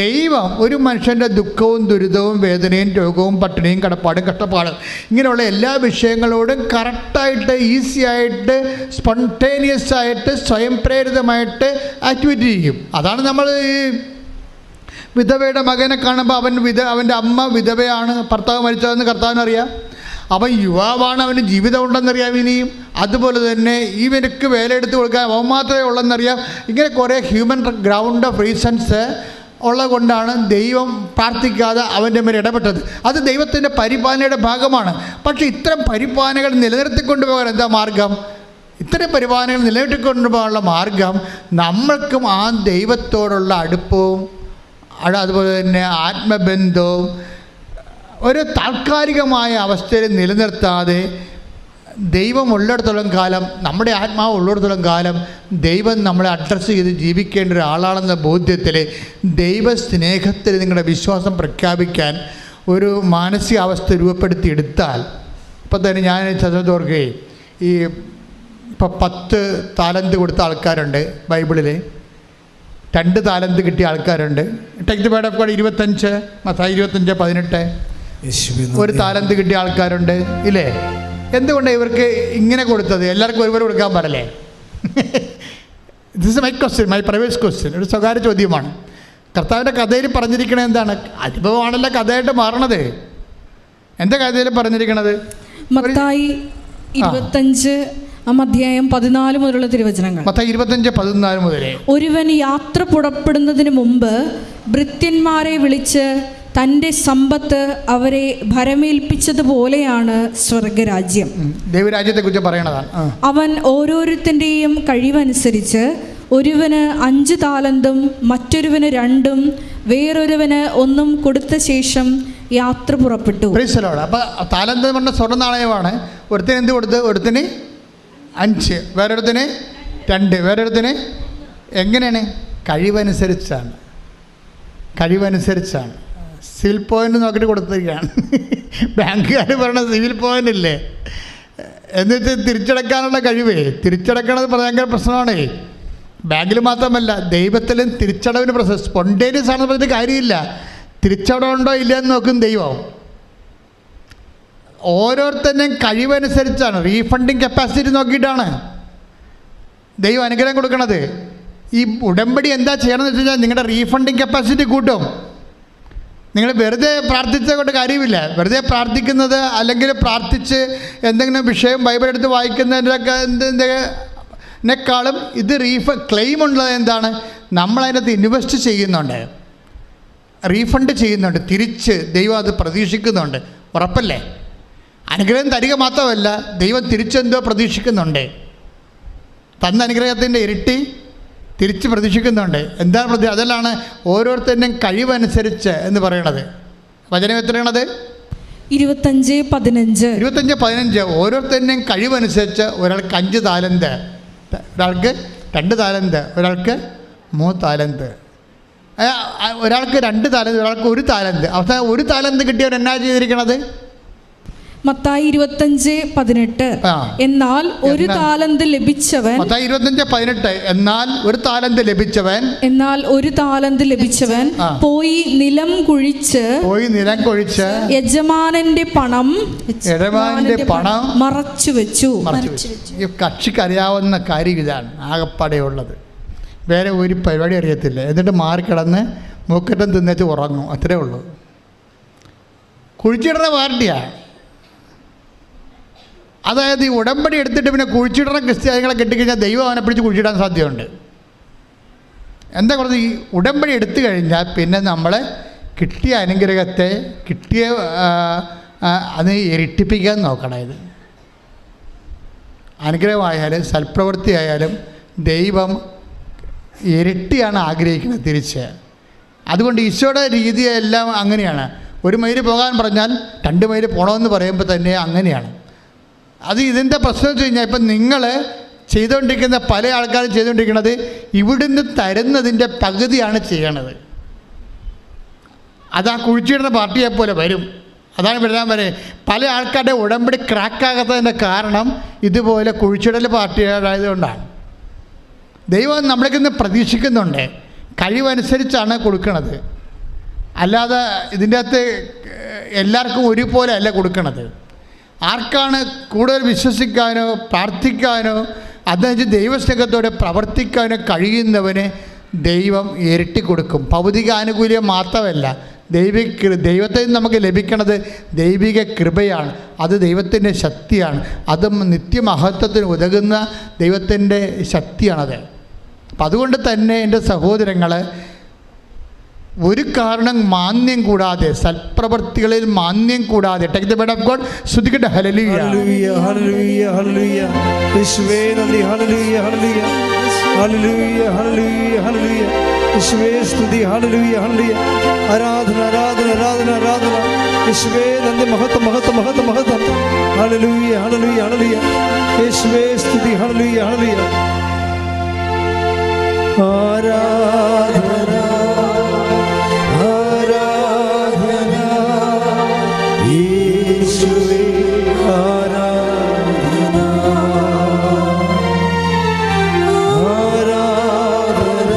ദൈവം ഒരു മനുഷ്യൻ്റെ ദുഃഖവും ദുരിതവും വേദനയും രോഗവും പട്ടിണിയും കടപ്പാടും കഷ്ടപ്പാടും ഇങ്ങനെയുള്ള എല്ലാ വിഷയങ്ങളോടും കറക്റ്റായിട്ട് ഈസിയായിട്ട് സ്പോണ്ടേനിയസ് ആയിട്ട് സ്വയം പ്രേരിതമായിട്ട് ആക്ടിവിറ്റി ചെയ്യും. അതാണ് നമ്മൾ ഈ വിധവയുടെ മകനെ കാണുമ്പോൾ അവൻ്റെ അമ്മ വിധവയാണ്, ഭർത്താവ് മരിച്ചതെന്ന് കർത്താവിനറിയാം. അവൻ യുവാവാണ്, അവന് ജീവിതം ഉണ്ടെന്നറിയാം. ഇനിയും അതുപോലെ തന്നെ ഇവനക്ക് വേല എടുത്ത് കൊടുക്കാൻ അവൻ മാത്രമേ ഉള്ളെന്നറിയാം. ഇങ്ങനെ കുറേ ഹ്യൂമൻ ഗ്രൗണ്ട് ഓഫ് റീസൺസ് ഉള്ളത് കൊണ്ടാണ് ദൈവം പ്രാർത്ഥിക്കാതെ അവൻ്റെ മേൽ ഇടപെട്ടത്. അത് ദൈവത്തിൻ്റെ പരിപാലനയുടെ ഭാഗമാണ്. പക്ഷേ ഇത്തരം പരിപാലനകൾ നിലനിർത്തിക്കൊണ്ടുപോകാൻ എന്താ മാർഗം? ഇത്തരം പരിപാലനകൾ നിലനിർത്തിക്കൊണ്ടുപോകാനുള്ള മാർഗം നമ്മൾക്കും ആ ദൈവത്തോടുള്ള അടുപ്പവും അതുപോലെ തന്നെ ആത്മബന്ധവും ഒരു താൽക്കാലികമായ അവസ്ഥയിൽ നിലനിർത്താതെ ദൈവം ഉള്ളിടത്തോളം കാലം, നമ്മുടെ ആത്മാവ് ഉള്ളിടത്തോളം കാലം ദൈവം നമ്മളെ അഡ്രസ്സ് ചെയ്ത് ജീവിക്കേണ്ട ഒരാളാണെന്ന ബോധ്യത്തിൽ ദൈവസ്നേഹത്തിൽ നിങ്ങളുടെ വിശ്വാസം പ്രഖ്യാപിക്കാൻ ഒരു മാനസികാവസ്ഥ രൂപപ്പെടുത്തിയെടുത്താൽ, ഇപ്പം തന്നെ ഞാൻ ചതുർഥോർക്കുകയും ഇപ്പോൾ 10 താലന്ത് കൊടുത്ത ആൾക്കാരുണ്ട് ബൈബിളിൽ, 2 താലന്ത് കിട്ടിയ ആൾക്കാരുണ്ട്. Take the word of God 25 Mathai 25:18. 1 താലന്ത് കിട്ടിയ ആൾക്കാരുണ്ട് ഇല്ലേ? എന്തുകൊണ്ടാണ് ഇവർക്ക് ഇങ്ങനെ കൊടുത്തത്? എല്ലാവർക്കും ഒരുപോലെ കൊടുക്കാൻ പാടില്ലേ? This is my question, my private question. ഒരു സ്വകാര്യ ചോദ്യമാണ്. കർത്താവിൻ്റെ കഥയിൽ പറഞ്ഞിരിക്കണത് എന്താണ്? അനുഭവമാണല്ലോ കഥയായിട്ട് മാറണത്. എന്താ കഥയിൽ പറഞ്ഞിരിക്കണത്? മത്തായി 25 അധ്യായം 14 മുതലുള്ള തിരുവചനങ്ങൾ. മത്തായി 25:14 മുതലേ. ഒരുവൻ യാത്ര പുറപ്പെടുന്നതിന് മുമ്പ് ഭൃത്യന്മാരെ വിളിച്ച് തൻ്റെ സമ്പത്ത് അവരെ ഭരമേൽപ്പിച്ചതുപോലെയാണ് സ്വർഗരാജ്യം. ദൈവരാജ്യത്തെക്കുറിച്ച് പറയണതാണ്. അവൻ ഓരോരുത്തൻ്റെയും കഴിവനുസരിച്ച് ഒരുവന് 5 താലന്തും മറ്റൊരുവന് 2ഉം വേറൊരുവന് 1ഉം കൊടുത്ത ശേഷം യാത്ര പുറപ്പെട്ടു. അപ്പോൾ താലന്ത് എന്ന് പറഞ്ഞ സ്വർണ്ണ നാണയമാണ്. ഒരുത്തിന് എന്ത് കൊടുത്ത്? ഒരുത്തിന് 5, വേറൊരുത്തിന് 2, വേറൊരുത്തിന്. എങ്ങനെയാണ്? കഴിവനുസരിച്ചാണ്. സിവിൽ പോയിന്റ് നോക്കിയിട്ട് കൊടുത്തിരിക്കുകയാണ്. ബാങ്കുകാർ പറഞ്ഞ സിവിൽ പോയിന്റ് ഇല്ലേ, എന്നിട്ട് തിരിച്ചടക്കാനുള്ള കഴിവേ. തിരിച്ചടക്കണത് ഭയങ്കര പ്രശ്നമാണേ. ബാങ്കിൽ മാത്രമല്ല, ദൈവത്തിലും തിരിച്ചടവിന് പ്രശ്നം. സ്പോണ്ടേനിയസ് ആണെന്ന് പറഞ്ഞിട്ട് കാര്യമില്ല. തിരിച്ചടവുണ്ടോ ഇല്ലയെന്ന് നോക്കും ദൈവം. ഓരോരുത്തരുടെയും കഴിവനുസരിച്ചാണ്, റീഫണ്ടിങ് കപ്പാസിറ്റി നോക്കിയിട്ടാണ് ദൈവം അനുഗ്രഹം കൊടുക്കണത്. ഈ ഉടമ്പടി എന്താ ചെയ്യണമെന്ന് വെച്ച് കഴിഞ്ഞാൽ നിങ്ങളുടെ റീഫണ്ടിങ് കപ്പാസിറ്റി കൂട്ടും. നിങ്ങൾ വെറുതെ പ്രാർത്ഥിച്ചത് കൊണ്ട് കാര്യമില്ല. വെറുതെ പ്രാർത്ഥിക്കുന്നത് അല്ലെങ്കിൽ പ്രാർത്ഥിച്ച് എന്തെങ്കിലും വിഷയം ബൈബിൾ എടുത്ത് വായിക്കുന്നതിനേക്കാളും ഇത് ക്ലെയിം ഉള്ളത് എന്താണ്? നമ്മളതിനകത്ത് ഇൻവെസ്റ്റ് ചെയ്യുന്നുണ്ട്, റീഫണ്ട് ചെയ്യുന്നുണ്ട്, തിരിച്ച് ദൈവം അത് പ്രതീക്ഷിക്കുന്നുണ്ട്. ഉറപ്പല്ലേ? അനുഗ്രഹം തരിക മാത്രമല്ല, ദൈവം തിരിച്ചെന്തോ പ്രതീക്ഷിക്കുന്നുണ്ട്. തന്ന അനുഗ്രഹത്തിൻ്റെ ഇരട്ടി തിരിച്ച് പ്രതീക്ഷിക്കുന്നുണ്ട്. എന്താണ് അതിലാണ് ഓരോരുത്തരുടെയും കഴിവനുസരിച്ച് എന്ന് പറയണത്. വചനം എത്രയാണത്? 25:15. ഓരോരുത്തരുടെയും കഴിവനുസരിച്ച് ഒരാൾക്ക് 5 താലന്ത്, ഒരാൾക്ക് 2 താലന്ത്, ഒരാൾക്ക് 3 താലന്ത്, ഒരാൾക്ക് 2 താലന്ത്, ഒരാൾക്ക് 1 താലന്ത്. അവസാനം 1 താലന്ത് കിട്ടിയവർ എന്നാ ചെയ്തിരിക്കണത്? മത്തായി 25:18. എന്നാൽ ഒരു താലന്ത് ലഭിച്ചവൻ, മത്തായി 25:18, എന്നാൽ ഒരു താലന്ത് ലഭിച്ചവൻ പോയി നിലം കുഴിച്ച് യജമാനന്റെ പണം മറച്ചു വെച്ചു. ഈ കക്ഷിക്ക് അറിയാവുന്ന കാര്യം ഇതാണ് ആകപ്പാടെയുള്ളത്. വേറെ ഒരു പരിപാടി അറിയത്തില്ല. എന്നിട്ട് മാറിക്കിടന്ന് മൂക്കറ്റം തിന്നേച്ച് ഉറങ്ങും. അത്രേ ഉള്ളൂ. കുഴിച്ചിടുന്ന പാർട്ടിയാണ്. അതായത് ഈ ഉടമ്പടി എടുത്തിട്ട് പിന്നെ കുഴിച്ചിടുന്ന ക്രിസ്ത്യാനികളെ കെട്ടിക്കഴിഞ്ഞാൽ ദൈവം അവനെ പിടിച്ച് കുഴിച്ചിടാൻ സാധ്യതയുണ്ട്. എന്താ പറയുക? ഈ ഉടമ്പടി എടുത്തു കഴിഞ്ഞാൽ പിന്നെ നമ്മൾ കിട്ടിയ അനുഗ്രഹത്തെ അത് ഇരട്ടിപ്പിക്കാൻ നോക്കണം. ഇത് അനുഗ്രഹമായാലും സൽപ്രവൃത്തി ആയാലും ദൈവം ഇരട്ടിയാണ് ആഗ്രഹിക്കുന്നത് തിരിച്ച്. അതുകൊണ്ട് ഈശോയുടെ രീതിയെല്ലാം അങ്ങനെയാണ്. 1 മൈൽ പോകാൻ പറഞ്ഞാൽ 2 മൈൽ പോകണമെന്ന് പറയുമ്പോൾ തന്നെ അങ്ങനെയാണ്. അത് ഇതിൻ്റെ പ്രശ്നം വെച്ച് കഴിഞ്ഞാൽ ഇപ്പം നിങ്ങൾ ചെയ്തുകൊണ്ടിരിക്കുന്ന പല ആൾക്കാരും ചെയ്തുകൊണ്ടിരിക്കുന്നത് ഇവിടുന്ന് തരുന്നതിൻ്റെ പകുതിയാണ് ചെയ്യണത്. അത് ആ കുഴിച്ചിടുന്ന പാർട്ടിയെപ്പോലെ വരും. അതാണ് വരാൻ വരെ പല ആൾക്കാരുടെ ഉടമ്പടി ക്രാക്കാകാത്തതിൻ്റെ കാരണം ഇതുപോലെ കുഴിച്ചിടൽ പാർട്ടികളായതുകൊണ്ടാണ്. ദൈവം നമ്മളിൽ പ്രതീക്ഷിക്കുന്നുണ്ട്. കഴിവനുസരിച്ചാണ് കൊടുക്കണത്. അല്ലാതെ ഇതിൻ്റെ അകത്ത് എല്ലാവർക്കും ഒരുപോലെ അല്ല കൊടുക്കണത്. ആർക്കാണ് കൂടുതൽ വിശ്വസിക്കാനോ പ്രാർത്ഥിക്കാനോ അതനുസരിച്ച് ദൈവസ്നേഹത്തോടെ പ്രവർത്തിക്കാനോ കഴിയുന്നവന് ദൈവം ഇരട്ടി കൊടുക്കും. ഭൗതിക ആനുകൂല്യം മാത്രമല്ല, ദൈവത്തിൽ നിന്ന് നമുക്ക് ലഭിക്കുന്നത് ദൈവിക കൃപയാണ്. അത് ദൈവത്തിൻ്റെ ശക്തിയാണ്. അത് നിത്യമഹത്വത്തിന് ഉതകുന്ന ദൈവത്തിൻ്റെ ശക്തിയാണത്. അപ്പം അതുകൊണ്ട് തന്നെ എൻ്റെ സഹോദരങ്ങൾ, ഒരു കാരണം മാന്യം കൂടാതെ, സൽപ്രവർത്തികളിൽ മാന്യം കൂടാതെ, take the word of God. സ്തുതിക്കട്ടെ. ഹല്ലേലൂയ, ഹല്ലേലൂയ, ഹല്ലേലൂയ, ഹല്ലേലൂയ. യേശുവേ നന്ദി. ഹല്ലേലൂയ, ഹല്ലേലൂയ, ഹല്ലേലൂയ, ഹല്ലേലൂയ, ഹല്ലേലൂയ. യേശുവേ സ്തുതി. ഹല്ലേലൂയ, ഹല്ലേലൂയ. ആരാധന, ആരാധന, ആരാധന, ആരാധന. യേശുവേ നന്ദി. മഹത്വം, മഹത്വം, മഹത്വം, മഹത്വം. ഹല്ലേലൂയ, ഹല്ലേലൂയ, ഹല്ലേലൂയ. യേശുവേ സ്തുതി. ഹല്ലേലൂയ, ഹല്ലേലൂയ. ആരാധന, യേശുവേ ആരാധന, ആരാധന,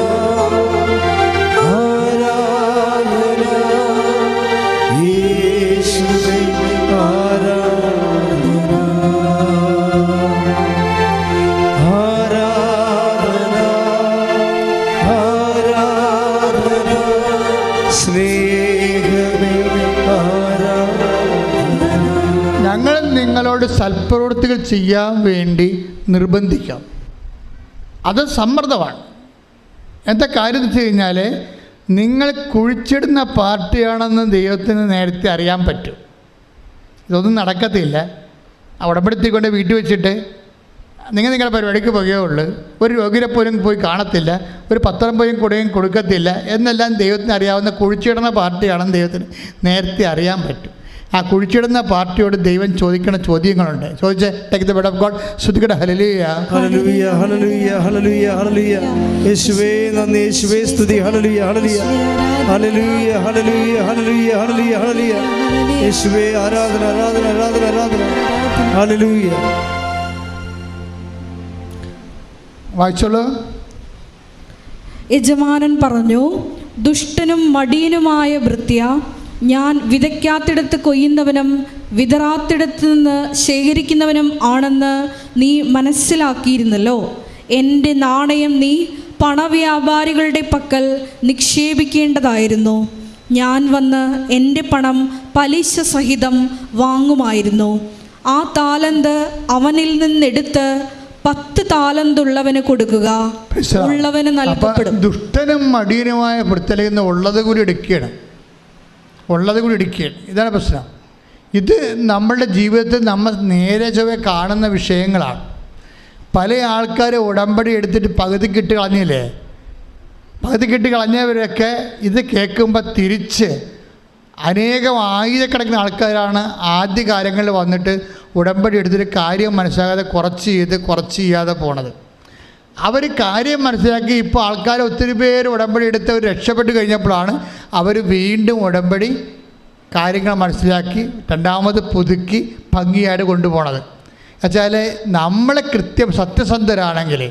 ആരാധന. യേശുവേ ആരാധന, ആരാധന, ആരാധന. സ്നേഹമേ ആരാധന. ഞങ്ങൾ നിങ്ങളോട് സൽപ്രവൃത്തികൾ ചെയ്യാൻ വേണ്ടി നിർബന്ധിക്കാം. അത് സമ്മർദ്ദമാണ്. എന്താ കാര്യം എന്ന് വെച്ച് കഴിഞ്ഞാൽ നിങ്ങൾ കുഴിച്ചിടുന്ന പാർട്ടിയാണെന്ന് ദൈവത്തിന് നേരത്തെ അറിയാൻ പറ്റും. ഇതൊന്നും നടക്കത്തില്ല. ഉടമ്പടിത്തിക്കൊണ്ട് വീട്ടിൽ വെച്ചിട്ട് നിങ്ങളുടെ പരിപാടിക്ക് പോകുകയുള്ളൂ, ഒരു രോഗിയെ പോലും പോയി കാണത്തില്ല, ഒരു പത്രം പോലും കൊടുക്കത്തില്ല എന്നെല്ലാം ദൈവത്തിന് അറിയാവുന്ന കുഴിച്ചിടുന്ന പാർട്ടിയാണെന്ന് ദൈവത്തിന് നേരത്തെ അറിയാൻ പറ്റും. ആ കുഴിച്ചിടുന്ന പാർട്ടിയോട് ദൈവം ചോദിക്കുന്ന ചോദ്യങ്ങളുണ്ട്. ചോദിച്ചേ, take the word of God. ശ്രുതികട ഹല്ലേലൂയ ഹല്ലേലൂയ ഹല്ലേലൂയ ഹല്ലേലൂയ ഹല്ലേലൂയ. യേശുവേ നന്ദി, യേശുവേ സ്തുതി. ഹല്ലേലൂയ ഹല്ലേലൂയ ഹല്ലേലൂയ ഹല്ലേലൂയ ഹല്ലേലൂയ ഹല്ലേലൂയ ഹല്ലേലൂയ. യേശുവേ ആരാധന ആരാധന ആരാധന ആരാധന. ഹല്ലേലൂയ. വായിച്ചോളൂ. യജമാനൻ പറഞ്ഞു, ദുഷ്ടനും മടിയനുമായ ഭൃത്യ, ഞാൻ വിതയ്ക്കാത്തിടത്ത് കൊയ്യുന്നവനും വിതറാത്തിടത്ത് നിന്ന് ശേഖരിക്കുന്നവനും ആണെന്ന് നീ മനസ്സിലാക്കിയിരുന്നല്ലോ. എൻ്റെ നാണയം നീ പണവ്യാപാരികളുടെ പക്കൽ നിക്ഷേപിക്കേണ്ടതായിരുന്നു. ഞാൻ വന്ന് എൻ്റെ പണം പലിശ സഹിതം വാങ്ങുമായിരുന്നു. ആ താലന്ത് അവനിൽ നിന്നെടുത്ത് 10 താലന്തുള്ളവന് കൊടുക്കുക, ഉള്ളവന് നൽകപ്പെടും. ദുഷ്ടനും മടിയനുമായ ഭൃത്യലെന്ന് ഉള്ളത് കൂടി എടുക്കുകയാണ്. ഇതാണ് പ്രശ്നം. ഇത് നമ്മളുടെ ജീവിതത്തിൽ നമ്മൾ നേരെ ചൊവ്വേ കാണുന്ന വിഷയങ്ങളാണ്. പല ആൾക്കാർ ഉടമ്പടി എടുത്തിട്ട് പകുതിക്കിട്ട് കളഞ്ഞില്ലേ? പകുതിക്കിട്ട് കളഞ്ഞവരൊക്കെ ഇത് കേൾക്കുമ്പോൾ തിരിച്ച് അനേകം ആയിരക്കണക്കിന് ആൾക്കാരാണ് ആദ്യകാലങ്ങളിൽ വന്നിട്ട് ഉടമ്പടി എടുത്തിട്ട് കാര്യം മനസ്സിലാകാതെ കുറച്ച് ചെയ്യാതെ പോണത്. അവർ കാര്യം മനസ്സിലാക്കി ഇപ്പോൾ ആൾക്കാർ ഒത്തിരി പേര് ഉടമ്പടി എടുത്തവർ രക്ഷപ്പെട്ട് കഴിഞ്ഞപ്പോഴാണ് അവർ വീണ്ടും ഉടമ്പടി കാര്യങ്ങൾ മനസ്സിലാക്കി രണ്ടാമത് പുതുക്കി ഭംഗിയായിട്ട് കൊണ്ടുപോകണത്. എന്നുവെച്ചാൽ നമ്മളെ സത്യസന്ധരാണെങ്കിൽ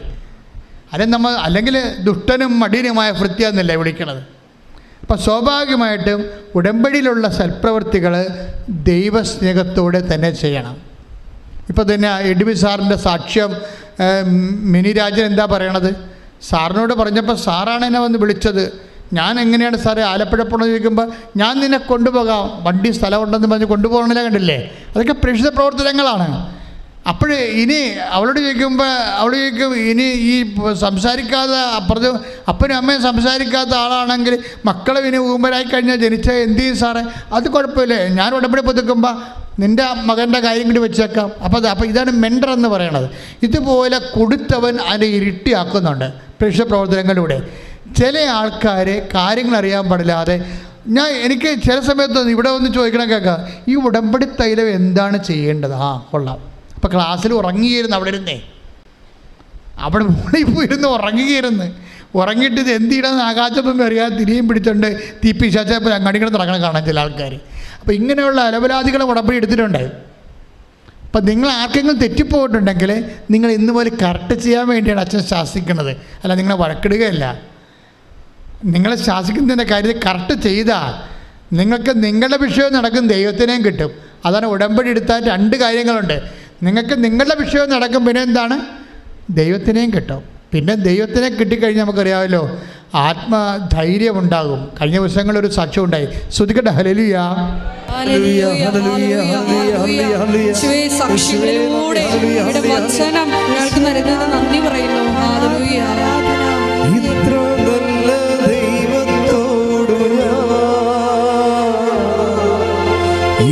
അല്ലെങ്കിൽ ദുഷ്ടനും മടിയനുമായ ഭൃത്യ വിളിക്കണത്. അപ്പം സ്വാഭാവികമായിട്ടും ഉടമ്പടിയിലുള്ള സൽപ്രവൃത്തികൾ ദൈവസ്നേഹത്തോടെ തന്നെ ചെയ്യണം. ഇപ്പോൾ തന്നെ എഡ്വി സാറിൻ്റെ സാക്ഷ്യം മിനി രാജൻ എന്താ പറയണത്? സാറിനോട് പറഞ്ഞപ്പോൾ സാറാണ് എന്നെ വന്ന് വിളിച്ചത്. ഞാൻ എങ്ങനെയാണ് സാറേ ആലപ്പുഴ പോകണമെന്ന് ചോദിക്കുമ്പോൾ ഞാൻ നിന്നെ കൊണ്ടുപോകാം, വണ്ടി സ്ഥലമുണ്ടെന്ന് പറഞ്ഞ് കൊണ്ടുപോകണല്ലേ, കണ്ടില്ലേ? അതൊക്കെ പ്രേക്ഷിത പ്രവർത്തനങ്ങളാണ്. അപ്പോൾ ഇനി അവളോട് ചോദിക്കുമ്പോൾ അവൾ ചോദിക്കും, ഇനി ഈ സംസാരിക്കാതെ അപ്പുറത്ത് അപ്പനും അമ്മയും സംസാരിക്കാത്ത ആളാണെങ്കിൽ മക്കളെ ഇനി ഊമ്പരായി കഴിഞ്ഞാൽ ജനിച്ചാൽ എന്ത് ചെയ്യും സാറേ? അത് കുഴപ്പമില്ലേ, ഞാൻ ഉടമ്പടി പുതുക്കുമ്പോൾ നിൻ്റെ മകൻ്റെ കാര്യം കൂടി വെച്ചേക്കാം. അപ്പോൾ ഇതാണ് മെൻഡർ എന്ന് പറയണത്. ഇതുപോലെ കൊടുത്തവൻ അതിനെ ഇരട്ടിയാക്കുന്നുണ്ട് പ്രേക്ഷിത പ്രവർത്തനങ്ങളിലൂടെ. ചില ആൾക്കാർ കാര്യങ്ങൾ അറിയാൻ പാടില്ലാതെ എനിക്ക് ചില സമയത്ത് ഇവിടെ ഒന്ന് ചോദിക്കണം കേൾക്കാം, ഈ ഉടമ്പടി തൈലം എന്താണ് ചെയ്യേണ്ടത്? കൊള്ളാം. അപ്പോൾ ക്ലാസ്സിൽ ഉറങ്ങിയിരുന്നു, അവിടെ മുകളിൽ പോയിരുന്ന് ഉറങ്ങിയിട്ട് ഇത് എന്ത് ചെയ്യണമെന്ന് ആകാശത്തൊന്നും അറിയാതെ തിരിയും പിടിച്ചുകൊണ്ട് തീപ്പിശാച്ചപ്പോൾ അങ്ങടികൾ നടക്കണം കാണാൻ ചില ആൾക്കാർ. അപ്പോൾ ഇങ്ങനെയുള്ള അലപരാധികളെ ഉടമ്പടി എടുത്തിട്ടുണ്ട്. അപ്പം നിങ്ങൾ ആർക്കെങ്കിലും തെറ്റിപ്പോയിട്ടുണ്ടെങ്കിൽ നിങ്ങൾ ഇന്ന് പോലെ കറക്റ്റ് ചെയ്യാൻ വേണ്ടിയാണ് അച്ഛൻ ശാസിക്കുന്നത്, അല്ല നിങ്ങളെ വഴക്കിടുകയല്ല. നിങ്ങളെ ശാസിക്കുന്നതിൻ്റെ കാര്യത്തിൽ കറക്റ്റ് ചെയ്താൽ നിങ്ങൾക്ക് നിങ്ങളുടെ വിഷയം നടക്കും, ദൈവത്തിനെയും കിട്ടും. അതാണ് ഉടമ്പടി എടുത്താൽ 2 കാര്യങ്ങളുണ്ട്. നിങ്ങൾക്ക് നിങ്ങളുടെ വിഷയം നടക്കും, പിന്നെ എന്താണ്? ദൈവത്തിനെയും കിട്ടും. പിന്നെ ദൈവത്തിനെ കിട്ടിക്കഴിഞ്ഞാൽ നമുക്കറിയാമല്ലോ ആത്മധൈര്യം ഉണ്ടാകും. കഴിഞ്ഞ ദിവസങ്ങളൊരു സാക്ഷ്യം ഉണ്ടായി. ശ്രുതിക്കട്ടെ. ഹല്ലേലൂയ സാക്ഷ്യങ്ങളിലൂടെ വചനം ഞങ്ങൾക്ക് നൽകുന്നത് നന്ദി പറയുന്നു. ഹല്ലേലൂയ. ഇത്ര നല്ല ദൈവത്തോടു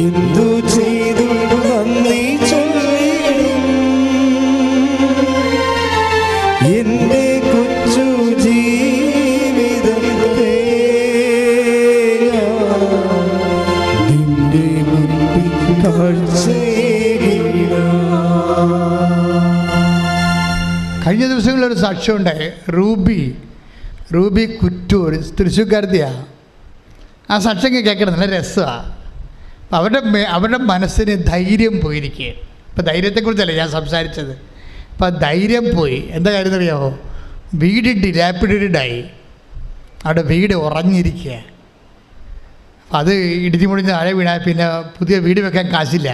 എന്തു ചെയ്തു നന്ദി ചൊല്ലിടും. എന്റെ കൊച്ചു ജീവിതത്തെ നിന്റെ മുൻപിൽ കാഴ്ചയിടാം. കഴിഞ്ഞ ദിവസങ്ങളിലൊരു സാക്ഷ്യം ഉണ്ടായി. റൂബി കുറ്റൂർ, തൃശ്ശൂർക്കാരത്തിയാണ്. ആ സാക്ഷ്യം കേൾക്കണം, നല്ല രസമാണ്. അവരുടെ മനസ്സിന് ധൈര്യം പോയിരിക്കുകയാണ്. ഇപ്പം ധൈര്യത്തെക്കുറിച്ചല്ല ഞാൻ സംസാരിച്ചത്. അപ്പം ധൈര്യം പോയി. എന്താ കാര്യം എന്നറിയാമോ? വീട് ഡിലാപ്പിഡായി, അവിടെ വീട് ഉറഞ്ഞിരിക്കുക. അത് ഇടിഞ്ഞു മുടിഞ്ഞ് താഴെ വീണാൽ പിന്നെ പുതിയ വീട് വെക്കാൻ കാശില്ല.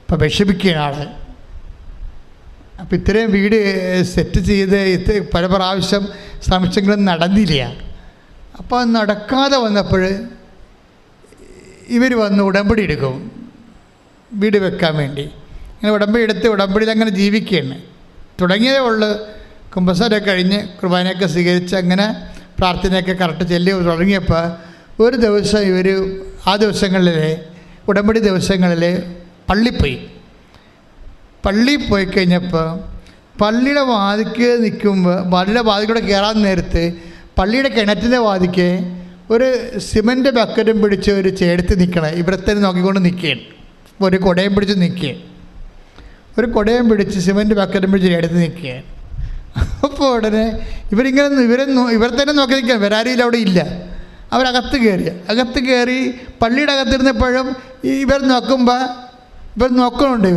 അപ്പം വിഷമിക്കുകയാണ് ആൾ. അപ്പം ഇത്രയും വീട് സെറ്റ് ചെയ്ത് പല പ്രാവശ്യം ശ്രമിച്ചെങ്കിലും നടന്നില്ല. അപ്പോൾ നടക്കാതെ വന്നപ്പോൾ ഇവർ വന്ന് ഉടമ്പടി എടുക്കും വീട് വെക്കാൻ വേണ്ടി. അങ്ങനെ ഉടമ്പടി എടുത്ത് ഉടമ്പടിയിൽ അങ്ങനെ ജീവിക്കുകയാണ്. തുടങ്ങിയതേ ഉള്ളൂ. കുമ്പസാരമൊക്കെ കഴിഞ്ഞ് കുർബാനയൊക്കെ സ്വീകരിച്ച് അങ്ങനെ പ്രാർത്ഥനയൊക്കെ കറക്റ്റ് ചെല്ലി തുടങ്ങിയപ്പോൾ ഒരു ദിവസം ഇവർ ആ ദിവസങ്ങളിൽ ഉടമ്പടി ദിവസങ്ങളിൽ പള്ളിയിൽ പോയി കഴിഞ്ഞപ്പോൾ പള്ളിയുടെ വാതിക്ക് നിൽക്കുമ്പോൾ പള്ളിയുടെ വാതിക്കൂടെ കയറാൻ നേരത്ത് പള്ളിയുടെ കിണറ്റിൻ്റെ വാതിക്ക് ഒരു സിമൻറ്റ് ബക്കറ്റും പിടിച്ച് ഒരു ചേർത്ത് നിൽക്കണം. ഇവിടെ തന്നെ നോക്കിക്കൊണ്ട് നിൽക്കുകയാണ്. ഒരു കുടയും പിടിച്ച് നിൽക്കുകയാണ്. ഒരു കുടയും പിടിച്ച് സിമൻറ്റ് ബക്കറ്റും പിടിച്ച് ചേർത്ത് നിൽക്കുകയാണ്. അപ്പോൾ ഉടനെ ഇവർ തന്നെ നോക്കി നിൽക്കുകയാണ്. വരാരിയിൽ അവിടെ ഇല്ല. അവരകത്ത് കയറി പള്ളിയുടെ അകത്തിരുന്നപ്പോഴും ഇവർ നോക്കുന്നുണ്ട്.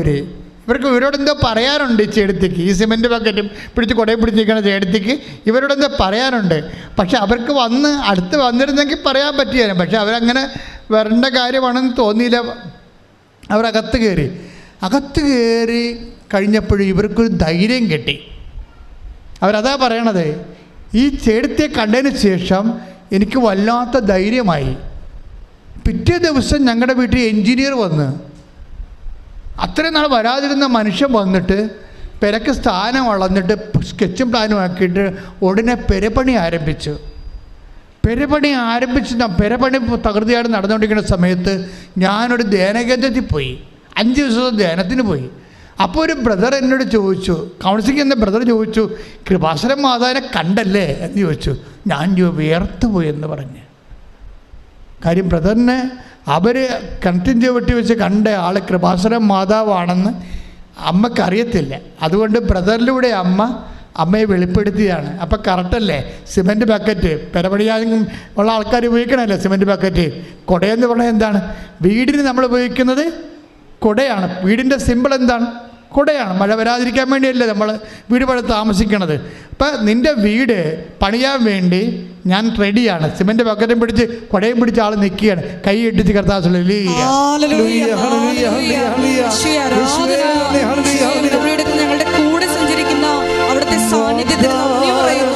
ഇവരോടെന്തോ പറയാനുണ്ട്. ഈ ചേടത്തിക്ക്, ഈ സിമൻറ്റ് ബക്കറ്റും പിടിച്ച് കുടയും പിടിച്ചിരിക്കുന്ന ചേടത്തിക്ക് ഇവരോടെന്തോ പറയാനുണ്ട്. പക്ഷെ അവർക്ക് അടുത്ത് വന്നിരുന്നെങ്കിൽ പറയാൻ പറ്റിയാലും, പക്ഷെ അവരങ്ങനെ വരേണ്ട കാര്യമാണെന്ന് തോന്നിയില്ല. അവരകത്ത് കയറി കഴിഞ്ഞപ്പോഴും ഇവർക്കൊരു ധൈര്യം കിട്ടി. അവരതാ പറയണത്, ഈ ചേടത്തിയെ കണ്ടതിന് ശേഷം എനിക്ക് വല്ലാത്ത ധൈര്യമായി. പിറ്റേ ദിവസം ഞങ്ങളുടെ വീട്ടിൽ എൻജിനീയർ വന്ന്, അത്രയും നാൾ വരാതിരുന്ന മനുഷ്യൻ വന്നിട്ട് പെരക്ക് സ്ഥാനം വളർന്നിട്ട് സ്കെച്ചും പ്ലാനും ആക്കിയിട്ട് ഉടനെ പെരപ്പണി ആരംഭിച്ചു. പെരപ്പണി തകൃതിയായിട്ട് നടന്നുകൊണ്ടിരിക്കുന്ന സമയത്ത് ഞാനൊരു ധ്യാനകേന്ദ്രത്തിൽ പോയി. 5 ദിവസത്തെ ധ്യാനത്തിന് പോയി. അപ്പോൾ ഒരു ബ്രദർ എന്നോട് ചോദിച്ചു, കൗൺസിലിംഗ് എന്ന ബ്രദർ ചോദിച്ചു, കൃപാസനം മാതാവിനെ കണ്ടല്ലേ എന്ന് ചോദിച്ചു. ഞാൻ വിയർത്തു പോയി എന്ന് പറഞ്ഞ്. കാര്യം ബ്രദറിനെ അവർ കിണറ്റിൻ ചുവട്ടി വെച്ച് കണ്ട ആൾ കൃപാസനം മാതാവാണെന്ന് അമ്മക്കറിയത്തില്ല. അതുകൊണ്ട് ബ്രദറിലൂടെ അമ്മയെ വെളിപ്പെടുത്തിയതാണ്. അപ്പം കറക്റ്റല്ലേ? സിമൻറ്റ് ബക്കറ്റ് പെരപണിയാനും ഉള്ള ആൾക്കാർ ഉപയോഗിക്കണമല്ലോ സിമൻറ്റ് ബക്കറ്റ്. കുടയെന്ന് പറഞ്ഞാൽ എന്താണ്? വീടിന് നമ്മൾ ഉപയോഗിക്കുന്നത് കുടയാണ്. വീടിൻ്റെ സിമ്പിൾ എന്താണ്? കുടയാണ്. മഴ വരാതിരിക്കാൻ വേണ്ടിയല്ലേ നമ്മൾ വീട് പണി താമസിക്കണത്. അപ്പം നിൻ്റെ വീട് പണിയാൻ വേണ്ടി ഞാൻ റെഡിയാണ്. സിമൻറ്റ് ബക്കറ്റും പിടിച്ച് കുടയും പിടിച്ച് ആൾ നിൽക്കുകയാണ്. കൈ ഇട്ടിച്ച് കർത്താവ് ഞങ്ങളുടെ കൂടെ സഞ്ചരിക്കുന്ന അവിടുത്തെ സാന്നിധ്യത്തിന് നന്ദി പറയുന്നു.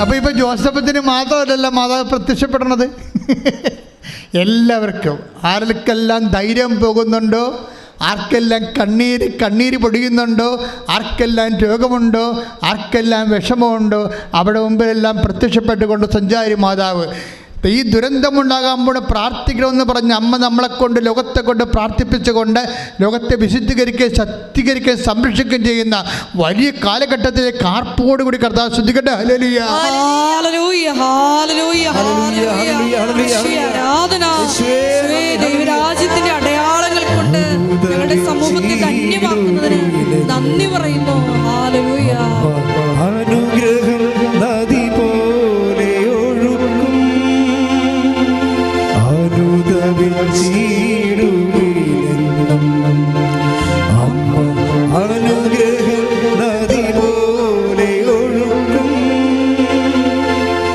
അപ്പോൾ ഇപ്പോൾ ജോസഫത്തിന് മാത്രമല്ല മാതാവ് പ്രത്യക്ഷപ്പെടണത്, എല്ലാവർക്കും. ആർക്കെല്ലാം ധൈര്യം പോകുന്നുണ്ടോ, ആർക്കെല്ലാം കണ്ണീര് പൊടിയുന്നുണ്ടോ, ആർക്കെല്ലാം രോഗമുണ്ടോ, ആർക്കെല്ലാം വിഷമമുണ്ടോ, അവിടെ മുമ്പിലെല്ലാം പ്രത്യക്ഷപ്പെട്ടുകൊണ്ട് സഞ്ചാരി മാതാവ് ഈ ദുരന്തമുണ്ടാകാമ്പോൾ പ്രാർത്ഥിക്കണമെന്ന് പറഞ്ഞ് അമ്മ നമ്മളെക്കൊണ്ട് ലോകത്തെ കൊണ്ട് പ്രാർത്ഥിപ്പിച്ചുകൊണ്ട് ലോകത്തെ വിശുദ്ധീകരിക്കുകയും ശക്തീകരിക്കുകയും സംരക്ഷിക്കുകയും ചെയ്യുന്ന വലിയ കാലഘട്ടത്തിലെ കാർപ്പോടുകൂടി കർത്താവ് ശ്രദ്ധിക്കട്ടെ. ഹല്ലേലൂയ, ഹല്ലേലൂയ, ഹല്ലേലൂയ, ദൈവരാജ്യത്തിന്റെ അടയാളങ്ങൾ കൊണ്ട് ഞങ്ങളുടെ സമൂഹത്തെ ധന്യമാക്കുന്നതിന് നന്ദി പറയുന്നു. ഹല്ലേലൂയ. അനുഗ്രഹം നദി പോലെ ഒഴുകും, അനുദവിച്ചിടുവിലെന്നും അമ്മ. അനുഗ്രഹം നദി പോലെ ഒഴുകും,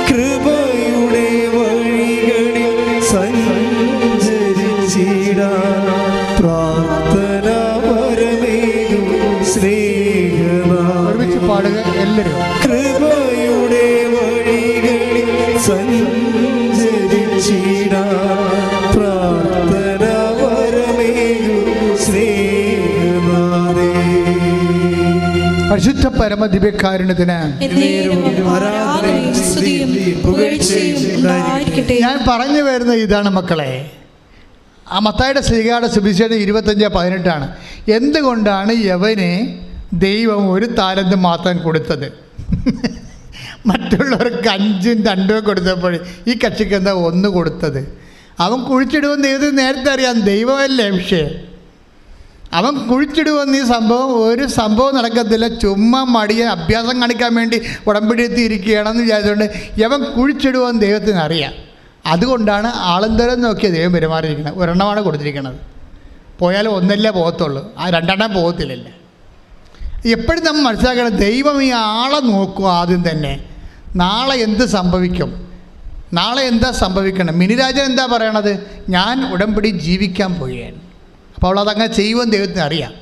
കൃപയുടെ വഴികളിൽ സഞ്ചരിച്ചിടാൻ പ്രാർത്ഥന പരമേകും സ്നേഹനാഥേ. പാടുക എല്ലാവരും. കൃപയുടെ വഴികളിൽ സഞ്ചരിച്ചിടാൻ പ്രാർത്ഥന പരമേകും സ്നേഹനാഥേ. പരിശുദ്ധ പരമ ദിവ്യകാരുണ്യത്തിന് ഞാൻ പറഞ്ഞു വരുന്ന ഇതാണ് മക്കളെ. ആ മത്തായിയുടെ ശ്രീകാരുടെ സുവിശേഷം 25:18 എന്തുകൊണ്ടാണ് യവന് ദൈവം 1 താലന്ത് മാത്രം കൊടുത്തത്? മറ്റുള്ളവർക്ക് 5ഉം 2ഉം കൊടുത്തപ്പോൾ ഈ കക്ഷിക്ക് എന്താ 1 കൊടുത്തത്? അവൻ കുഴിച്ചിടുമെന്ന് ദൈവത്തിന് നേരത്തെ അറിയാം. ദൈവമല്ലേ വിഷയം. അവൻ കുഴിച്ചിടുമെന്ന് ഈ ഒരു സംഭവം നടക്കത്തില്ല. ചുമ്മാ മടിയെ അഭ്യാസം കാണിക്കാൻ വേണ്ടി ഉടമ്പടിയെത്തിയിരിക്കുകയാണെന്ന് വിചാരിച്ചുകൊണ്ട് യവൻ കുഴിച്ചിടുമെന്ന് ദൈവത്തിന് അറിയാം. അതുകൊണ്ടാണ് ആളെന്തോരം നോക്കിയ ദൈവം പെരുമാറിയിരിക്കുന്നത്. 1 കൊടുത്തിരിക്കുന്നത്. പോയാലും 1 പോകത്തുള്ളൂ, ആ 2 പോകത്തില്ലല്ലോ. എപ്പോഴും നമ്മൾ മനസ്സിലാക്കണം, ദൈവം ഈ ആളെ നോക്കുക ആദ്യം തന്നെ. നാളെ എന്ത് സംഭവിക്കും, നാളെ എന്താ സംഭവിക്കണം. മിനിരാജൻ എന്താ പറയണത്? ഞാൻ ഉടമ്പടി ജീവിക്കാൻ പോവുകയാണ്. അപ്പോൾ അവളതങ്ങനെ ചെയ്യുമെന്ന് ദൈവത്തിന് അറിയാം.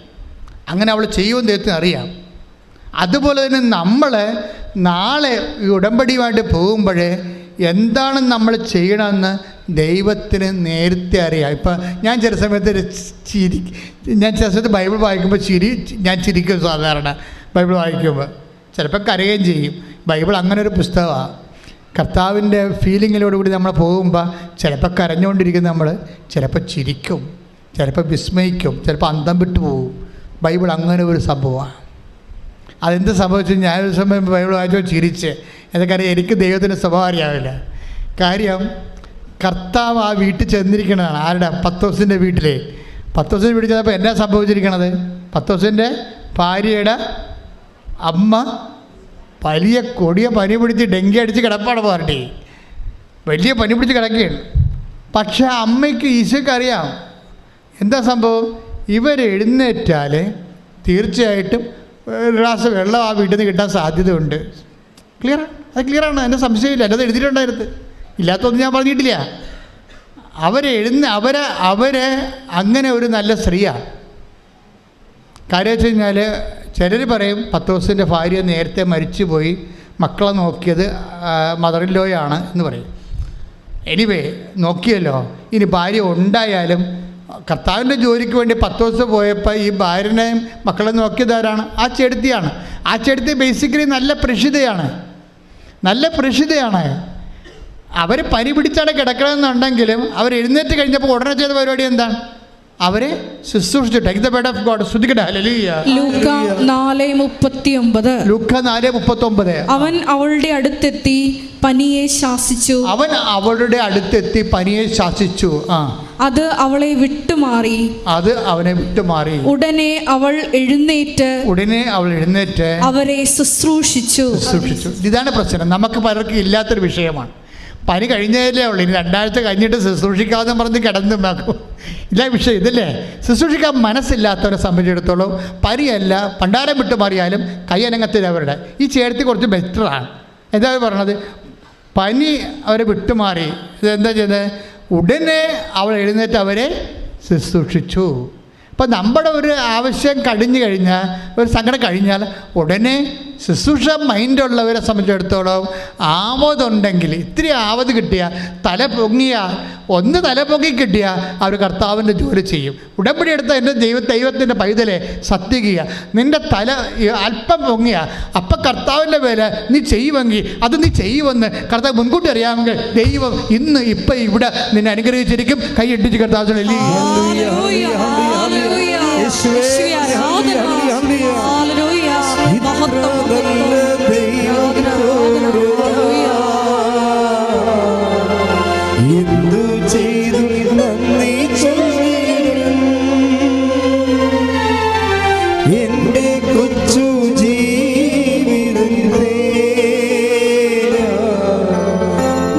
അങ്ങനെ അവൾ ചെയ്യുമെന്ന് ദൈവത്തിന് അറിയാം. അതുപോലെ തന്നെ നമ്മൾ നാളെ ഈ ഉടമ്പടിയുമായിട്ട് പോകുമ്പോൾ എന്താണ് നമ്മൾ ചെയ്യണമെന്ന് ദൈവത്തിന് നേരത്തെ അറിയാം. ഇപ്പം ഞാൻ ചില സമയത്ത് ഞാൻ ചില സമയത്ത് ബൈബിൾ വായിക്കുമ്പോൾ ഞാൻ ചിരിക്കും. സാധാരണ ബൈബിൾ വായിക്കുമ്പോൾ ചിലപ്പോൾ കരയുകയും ചെയ്യും. ബൈബിൾ അങ്ങനെ ഒരു പുസ്തകമാണ്. കർത്താവിൻ്റെ ഫീലിങ്ങിലോടുകൂടി നമ്മൾ പോകുമ്പോൾ ചിലപ്പോൾ കരഞ്ഞുകൊണ്ടിരിക്കും, നമ്മൾ ചിലപ്പോൾ ചിരിക്കും, ചിലപ്പോൾ വിസ്മയിക്കും, ചിലപ്പോൾ അന്തം വിട്ടു പോകും. ബൈബിൾ അങ്ങനെ ഒരു സംഭവമാണ്. അതെന്ത് സംഭവിച്ചു? ഞാനൊരു സമയം ബൈബിൾ വായിച്ചോ ചിരിച്ച്. എന്തൊക്കെയാറിയാം, എനിക്ക് ദൈവത്തിൻ്റെ സ്വഭാവം അറിയാവില്ല. കാര്യം കർത്താവ് ആ വീട്ടിൽ ചെന്നിരിക്കണതാണ്. ആരുടെ? പത്രോസിൻ്റെ വീട്ടിലെ. പത്രോസിൻ്റെ വീട്ടിൽ ചെന്നപ്പോൾ എന്നാ സംഭവിച്ചിരിക്കണത്? പത്രോസിൻ്റെ ഭാര്യയുടെ അമ്മ വലിയ കൊടിയ പനി പിടിച്ച് ഡെങ്കി അടിച്ച് കിടപ്പാണ്. പാർട്ടി വലിയ പനി പിടിച്ച് കിടക്കുകയാണ്. പക്ഷേ അമ്മയ്ക്ക് ഈശോയ്ക്കറിയാം എന്താ സംഭവം. ഇവരെഴുന്നേറ്റാൽ തീർച്ചയായിട്ടും ഒരു ഗ്ലാസ് വെള്ളം ആ വീട്ടിൽ നിന്ന് കിട്ടാൻ സാധ്യതയുണ്ട്. ക്ലിയറാണ്, അത് ക്ലിയറാണ്, എൻ്റെ സംശയമില്ല. എൻ്റെ അത് എഴുതിയിട്ടുണ്ടായിരുന്നു, ഇല്ലാത്തൊന്നും ഞാൻ പറഞ്ഞിട്ടില്ല. അവരെ അങ്ങനെ ഒരു നല്ല സ്ത്രീയാണ്. കാര്യം വെച്ച് കഴിഞ്ഞാൽ ചിലർ പറയും പത്രോസിൻ്റെ ഭാര്യ നേരത്തെ മരിച്ചുപോയി, മക്കളെ നോക്കിയത് മദറിൻലോയാണ് എന്ന് പറയും. എനിവേ നോക്കിയല്ലോ. ഇനി ഭാര്യ ഉണ്ടായാലും കർത്താവിൻ്റെ ജോലിക്ക് വേണ്ടി പത്രോസ് പോയപ്പോൾ ഈ ഭാര്യനെയും മക്കളെ നോക്കിയതാരാണ്? ആ ചെടുത്തിയാണ്. ആ ചെടുത്തി ബേസിക്കലി നല്ല പ്രഷിതയാണ്. അവർ പനി പിടിച്ചാണ് കിടക്കണമെന്നുണ്ടെങ്കിലും അവർ എഴുന്നേറ്റ് കഴിഞ്ഞപ്പോൾ ഉടനെ ചെയ്ത പരിപാടി എന്താണ്? അവരെ ശുശ്രൂഷിച്ചു. Take the word of God. ശ്രദ്ധിക്കട്ടെ. ഹല്ലേലൂയ. ലൂക്ക 4:39. അവൻ അവളുടെ അടുത്തെത്തി പനിയെ ശാസിച്ചു. അത് അവളെ വിട്ടുമാറി. ഉടനെ അവൾ എഴുന്നേറ്റ് അവരെ ശുശ്രൂഷിച്ചു. ഇതാണ് പ്രശ്നം. നമുക്ക് പലർക്കും ഇല്ലാത്തൊരു വിഷയമാണ്. പനി കഴിഞ്ഞതല്ലേ ഉള്ളൂ, ഇനി 2 ആഴ്ച കഴിഞ്ഞിട്ട് ശുശ്രൂഷിക്കാമെന്ന് പറഞ്ഞ് കിടന്നുണ്ടാക്കും. ഇല്ല വിഷയം ഇതല്ലേ. ശുശ്രൂഷിക്കാൻ മനസ്സില്ലാത്തവരെ സംബന്ധിച്ചിടത്തോളം പനിയല്ല, പണ്ടാരം വിട്ടു മാറിയാലും കൈയനങ്ങത്തില്ല അവരുടെ. ഈ ചേർത്തി കുറച്ച് ബെറ്ററാണ്. എന്താ പറഞ്ഞത്? പനി അവരെ വിട്ടുമാറി. ഇതെന്താ ചെയ്തത്? ഉടനെ അവൾ എഴുന്നേറ്റ് അവരെ ശുശ്രൂഷിച്ചു. അപ്പം നമ്മുടെ ഒരു ആവശ്യം കഴിഞ്ഞു കഴിഞ്ഞാൽ, ഒരു സങ്കടം കഴിഞ്ഞാൽ ഉടനെ ശുശ്രൂഷ മൈൻഡുള്ളവരെ സംബന്ധിച്ചിടത്തോളം ആവതുണ്ടെങ്കിൽ, ഇത്തിരി ആവത് കിട്ടിയ, തല പൊങ്ങി കിട്ടിയ അവർ കർത്താവിൻ്റെ ജോലി ചെയ്യും. ഉടമ്പടി എടുത്ത എൻ്റെ ദൈവത്തിൻ്റെ പൈതലെ സത്യകിയ, നിൻ്റെ തല അല്പം പൊങ്ങിയ അപ്പം കർത്താവിൻ്റെ പേര് നീ ചെയ്യുമെങ്കിൽ അത് നീ ചെയ്യുമെന്ന് കർത്താവ് മുൻകൂട്ടി അറിയാമെങ്കിൽ ദൈവം ഇന്ന് ഇപ്പം ഇവിടെ നിന്നെ അനുഗ്രഹിച്ചിരിക്കും. കൈയിട്ടിച്ച് കർത്താവ് എന്തു ചെയ്തു നന്ദി എന്റെ കൊച്ചു ജീവിതത്തെ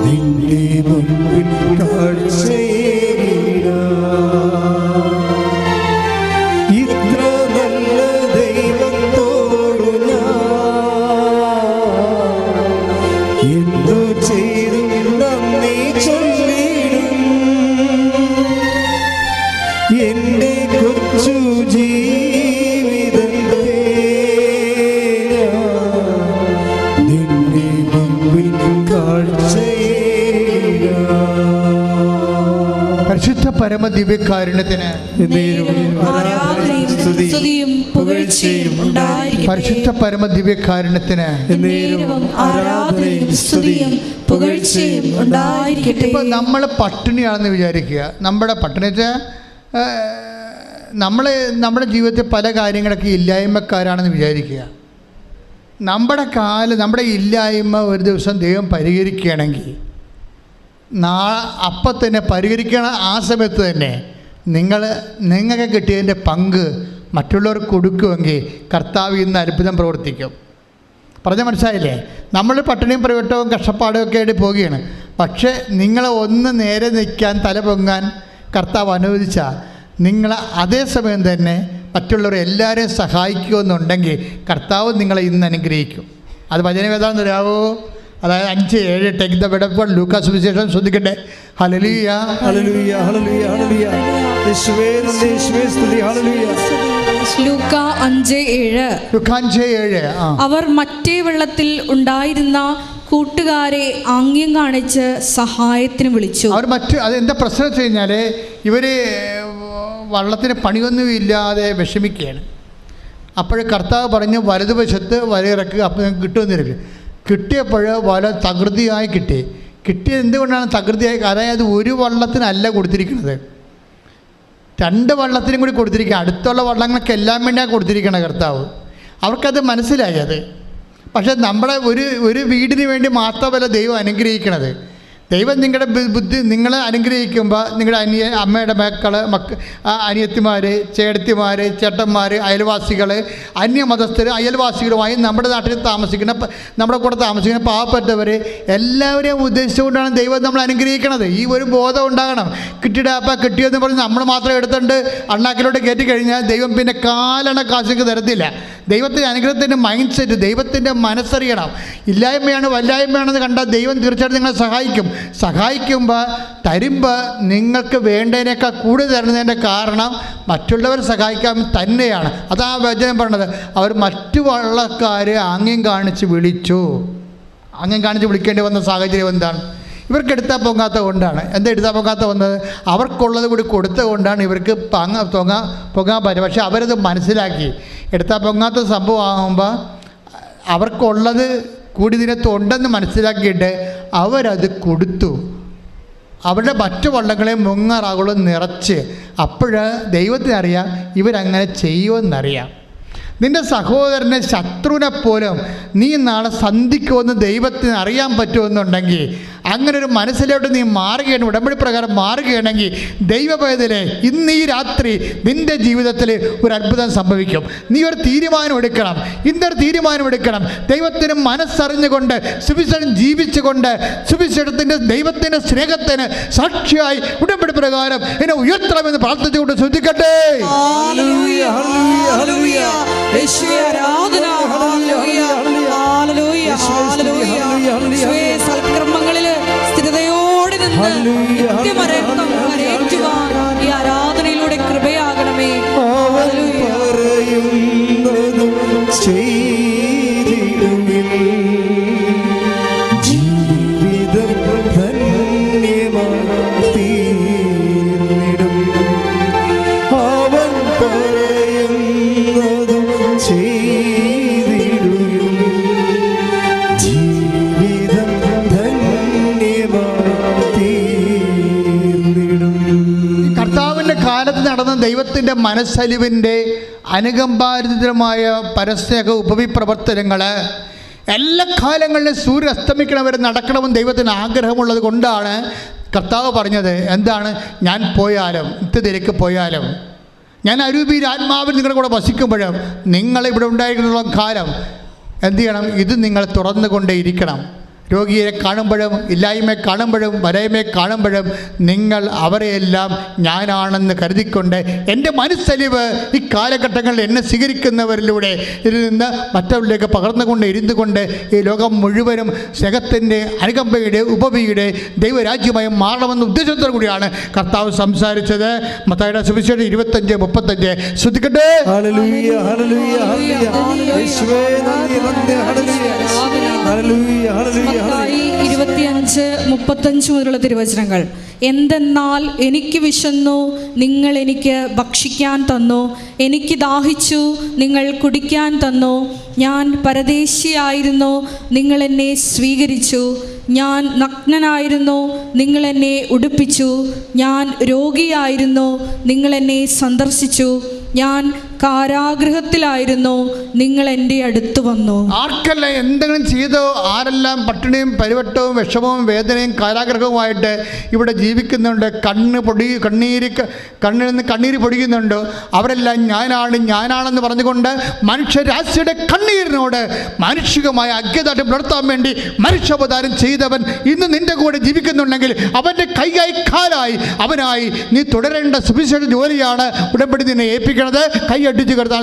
നിന്റെ മുൻപിൽ ഇത്ര നല്ല ദൈവത്തോടു എന്തു ചെയ്തു നന്ദി എന്റെ കൊച്ചു ജീവിതത്തെ നിന്റെ മുൻപിൽ പരിശുദ്ധ പരമ ദിവ്യകാരുണ്യത്തിന് പരിശുദ്ധ പരമ ദിവ്യകാരുണ്യത്തിന് ഇപ്പം നമ്മൾ പട്ടിണിയാണെന്ന് വിചാരിക്കുക. നമ്മുടെ പട്ടിണി വെച്ചാൽ നമ്മുടെ ജീവിതത്തിൽ പല കാര്യങ്ങളൊക്കെ ഇല്ലായ്മക്കാരാണെന്ന് വിചാരിക്കുക. നമ്മുടെ ഇല്ലായ്മ ഒരു ദിവസം ദൈവം പരിഹരിക്കുകയാണെങ്കിൽ അപ്പം തന്നെ പരിഹരിക്കണ ആ സമയത്ത് തന്നെ നിങ്ങൾക്ക് കിട്ടിയതിൻ്റെ പങ്ക് മറ്റുള്ളവർക്ക് കൊടുക്കുമെങ്കിൽ കർത്താവ് ഇന്ന് അത്ഭുതം പ്രവർത്തിക്കും. പറഞ്ഞ മനസ്സിലായില്ലേ? നമ്മൾ പട്ടിണിയും പ്രവട്ടവും കഷ്ടപ്പാടും ഒക്കെ ആയിട്ട് പോവുകയാണ്. പക്ഷേ നിങ്ങളെ ഒന്ന് നേരെ നിൽക്കാൻ, തല പൊങ്ങാൻ കർത്താവ് അനുവദിച്ചാൽ നിങ്ങൾ അതേസമയം തന്നെ മറ്റുള്ളവരെ എല്ലാവരെയും സഹായിക്കുമെന്നുണ്ടെങ്കിൽ കർത്താവ് നിങ്ങളെ ഇന്ന് അനുഗ്രഹിക്കും. അത് വചനവേദാന്ന് തരാവോ? അതായത് 5:7 take the word of God. ലൂക്കാ സുവിശേഷം ശ്രദ്ധിക്കട്ടെ. ഹല്ലേലൂയ, ഹല്ലേലൂയ, ഹല്ലേലൂയ, ഹല്ലേലൂയ. യേശുവേ നന്ദി, യേശുവേ സ്തുതി. ഹല്ലേലൂയ. ലൂക്ക 5:7. ലൂക്ക 5:7. അവർ മറ്റേ വെള്ളത്തിൽ ഉണ്ടായിരുന്ന കൂട്ടുകാരെ ആംഗ്യം കാണിച്ച് സഹായത്തിന് വിളിച്ചു. അവർ അതെന്താ പ്രശ്നം വെച്ച് കഴിഞ്ഞാൽ ഇവർ വള്ളത്തിന് പണിയൊന്നുമില്ലാതെ വിഷമിക്കുകയാണ്. അപ്പോൾ കർത്താവ് പറഞ്ഞ് വലതുവശത്ത് വലയിറക്കുക, അപ്പോൾ നിങ്ങൾക്ക് കിട്ടുമെന്നിരിക്കും. കിട്ടിയപ്പോൾ വല തകൃതിയായി കിട്ടിയത് എന്തുകൊണ്ടാണ് തകൃതിയായി? അതായത് ഒരു വള്ളത്തിനല്ല കൊടുത്തിരിക്കുന്നത്, 2 വള്ളത്തിനും കൂടി കൊടുത്തിരിക്കുക. അടുത്തുള്ള വള്ളങ്ങൾക്കെല്ലാം വേണ്ടിയാണ് കൊടുത്തിരിക്കുന്നത് കർത്താവ്. അവർക്കത് മനസ്സിലായി. അത് പക്ഷേ നമ്മുടെ ഒരു വീടിന് വേണ്ടി മാത്രമല്ല ദൈവം അനുഗ്രഹിക്കണത്. ദൈവം നിങ്ങളുടെ ബുദ്ധി നിങ്ങളെ അനുഗ്രഹിക്കുമ്പോൾ നിങ്ങളുടെ അമ്മയുടെ അനിയത്തിമാർ, ചേട്ടത്തിമാർ, ചേട്ടന്മാർ, അയൽവാസികൾ, അന്യമതസ്ഥർ, അയൽവാസികളുമായി നമ്മുടെ നാട്ടിൽ താമസിക്കുന്ന, നമ്മുടെ കൂടെ താമസിക്കുന്ന പാവപ്പെട്ടവർ എല്ലാവരെയും ഉദ്ദേശിച്ചുകൊണ്ടാണ് ദൈവം നമ്മൾ അനുഗ്രഹിക്കണത്. ഈ ഒരു ബോധം ഉണ്ടാകണം. കിട്ടിയെന്ന് പറഞ്ഞ് നമ്മൾ മാത്രം എടുത്തുകൊണ്ട് അണ്ണാക്കിലോട്ട് കയറ്റി കഴിഞ്ഞാൽ ദൈവം പിന്നെ കാലണ കാശിക്ക് തരത്തില്ല. ദൈവത്തിൻ്റെ അനുഗ്രഹത്തിൻ്റെ മൈൻഡ് സെറ്റ്, ദൈവത്തിൻ്റെ മനസ്സറിയണം. ഇല്ലായ്മയാണ് വല്ലായ്മയാണെന്ന് കണ്ടാൽ ദൈവം തീർച്ചയായിട്ടും നിങ്ങളെ സഹായിക്കുമ്പോൾ തരുമ്പോൾ നിങ്ങൾക്ക് വേണ്ടതിനേക്കാൾ കൂടുതൽ തരുന്നതിൻ്റെ കാരണം മറ്റുള്ളവർ സഹായിക്കാൻ തന്നെയാണ്. അതാ വചനം പറഞ്ഞത്. അവർ മറ്റു വള്ളക്കാരെ ആംഗ്യം കാണിച്ച് വിളിക്കേണ്ടി വന്ന സാഹചര്യം എന്താണ്? ഇവർക്ക് എടുത്താൽ പൊങ്ങാത്ത കൊണ്ടാണ്. എന്താ എടുത്താൽ പൊങ്ങാത്ത വന്നത്? അവർക്കുള്ളത് കൂടി കൊടുത്തത് കൊണ്ടാണ് ഇവർക്ക് പൊങ്ങാൻ പറ്റും. പക്ഷെ അവരത് മനസ്സിലാക്കി. എടുത്താൽ പൊങ്ങാത്ത സംഭവമാകുമ്പോൾ അവർക്കുള്ളത് കൂടി ഇതിനകത്തുണ്ടെന്ന് മനസ്സിലാക്കിയിട്ട് അവരത് കൊടുത്തു. അവരുടെ മറ്റു വള്ളങ്ങളെ മുങ്ങാറാകുളം നിറച്ച്. അപ്പോൾ ദൈവത്തിനറിയാം ഇവരങ്ങനെ ചെയ്യുമെന്നറിയാം. നിൻ്റെ സഹോദരനെ, ശത്രുവിനെ പോലും നീ നാളെ സന്ധിക്കുമെന്ന് ദൈവത്തിന് അറിയാൻ പറ്റുമെന്നുണ്ടെങ്കിൽ, അങ്ങനെ ഒരു മനസ്സിലോട്ട് നീ മാറുകയാണ്, ഉടമ്പടി പ്രകാരം മാറുകയാണെങ്കിൽ, ദൈവപൈതലേ, ഇന്ന് ഈ രാത്രി നിൻ്റെ ജീവിതത്തിൽ ഒരു അത്ഭുതം സംഭവിക്കും. നീ ഒരു തീരുമാനം എടുക്കണം. ഇന്നൊരു തീരുമാനം എടുക്കണം. ദൈവത്തിന് മനസ്സറിഞ്ഞുകൊണ്ട് സുവിശേഷം ജീവിച്ചുകൊണ്ട് സുവിശേഷത്തിൻ്റെ ദൈവത്തിൻ്റെ സ്നേഹത്തിന് സാക്ഷിയായി ഉടമ്പടി പ്രകാരം എന്നെ ഉയർത്തണമെന്ന് പ്രാർത്ഥിച്ചുകൊണ്ട് ശ്രദ്ധിക്കട്ടെ. സൽക്കർമ്മങ്ങളില് സ്ഥിരതയോടെ നിന്ന് ഈ ആരാധനയിലൂടെ കൃപയാകണമേ. നടന്ന ദൈവത്തിൻ്റെ മനസ്സലിവിൻ്റെ അനുകമ്പാരിതമായ പരസ്നേഹ ഉപവിപ്രവർത്തനങ്ങൾ എല്ലാ കാലങ്ങളിലും സൂര്യൻ അസ്തമിക്കണവരെ നടക്കണമെന്ന് ദൈവത്തിന് ആഗ്രഹമുള്ളത് കൊണ്ടാണ് കർത്താവ് പറഞ്ഞത്. എന്താണ്? ഞാൻ പോയാലും, നിത്യത്തിലേക്ക് പോയാലും, ഞാൻ അരൂപിയിൽ ആത്മാവിൽ നിങ്ങളുടെ കൂടെ വസിക്കുമ്പോഴും നിങ്ങളിവിടെ ഉണ്ടായിരിക്കുന്ന കാലം എന്ത് ചെയ്യണം? ഇത് നിങ്ങൾ തുറന്നുകൊണ്ടേയിരിക്കണം. രോഗിയെ കാണുമ്പോഴും, ഇല്ലായ്മയെ കാണുമ്പോഴും, വരായ്മയെ കാണുമ്പോഴും നിങ്ങൾ അവരെയെല്ലാം ഞാനാണെന്ന് കരുതിക്കൊണ്ട് എൻ്റെ മനസ്സലിവ് ഈ കാലഘട്ടങ്ങളിൽ എന്നെ സ്വീകരിക്കുന്നവരിലൂടെ ഇതിൽ നിന്ന് മറ്റവരിലേക്ക് പകർന്നുകൊണ്ട് ഇരുന്നുകൊണ്ട് ഈ ലോകം മുഴുവനും സ്നേഹത്തിൻ്റെ, അനുകമ്പയുടെ, ഉപവിയുടെ ദൈവരാജ്യമായി മാറണമെന്ന ഉദ്ദേശത്തോടു കൂടിയാണ് കർത്താവ് സംസാരിച്ചത്. മത്തായിയുടെ സുവിശേഷം 25:35 ശ്രദ്ധിക്കട്ടെ. 25:35 മുതലുള്ള തിരുവചനങ്ങൾ. എന്തെന്നാൽ എനിക്ക് വിശന്നു, നിങ്ങൾ എനിക്ക് ഭക്ഷിക്കാൻ തന്നു. എനിക്ക് ദാഹിച്ചു, നിങ്ങൾ കുടിക്കാൻ തന്നു. ഞാൻ പരദേശിയായിരുന്നു, നിങ്ങൾ എന്നെ സ്വീകരിച്ചു. ഞാൻ നഗ്നനായിരുന്നു, നിങ്ങൾ എന്നെ ഉടുപ്പിച്ചു. ഞാൻ രോഗിയായിരുന്നു, നിങ്ങൾ എന്നെ സന്ദർശിച്ചു. ഞാൻ കാരാഗൃഹത്തിലായിരുന്നു, നിങ്ങൾ എൻ്റെ അടുത്ത് വന്നു. ആർക്കെല്ലാം എന്തെങ്കിലും ചെയ്തോ, ആരെല്ലാം പട്ടിണിയും പരിവട്ടവും വിഷമവും വേദനയും കാരാഗ്രഹവുമായിട്ട് ഇവിടെ ജീവിക്കുന്നുണ്ട്, കണ്ണിൽ നിന്ന് കണ്ണീര് പൊടിക്കുന്നുണ്ട്, അവരെല്ലാം ഞാനാണെന്ന് പറഞ്ഞുകൊണ്ട് മനുഷ്യരാശിയുടെ കണ്ണീരിനോട് മാനുഷികമായ അജ്ഞതായിട്ട് പുലർത്താൻ വേണ്ടി മനുഷ്യാവതാരം ചെയ്തവൻ ഇന്ന് നിന്റെ കൂടെ ജീവിക്കുന്നുണ്ടെങ്കിൽ അവൻ്റെ കൈയായി കാലായി അവനായി നീ തുടരേണ്ട സുവിശേഷ ജോലിയാണ് ഉടമ്പടി നിന്നെ ഏൽപ്പിക്കുന്നത്. കൈയടിച്ച് കിടത്താൻ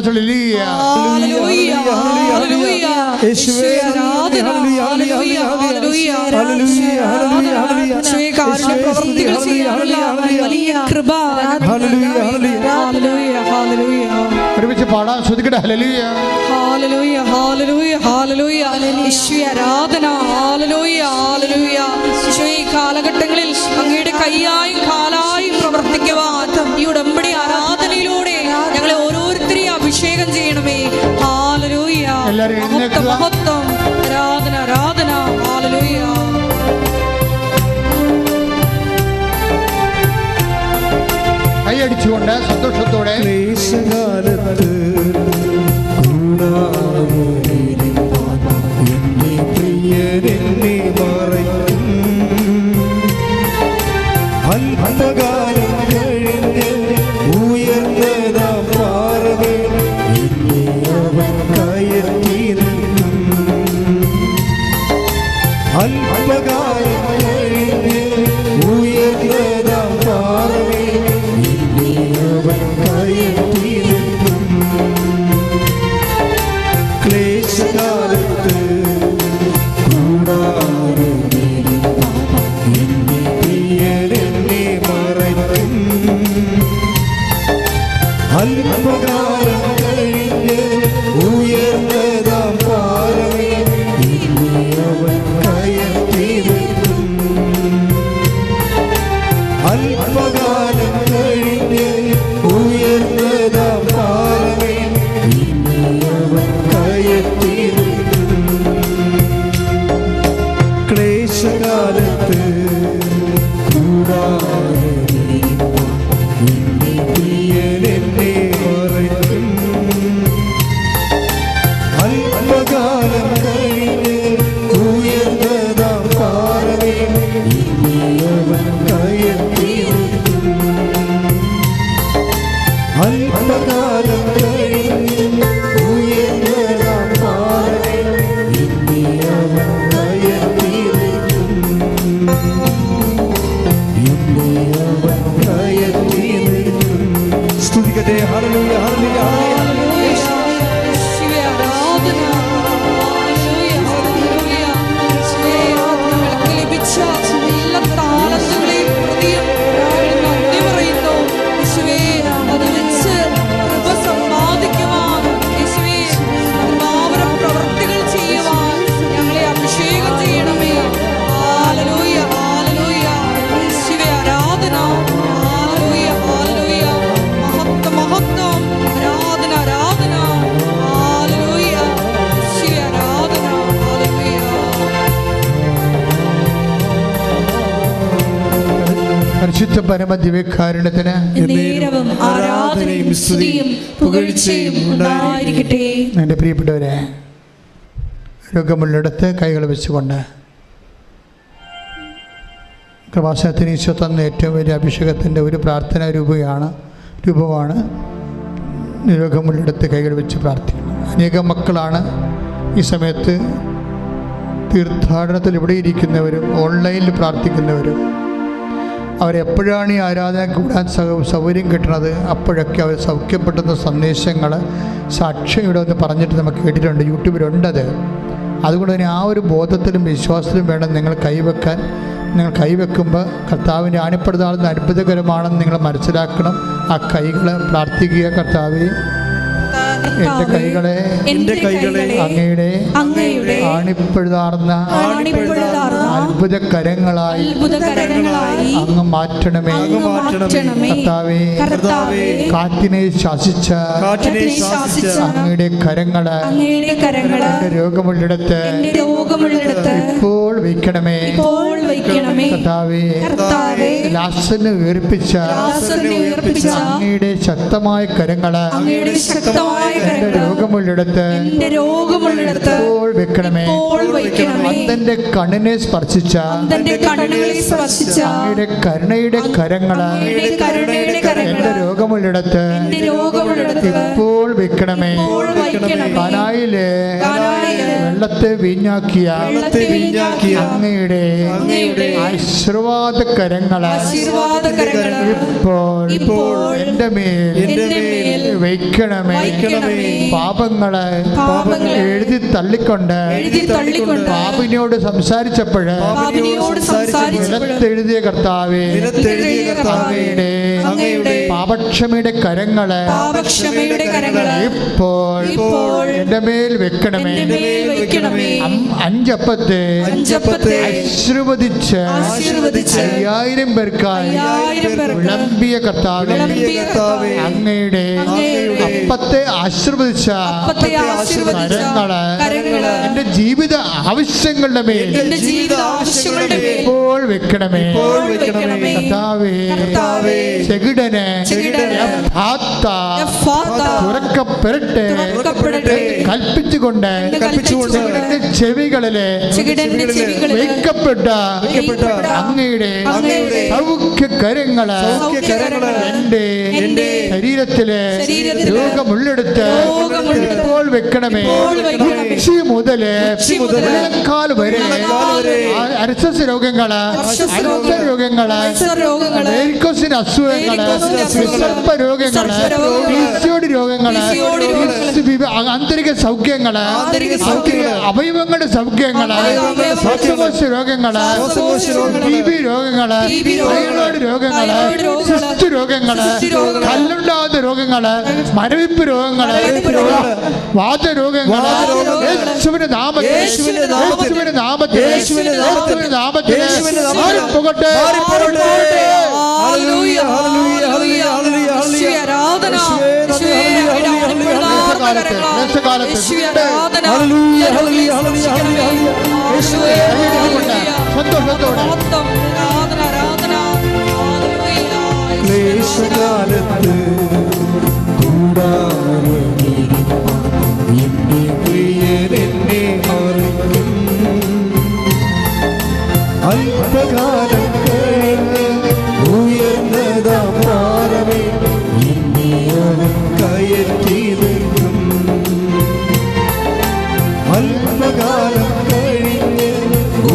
ഒരുമിച്ച് പാടാം, ശ്രദ്ധിക്കട്ടെ. ഹല്ലേലൂയ ഹല്ലേലൂയ ഹല്ലേലൂയ ഹല്ലേലൂയ യേശുവേ ആരാധന. ഹല്ലേലൂയ ഹല്ലേലൂയ യേശുവേ ഈ കാലഘട്ടങ്ങളിൽ അങ്ങയുടെ കൈയായും കാലായും പ്രവർത്തിക്കുവാൻ ഈ ഉടമ്പടി ആരാധനയിലൂടെ ഞങ്ങളെ ഓരോരുത്തരെയും അഭിഷേകം ചെയ്യണമേ. ഹല്ലേലൂയ മഹത്വം മഹത്വം ആരാധന ആരാധന. ഹല്ലേലൂയ കൈയടിച്ചുകൊണ്ട് സന്തോഷത്തോടെ ക്ലേശകാലത്ത് എന്നെ പ്രിയരെന്നെ മറയ്ക്കും. അല്പകാലം കഴിഞ്ഞ് ഉയർന്നതാം പാറമേൽ എന്നെ അവൻ കയറ്റി നിൽക്കും. അല്പകാലം കഴിഞ്ഞ് ഉയർന്നതാം പാറമേൽ എന്നെ അവൻ കയറ്റി നിൽക്കും. ക്ലേശകാലത്ത് എന്നെ പ്രിയരെന്നെ മറയ്ക്കും. അല്പകാലം കഴിഞ്ഞ് ഉയർന്നതാം പാറമേൽ എന്നെ അവൻ കയറ്റി നിൽക്കും. അല്പകാലം കഴിഞ്ഞ് ഉയർന്നതാം പാറമേൽ എന്നെ അവൻ കയറ്റി നിൽക്കും. ക്ലേശകാലത്ത് എന്നെ പ്രിയരെന്നെ മറയ്ക്കും. അല്പകാലം കഴിഞ്ഞ് ഉയർന്നതാം പാറമേൽ എന്നെ അവൻ കയറ്റി നിൽക്കും. അല്പകാലം കഴിഞ്ഞ് ഉയർന്നതാം പാറമേൽ എന്നെ അവൻ കയറ്റി നിൽക്കും. എന്നെ അവൻ കയറ്റി നിൽക്കും. സ്തുതിക്കട്ടെ. ഹല്ലേലൂയ ഹല്ലേലൂയ ഹല്ലേലൂയ. യേശുവേ ആരാധന. ഹല്ലേലൂയ ഹല്ലേലൂയ യേശുവേ ഞങ്ങൾക്ക് ലഭിച്ച എല്ലാ താലന്തുകളെയും പ്രതിയും നന്ദി പറയുന്നു. യേശുവേ അത് വെച്ച് കൃപ സമ്പാദിക്കുവാൻ, യേശുവേ കൃപാവര പ്രവൃത്തികൾ ചെയ്യുവാൻ ഞങ്ങളെ അഭിഷേകം ചെയ്യണമേ. ഹല്ലേലൂയ ഹല്ലേലൂയ യേശുവേ ആരാധന. ഹല്ലേലൂയ ഹല്ലേലൂയ മഹത്വം മഹത്വം ആരാധന ആരാധന. ഹല്ലേലൂയ യേശുവേ ആരാധന. ഹല്ലേലൂയ പരിശുദ്ധ പരമ ദിവ്യകാരുണ്യത്തിന് നേരവും ആരാധനയും സ്തുതിയും പുകഴ്ചയും ഉണ്ടായിരിക്കട്ടെ. എൻ്റെ പ്രിയപ്പെട്ടവരെ, രോഗമുള്ളിടത്ത് കൈകൾ വെച്ചുകൊണ്ട് കൃപാസനത്തിന് ഈശോ തന്ന ഏറ്റവും വലിയ അഭിഷേകത്തിൻ്റെ ഒരു പ്രാർത്ഥനാ രൂപമാണ് രോഗമുള്ളിടത്ത് കൈകൾ വെച്ച് പ്രാർത്ഥിക്കുന്നത്. അനേകം മക്കളാണ് ഈ സമയത്ത് തീർത്ഥാടനത്തിൽ ഇവിടെ ഇരിക്കുന്നവരും ഓൺലൈനിൽ പ്രാർത്ഥിക്കുന്നവരും. അവരെപ്പോഴാണ് ഈ ആരാധന കൂടാൻ സൗകര്യം കിട്ടുന്നത് അപ്പോഴൊക്കെ അവർ സൗഖ്യപ്പെടുന്ന സന്ദേശങ്ങൾ സാക്ഷ്യം ഇവിടെ ഒന്ന് പറഞ്ഞിട്ട് നമുക്ക് കേട്ടിട്ടുണ്ട്, യൂട്യൂബിലുണ്ടത്. അതുകൊണ്ട് തന്നെ ആ ഒരു ബോധത്തിലും വിശ്വാസത്തിലും വേണം നിങ്ങൾ കൈവെക്കാൻ. നിങ്ങൾ കൈവെക്കുമ്പോൾ കർത്താവിൻ്റെ ആണിപ്പെടുത്താവുന്ന അത്ഭുതകരമാണെന്ന് നിങ്ങൾ മനസ്സിലാക്കണം. ആ കൈകൾ പ്രാർത്ഥിക്കുക, കർത്താവേ എൻ്റെ കൈകളെ അങ്ങയുടെ ആണിപ്പെടുതാർന്ന അത്ഭുതകരങ്ങളായി അങ്ങ് മാറ്റണമേ. കർത്താവേ കാറ്റിനെ ശാസിച്ച അങ്ങയുടെ കരങ്ങള് എൻ്റെ രോഗമുള്ളിടത്ത് ഇപ്പോൾ വയ്ക്കണമേ. കർത്താവേ ലാസറിനെ ഉയർപ്പിച്ച അങ്ങയുടെ ശക്തമായ കരങ്ങള് എൻ്റെ രോഗമുള്ളിടത്ത് ഇപ്പോൾ വെക്കണമേ. അന്തന്റെ കണ്ണിനെ സ്പർശിച്ച അങ്ങയുടെ കരുണയുടെ കരങ്ങള് എൻ്റെ രോഗമുള്ളിടത്ത് ഇപ്പോൾ വെക്കണമേ. കാനായിലെ വെള്ളത്തെ വീഞ്ഞാക്കിയ അങ്ങയുടെ ആശീർവാദ കരങ്ങള് ഇപ്പോൾ എൻ്റെ മേൽ വയ്ക്കണമേ. പാപങ്ങളെ എഴുതി തള്ളിക്കൊണ്ട് പാപിനോട് സംസാരിച്ചപ്പോഴ് നിലത്തെഴുതിയ കർത്താവേ അങ്ങയുടെ പാപക്ഷമയുടെ കരങ്ങള് ഇപ്പോൾ എൻ്റെ മേൽ വെക്കണമേ. 5 അപ്പത്തെ ആശീർവദിച്ച് 5000 പേർക്കായി വിളമ്പിയ കർത്താവേ, അങ്ങയുടെ അപ്പത്തെ ആശീർവദിച്ച കരങ്ങള് എൻ്റെ ജീവിത ആവശ്യങ്ങളുടെ മേൽ ഇപ്പോൾ വെക്കണമേ. കർത്താവേ, ചെകിടന് തുറക്കപ്പെടട്ടെ കൽപ്പിച്ചുകൊണ്ട് ചെവികളിലെ വെക്കപ്പെട്ട അങ്ങയുടെ സൗഖ്യകരങ്ങള് എന്റെ ശരീരത്തിലെ രോഗമുള്ളെടുത്ത് ഇപ്പോൾ വെക്കണമേ. ഉച്ചി മുതല് കാൽ വരെ അർശസ് രോഗങ്ങള്, അൾസർ രോഗങ്ങള്, വെരിക്കോസിന് അസുഖങ്ങള്, വിസർപ്പ രോഗങ്ങള്, പിസിഒഡി രോഗങ്ങള്, ആന്തരിക സൗഖ്യങ്ങള്, അവയവങ്ങളുടെ സൗഖ്യങ്ങള്, ശ്വാസകോശ രോഗങ്ങള്, ടിബി രോഗങ്ങള്, തൈറോയ്ഡ് രോഗങ്ങള്, സിസ്റ്റ് രോഗങ്ങള്, കല്ലുണ്ടാകുന്ന രോഗങ്ങള്, മരവിപ്പ് രോഗങ്ങള്, വാതരോഗങ്ങള്, യേശുവിന്റെ നാമത്തിൽ മാറിപ്പോകട്ടെ. ക്ലേശകാലത്ത് എന്നെ പ്രിയരെന്നെ മറിക്കും. അല്പകാലം കഴിഞ്ഞ് ഉയർന്നതാ പാറമേ എന്നെ അവൻ കയറ്റി നിർത്തും. അല്പകാലം കഴിഞ്ഞ്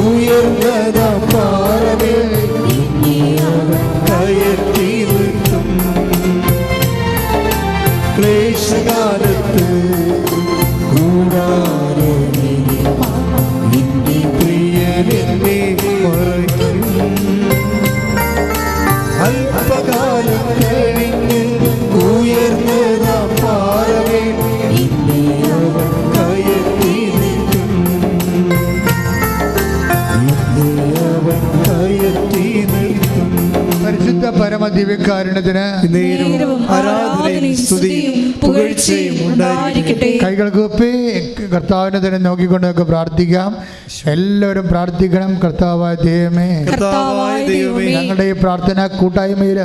ഉയർന്നതാ പാറമേ എന്നെ അവൻ കയറ്റി നിർത്തും. ക്ലേശകാലത്ത് എന്റെ പ്രിയനെന്നെ മറയ്ക്കും. അല്പകാലം കഴിഞ്ഞ് ഉയർന്നതാ പാറമേ എന്നെ അവൻ കയറ്റി നിർത്തും. എന്നെ അവൻ കയറ്റി നിർത്തും. പരിശുദ്ധ പരമദിവ്യകാരുണ്യത്തിന് ആരാധനയും സ്തുതിയും പുകഴ്ചയും ഉണ്ടായിരിക്കട്ടെ. കൈകൾ കൂപ്പി കർത്താവിനെ തന്നെ നോക്കിക്കൊണ്ട് നമുക്ക് പ്രാർത്ഥിക്കാം. എല്ലാവരും പ്രാർത്ഥിക്കണം. കർത്താവായ ദൈവമേ, ഞങ്ങളുടെ ഈ പ്രാർത്ഥന കൂട്ടായ്മയില്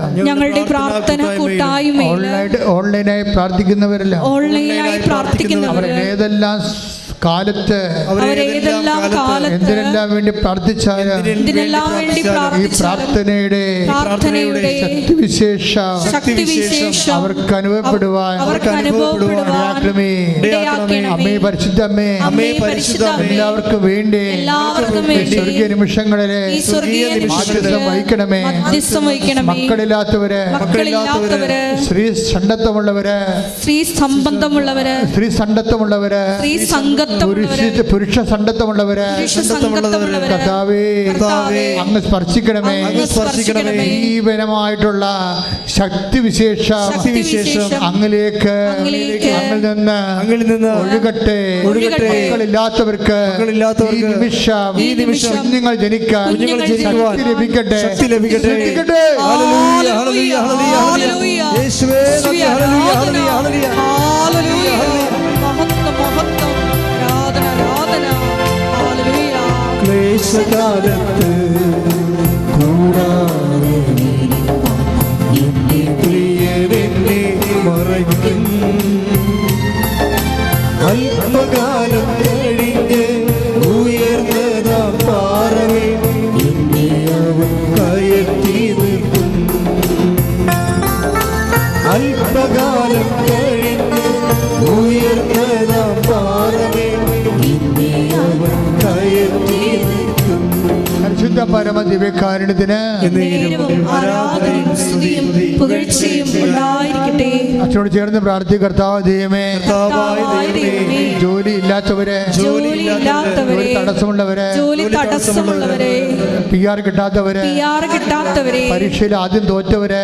ഓൺലൈനായി പ്രാർത്ഥിക്കുന്നവരെല്ലാം അവരേതെല്ലാം കാലത്ത് എന്തിനെല്ലാം വേണ്ടി പ്രാർത്ഥിച്ചാലും ഈ പ്രാർത്ഥനയുടെ ശക്തിവിശേഷം അവർക്ക് അനുഭവപ്പെടുവാൻ അമ്മേ പരിശുദ്ധ അമ്മേ എല്ലാവർക്കും വേണ്ടി സ്വർഗീയ നിമിഷങ്ങളിലെ വഹിക്കണമേ. മക്കളില്ലാത്തവരെ, സ്ത്രീ സണ്ടത്വമുള്ളവര്, പുരുഷ സണ്ടത്വമുള്ളവര് കർത്താവേ അങ്ങ് സ്പർശിക്കണമേ. ജീവനമായിട്ടുള്ള ശക്തിവിശേഷം അങ്ങിലേക്ക് അങ്ങിൽ നിന്ന് ഒഴുകട്ടെ. മക്കളില്ലാത്തവർക്ക് ഈ നിമിഷം കുഞ്ഞുങ്ങൾ ജനിക്കാൻ ശക്തി ലഭിക്കട്ടെ. ക്ലേശകാലത്ത് കൂടാതെ എന്റെ പ്രിയരെന്നെ മറയ്ക്കും. അല്പകാലം കഴിഞ്ഞ് ഉയർന്നതാ പാറമേ എന്നെ അവൻ കയറ്റി നിർത്തും. അല്പകാലം കഴിഞ്ഞ് ഉയർന്നതാ പാറമേ എന്നെ അവൻ കയറ്റി നിർത്തും. പരിശുദ്ധ പരമദിവ്യകാരുണ്യത്തിന് അച്ഛനോട് ചേർന്ന് പ്രാർത്ഥിക്കുക. കർത്താവ് ദൈവമേ, ജോലി ഇല്ലാത്തവര്, തടസ്സമുള്ളവര്, PR കിട്ടാത്തവര്, പരീക്ഷയിൽ ആദ്യം തോറ്റവര്,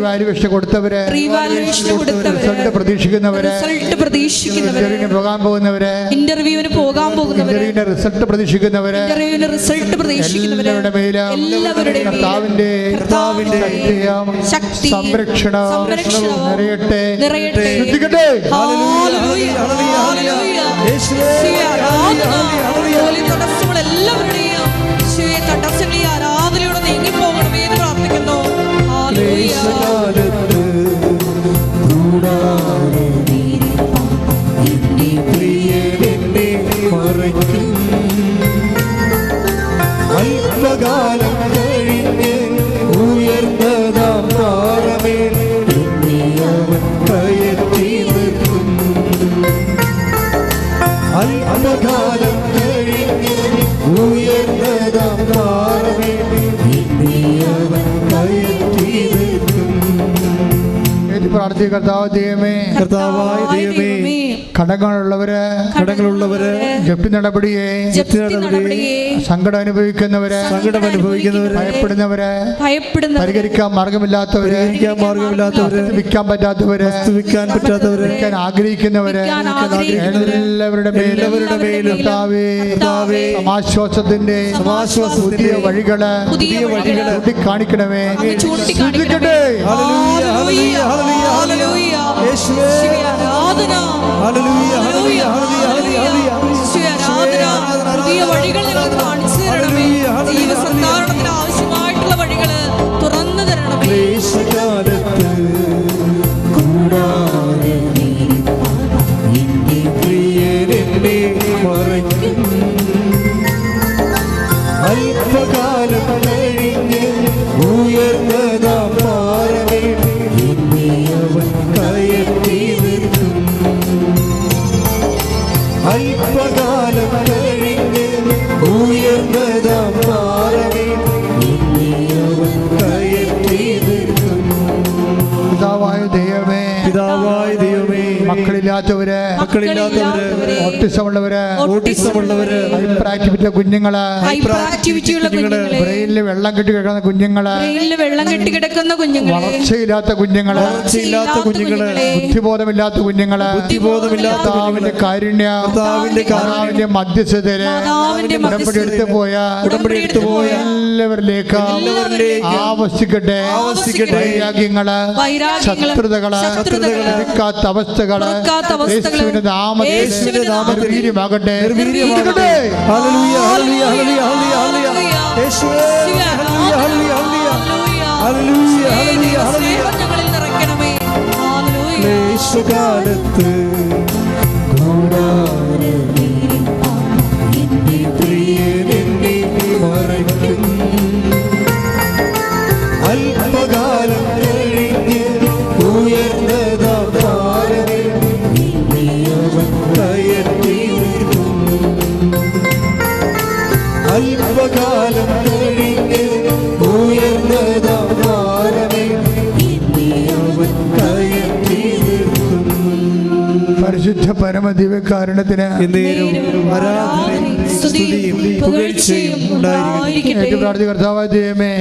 റീവാലുവേഷൻ കൊടുത്തവര്, റിസൾട്ട് പ്രതീക്ഷിക്കുന്നവര്, ഇന്റർവ്യൂവിന് പോകാൻ പോകുന്നവര്, ഇന്റർവ്യൂവിന് റിസൾട്ട് പ്രതീക്ഷിക്കുന്നവര്, എല്ലാവരുടെ മേലും കർത്താവിന്റെ ശക്തി സംരക്ഷണം നിറയട്ടെ. ശ്രദ്ധിക്കട്ടെ. എല്ലാവരുടെയും തടസ്സങ്ങൾ ആരാധനയോടെ നീങ്ങിപ്പോകണമേ എന്ന് പ്രാർത്ഥിക്കുന്നു. അല്പകാലം കഴിഞ്ഞ് ഉയർന്നതാം പാറമേൽ അവൻ കയറ്റി നിർത്തും. അല്പകാലം കഴിഞ്ഞ് ഉയർന്നതാം പാറമേൽ അവൻ കയറ്റി നിർത്തും. പ്രാർത്ഥിക്കുക. കർത്താവായ ദൈവമേ, കടങ്ങളുള്ളവര്, ജപ്തി നടപടിയെ, സങ്കടം അനുഭവിക്കുന്നവര്, ഭയപ്പെടുന്നവര്, പരിഹരിക്കാൻ മാർഗമില്ലാത്തവര്, വിൽക്കാൻ പറ്റാത്തവര്, വിൽക്കാൻ ആഗ്രഹിക്കുന്നവര്, എല്ലാവരുടെ മേലും സമാശ്വാസത്തിന്റെ പുതിയ വഴികള് ചൂണ്ടിക്കാണിക്കണമേ. പുതിയ വഴികൾ ഞങ്ങൾക്ക് കാണിച്ചു തരണമേ. ജീവസന്ധാരണത്തിന് ആവശ്യമായിട്ടുള്ള വഴികൾ തുറന്നു തരണമേ. അല്പകാലം കഴിഞ്ഞ് ഉയർന്നതാം പാറമേൽ അവൻ കയറ്റി നിർത്തും. അല്പകാലം കഴിഞ്ഞ് ഉയർന്നതാം പാറമേൽ അവൻ കയറ്റി നിർത്തും. പിതാവായ ദൈവമേ, മക്കളില്ലാത്തവര്, ഓട്ടിസമുള്ളവര്, ഹൈപ്പർ ആക്ടിവിറ്റി കുഞ്ഞുങ്ങള്, ബ്രെയിനിൽ വെള്ളം കെട്ടി കിടക്കുന്ന കുഞ്ഞുങ്ങള്, വളർച്ചയില്ലാത്ത കുഞ്ഞുങ്ങള്, ബുദ്ധിബോധമില്ലാത്ത കുഞ്ഞുങ്ങള്, കർത്താവിന്റെ കാരുണ്യ മധ്യസ്ഥതയില് ഉടമ്പടി പോയ എല്ലാവരിലേക്ക് ആവശ്യിക്കട്ടെ. വൈരാഗ്യങ്ങള്, ശത്രുതകള്, എടുക്കാത്ത അവസ്ഥകള് യേശുവിന്റെ നാമത്തിൽ വീര്യമാകട്ടെ. യേശുകാലത്ത് മറയ്ക്കും. അല്പകാലം കഴിഞ്ഞ് ഉയർന്നതാം പാറമേൽ അവൻ കയറ്റി നിർത്തും. അല്പകാലം കഴിഞ്ഞ് ഉയർന്നതാം പാറമേൽ അവൻ കയറ്റി നിർത്തും. പരിശുദ്ധ പരമദിവ്യകാരുണ്യത്തിന് കർത്താവായ ദൈവമേ,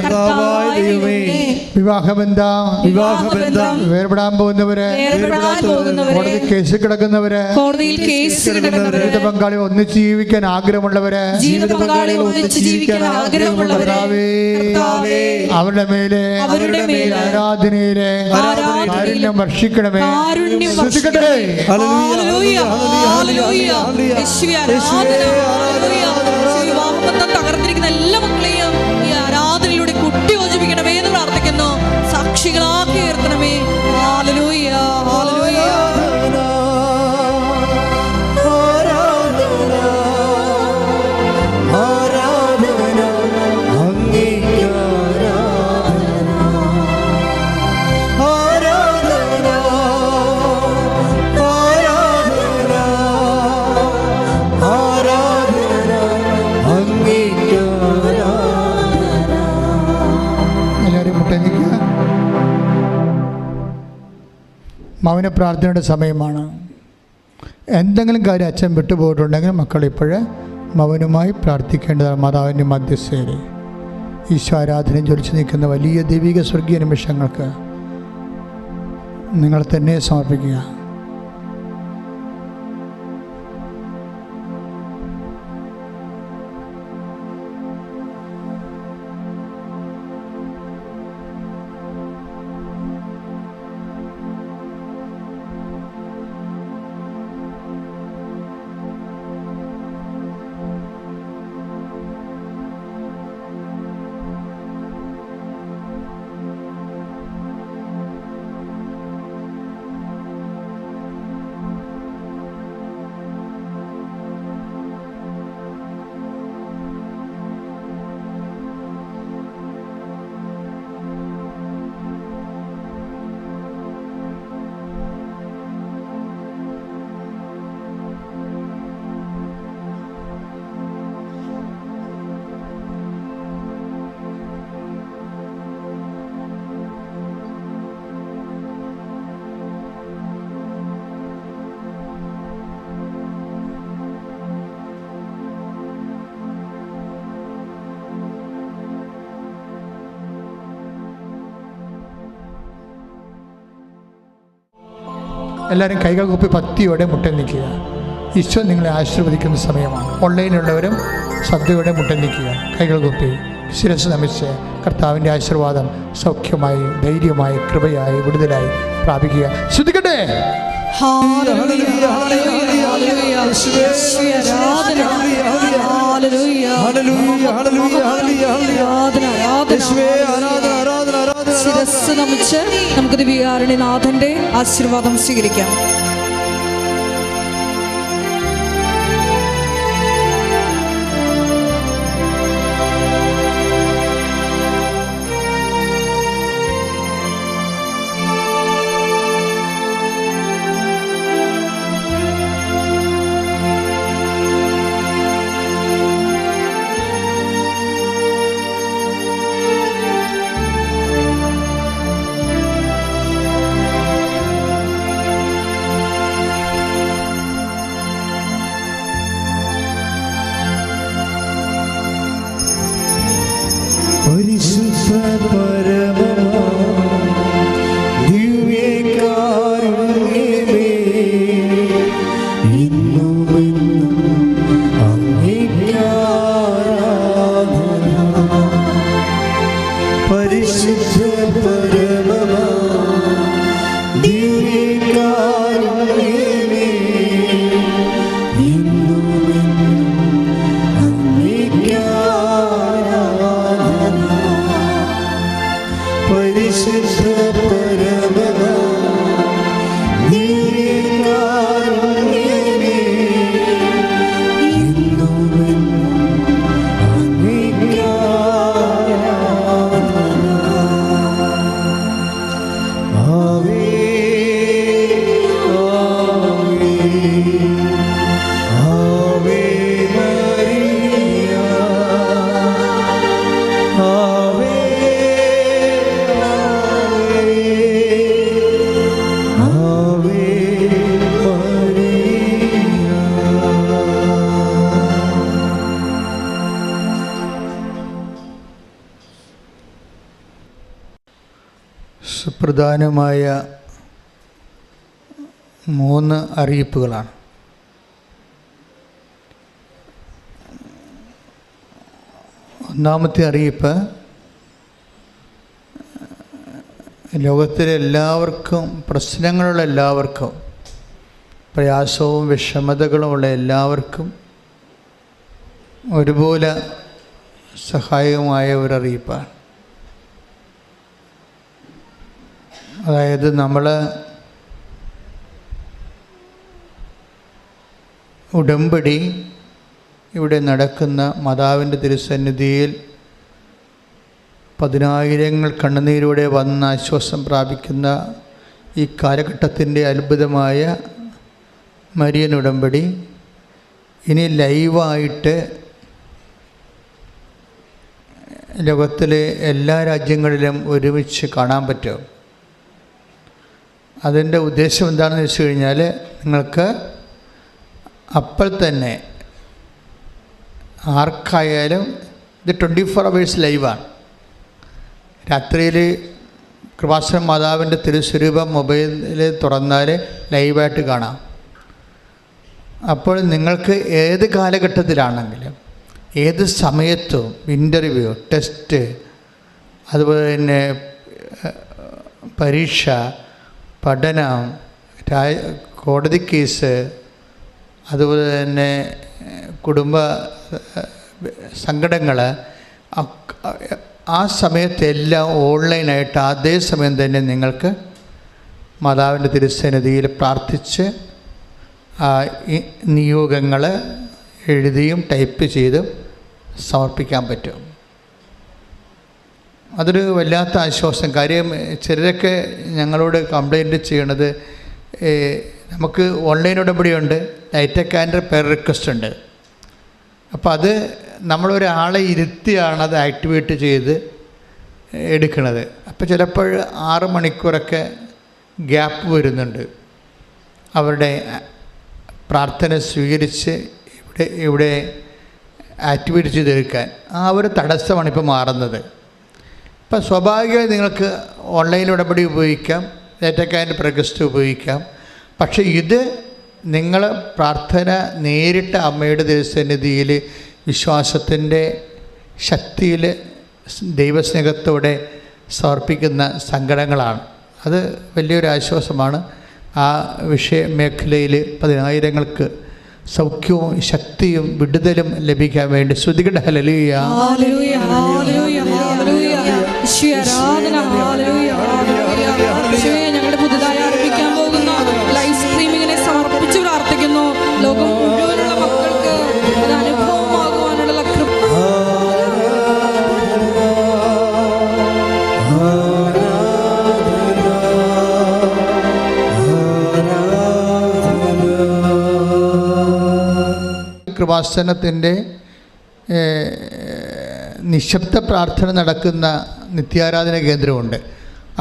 വിവാഹബന്ധം വേർപെടാൻ പോകുന്നവര്, കോടതി കേസ് കിടക്കുന്നവര്, ജീവിത പങ്കാളി ഒന്നിച്ച് ജീവിക്കാൻ ആഗ്രഹമുള്ളവര്, അവരുടെ മേലെ ആരാധനയിലെ കാരുണ്യം വർഷിക്കണമേ. ശ്രദ്ധിക്കട്ടെ. തകർന്നിരിക്കുന്ന എല്ലാ മക്കളെയും ഈ ആരാധനയിലൂടെ കുട്ടി യോജിപ്പിക്കണമേ എന്ന് പ്രാർത്ഥിക്കുന്നു. സാക്ഷികളാക്കി ഉയർത്തണമേ. Hallelujah, hallelujah. മൗന പ്രാർത്ഥനയുടെ സമയമാണ്. എന്തെങ്കിലും കാര്യം അച്ഛൻ വിട്ടുപോയിട്ടുണ്ടെങ്കിൽ മക്കൾ ഇപ്പോഴേ മൗനമായി പ്രാർത്ഥിക്കേണ്ടതാണ്. മാതാവിൻ്റെ മധ്യസ്ഥയിൽ ഈശോ ആരാധനയും ജ്വലിച്ച് നിൽക്കുന്ന വലിയ ദൈവിക സ്വർഗീയ നിമിഷങ്ങൾക്ക് നിങ്ങൾ തന്നെ സമർപ്പിക്കുക. എല്ലാവരും കൈകൾ കൂപ്പി ഭക്തിയോടെ മുട്ടൻ നിൽക്കുക. ഈശോ നിങ്ങളെ ആശീർവദിക്കുന്ന സമയമാണ്. ഓൺലൈനിലുള്ളവരും ശ്രദ്ധയോടെ മുട്ടൻ നിൽക്കുക. കൈകൾ കൂപ്പി ശിരസ് നമിച്ച് കർത്താവിൻ്റെ ആശീർവാദം സൗഖ്യമായി, ധൈര്യമായി, കൃപയായി, വിടുതലായി പ്രാപിക്കുക. ശ്രദ്ധിക്കട്ടെ. ശിരസ്സ് നമിച്ച് നമുക്ക് ദിവ്യകാരുണ്യനാഥന്റെ ആശീർവാദം സ്വീകരിക്കാം. സുപ്രധാനമായ 3 അറിയിപ്പുകളാണ്. ഒന്നാമത്തെ അറിയിപ്പ്, ലോകത്തിലെ എല്ലാവർക്കും, പ്രശ്നങ്ങളുള്ള എല്ലാവർക്കും, പ്രയാസവും വിഷമതകളുമുള്ള എല്ലാവർക്കും ഒരുപോലെ സഹായകമായ ഒരറിയിപ്പാണ്. അതായത് നമ്മൾ ഉടമ്പടി ഇവിടെ നടക്കുന്ന മാതാവിൻ്റെ തിരുസന്നിധിയിൽ 10,000 കണ്ണുനീരോടെ വന്ന് ആശ്വാസം പ്രാപിക്കുന്ന ഈ കാലഘട്ടത്തിൻ്റെ അത്ഭുതമായ മരിയൻ ഉടമ്പടി ഇനി ലൈവായിട്ട് ലോകത്തിലെ എല്ലാ രാജ്യങ്ങളിലും ഒരുമിച്ച് കാണാൻ പറ്റും. അതിൻ്റെ ഉദ്ദേശം എന്താണെന്ന് വെച്ച് കഴിഞ്ഞാൽ, നിങ്ങൾക്ക് അപ്പോൾ തന്നെ ആർക്കായാലും ഇത് 24 hours ലൈവാണ്. രാത്രിയിൽ കൃപാസനം മാതാവിൻ്റെ തിരുസ്വരൂപം മൊബൈലിൽ തുറന്നാൽ ലൈവായിട്ട് കാണാം. അപ്പോൾ നിങ്ങൾക്ക് ഏത് കാലഘട്ടത്തിലാണെങ്കിലും ഏത് സമയത്തും ഇൻ്റർവ്യൂ, ടെസ്റ്റ്, അതുപോലെ തന്നെ പരീക്ഷ, പഠനം, കോടതി കേസ്, അതുപോലെ തന്നെ കുടുംബ സങ്കടങ്ങൾ, ആ സമയത്തെല്ലാം ഓൺലൈനായിട്ട് അതേ സമയം തന്നെ നിങ്ങൾക്ക് മാതാവിൻ്റെ തിരുസന്നിധിയിൽ പ്രാർത്ഥിച്ച് ഈ നിയോഗങ്ങൾ എഴുതിയും ടൈപ്പ് ചെയ്തും സമർപ്പിക്കാൻ പറ്റും. അതൊരു വല്ലാത്ത ആശ്വാസം. കാര്യം ചിലരൊക്കെ ഞങ്ങളോട് കംപ്ലൈൻറ്റ് ചെയ്യണത്, നമുക്ക് ഓൺലൈൻ ഉടമ്പടിയുണ്ട്, ലൈറ്റ് കാൻഡർ പെർ റിക്വസ്റ്റ് ഉണ്ട്. അപ്പോൾ അത് നമ്മളൊരാളെ ഇരുത്തിയാണ് അത് ആക്ടിവേറ്റ് ചെയ്ത് എടുക്കുന്നത്. അപ്പോൾ ചിലപ്പോൾ 6 മണിക്കൂറൊക്കെ ഗ്യാപ്പ് വരുന്നുണ്ട് അവരുടെ പ്രാർത്ഥന സ്വീകരിച്ച് ഇവിടെ ആക്ടിവേറ്റ് ചെയ്തെടുക്കാൻ. ആ ഒരു തടസ്സമാണ് ഇപ്പോൾ മാറുന്നത്. ഇപ്പം സ്വാഭാവികമായി നിങ്ങൾക്ക് ഓൺലൈൻ ഉടമ്പടി ഉപയോഗിക്കാം, ലൈറ്റ് കാൻഡർ പെർ റിക്വസ്റ്റ് ഉപയോഗിക്കാം. പക്ഷേ ഇത് നിങ്ങൾ പ്രാർത്ഥന നേരിട്ട് അമ്മയുടെ തിരുസന്നിധിയിൽ വിശ്വാസത്തിൻ്റെ ശക്തിയിൽ ദൈവസ്നേഹത്തോടെ സമർപ്പിക്കുന്ന സങ്കടങ്ങളാണ്. അത് വലിയൊരു ആശ്വാസമാണ്. ആ മേഖലയിൽ 10,000-ങ്ങൾക്ക് സൗഖ്യവും ശക്തിയും വിടുതലും ലഭിക്കാൻ വേണ്ടി ശ്രുതികട ഹല്ലേലൂയ. ഞങ്ങളുടെ പുതുതായി ആരംഭിക്കാൻ പോകുന്ന ലൈവ് സ്ട്രീമിങ്ങിനെ സമർപ്പിച്ച് പ്രാർത്ഥിക്കുന്നു. ലോകം മുഴുവനുള്ള മക്കൾക്ക് അത് അനുഭവമാകുവാനുള്ള കൃപ. കൃപാസനത്തിൻ്റെ നിശബ്ദ പ്രാർത്ഥന നടക്കുന്ന നിത്യാരാധന കേന്ദ്രമുണ്ട്.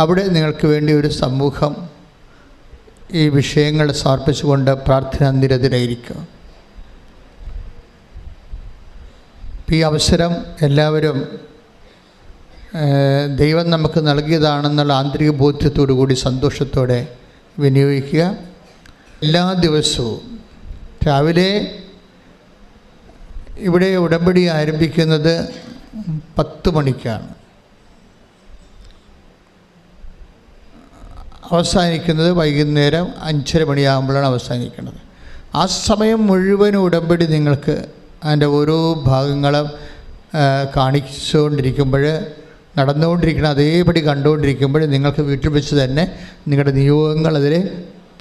അവിടെ നിങ്ങൾക്ക് വേണ്ടി ഒരു സമൂഹം ഈ വിഷയങ്ങൾ സമർപ്പിച്ചുകൊണ്ട് പ്രാർത്ഥന നിരതരായിരിക്കും. ഈ അവസരം എല്ലാവരും ദൈവം നമുക്ക് നൽകിയതാണെന്നുള്ള ആന്തരിക ബോധ്യത്തോടു കൂടി സന്തോഷത്തോടെ വിനിയോഗിക്കുക. എല്ലാ ദിവസവും രാവിലെ ഇവിടെ ഉടമ്പടി ആരംഭിക്കുന്നത് 10 മണിക്കാണ്, അവസാനിക്കുന്നത് വൈകുന്നേരം 5:30 മണിയാകുമ്പോഴാണ് അവസാനിക്കുന്നത്. ആ സമയം മുഴുവൻ ഉടമ്പടി നിങ്ങൾക്ക് അതിൻ്റെ ഓരോ ഭാഗങ്ങളും കാണിച്ചുകൊണ്ടിരിക്കുമ്പോൾ, നടന്നുകൊണ്ടിരിക്കണം, അതേപടി കണ്ടുകൊണ്ടിരിക്കുമ്പോൾ നിങ്ങൾക്ക് വീട്ടിൽ വെച്ച് തന്നെ നിങ്ങളുടെ നിയോഗങ്ങൾ അതിൽ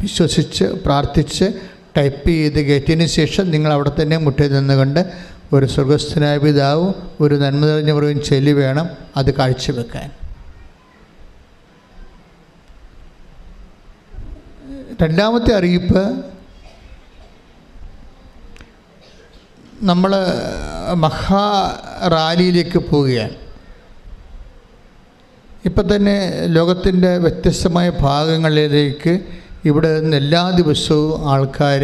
വിശ്വസിച്ച് പ്രാർത്ഥിച്ച് ടൈപ്പ് ചെയ്ത് കയറ്റിയതിന് ശേഷം നിങ്ങൾ അവിടെ തന്നെ മുട്ടിൽ നിന്നുകൊണ്ട് ഒരു സ്വർഗസ്ഥനായ പിതാവും ഒരു നന്മ നിറഞ്ഞവരും ചൊല്ലി വേണം അത് കാഴ്ചവെക്കാൻ. രണ്ടാമത്തെ അറിയിപ്പ്, നമ്മൾ മഹാറാലിയിലേക്ക് പോവുകയാണ്. ഇപ്പം തന്നെ ലോകത്തിൻ്റെ വ്യത്യസ്തമായ ഭാഗങ്ങളിലേക്ക് ഇവിടെ നിന്ന് എല്ലാ ദിവസവും ആൾക്കാർ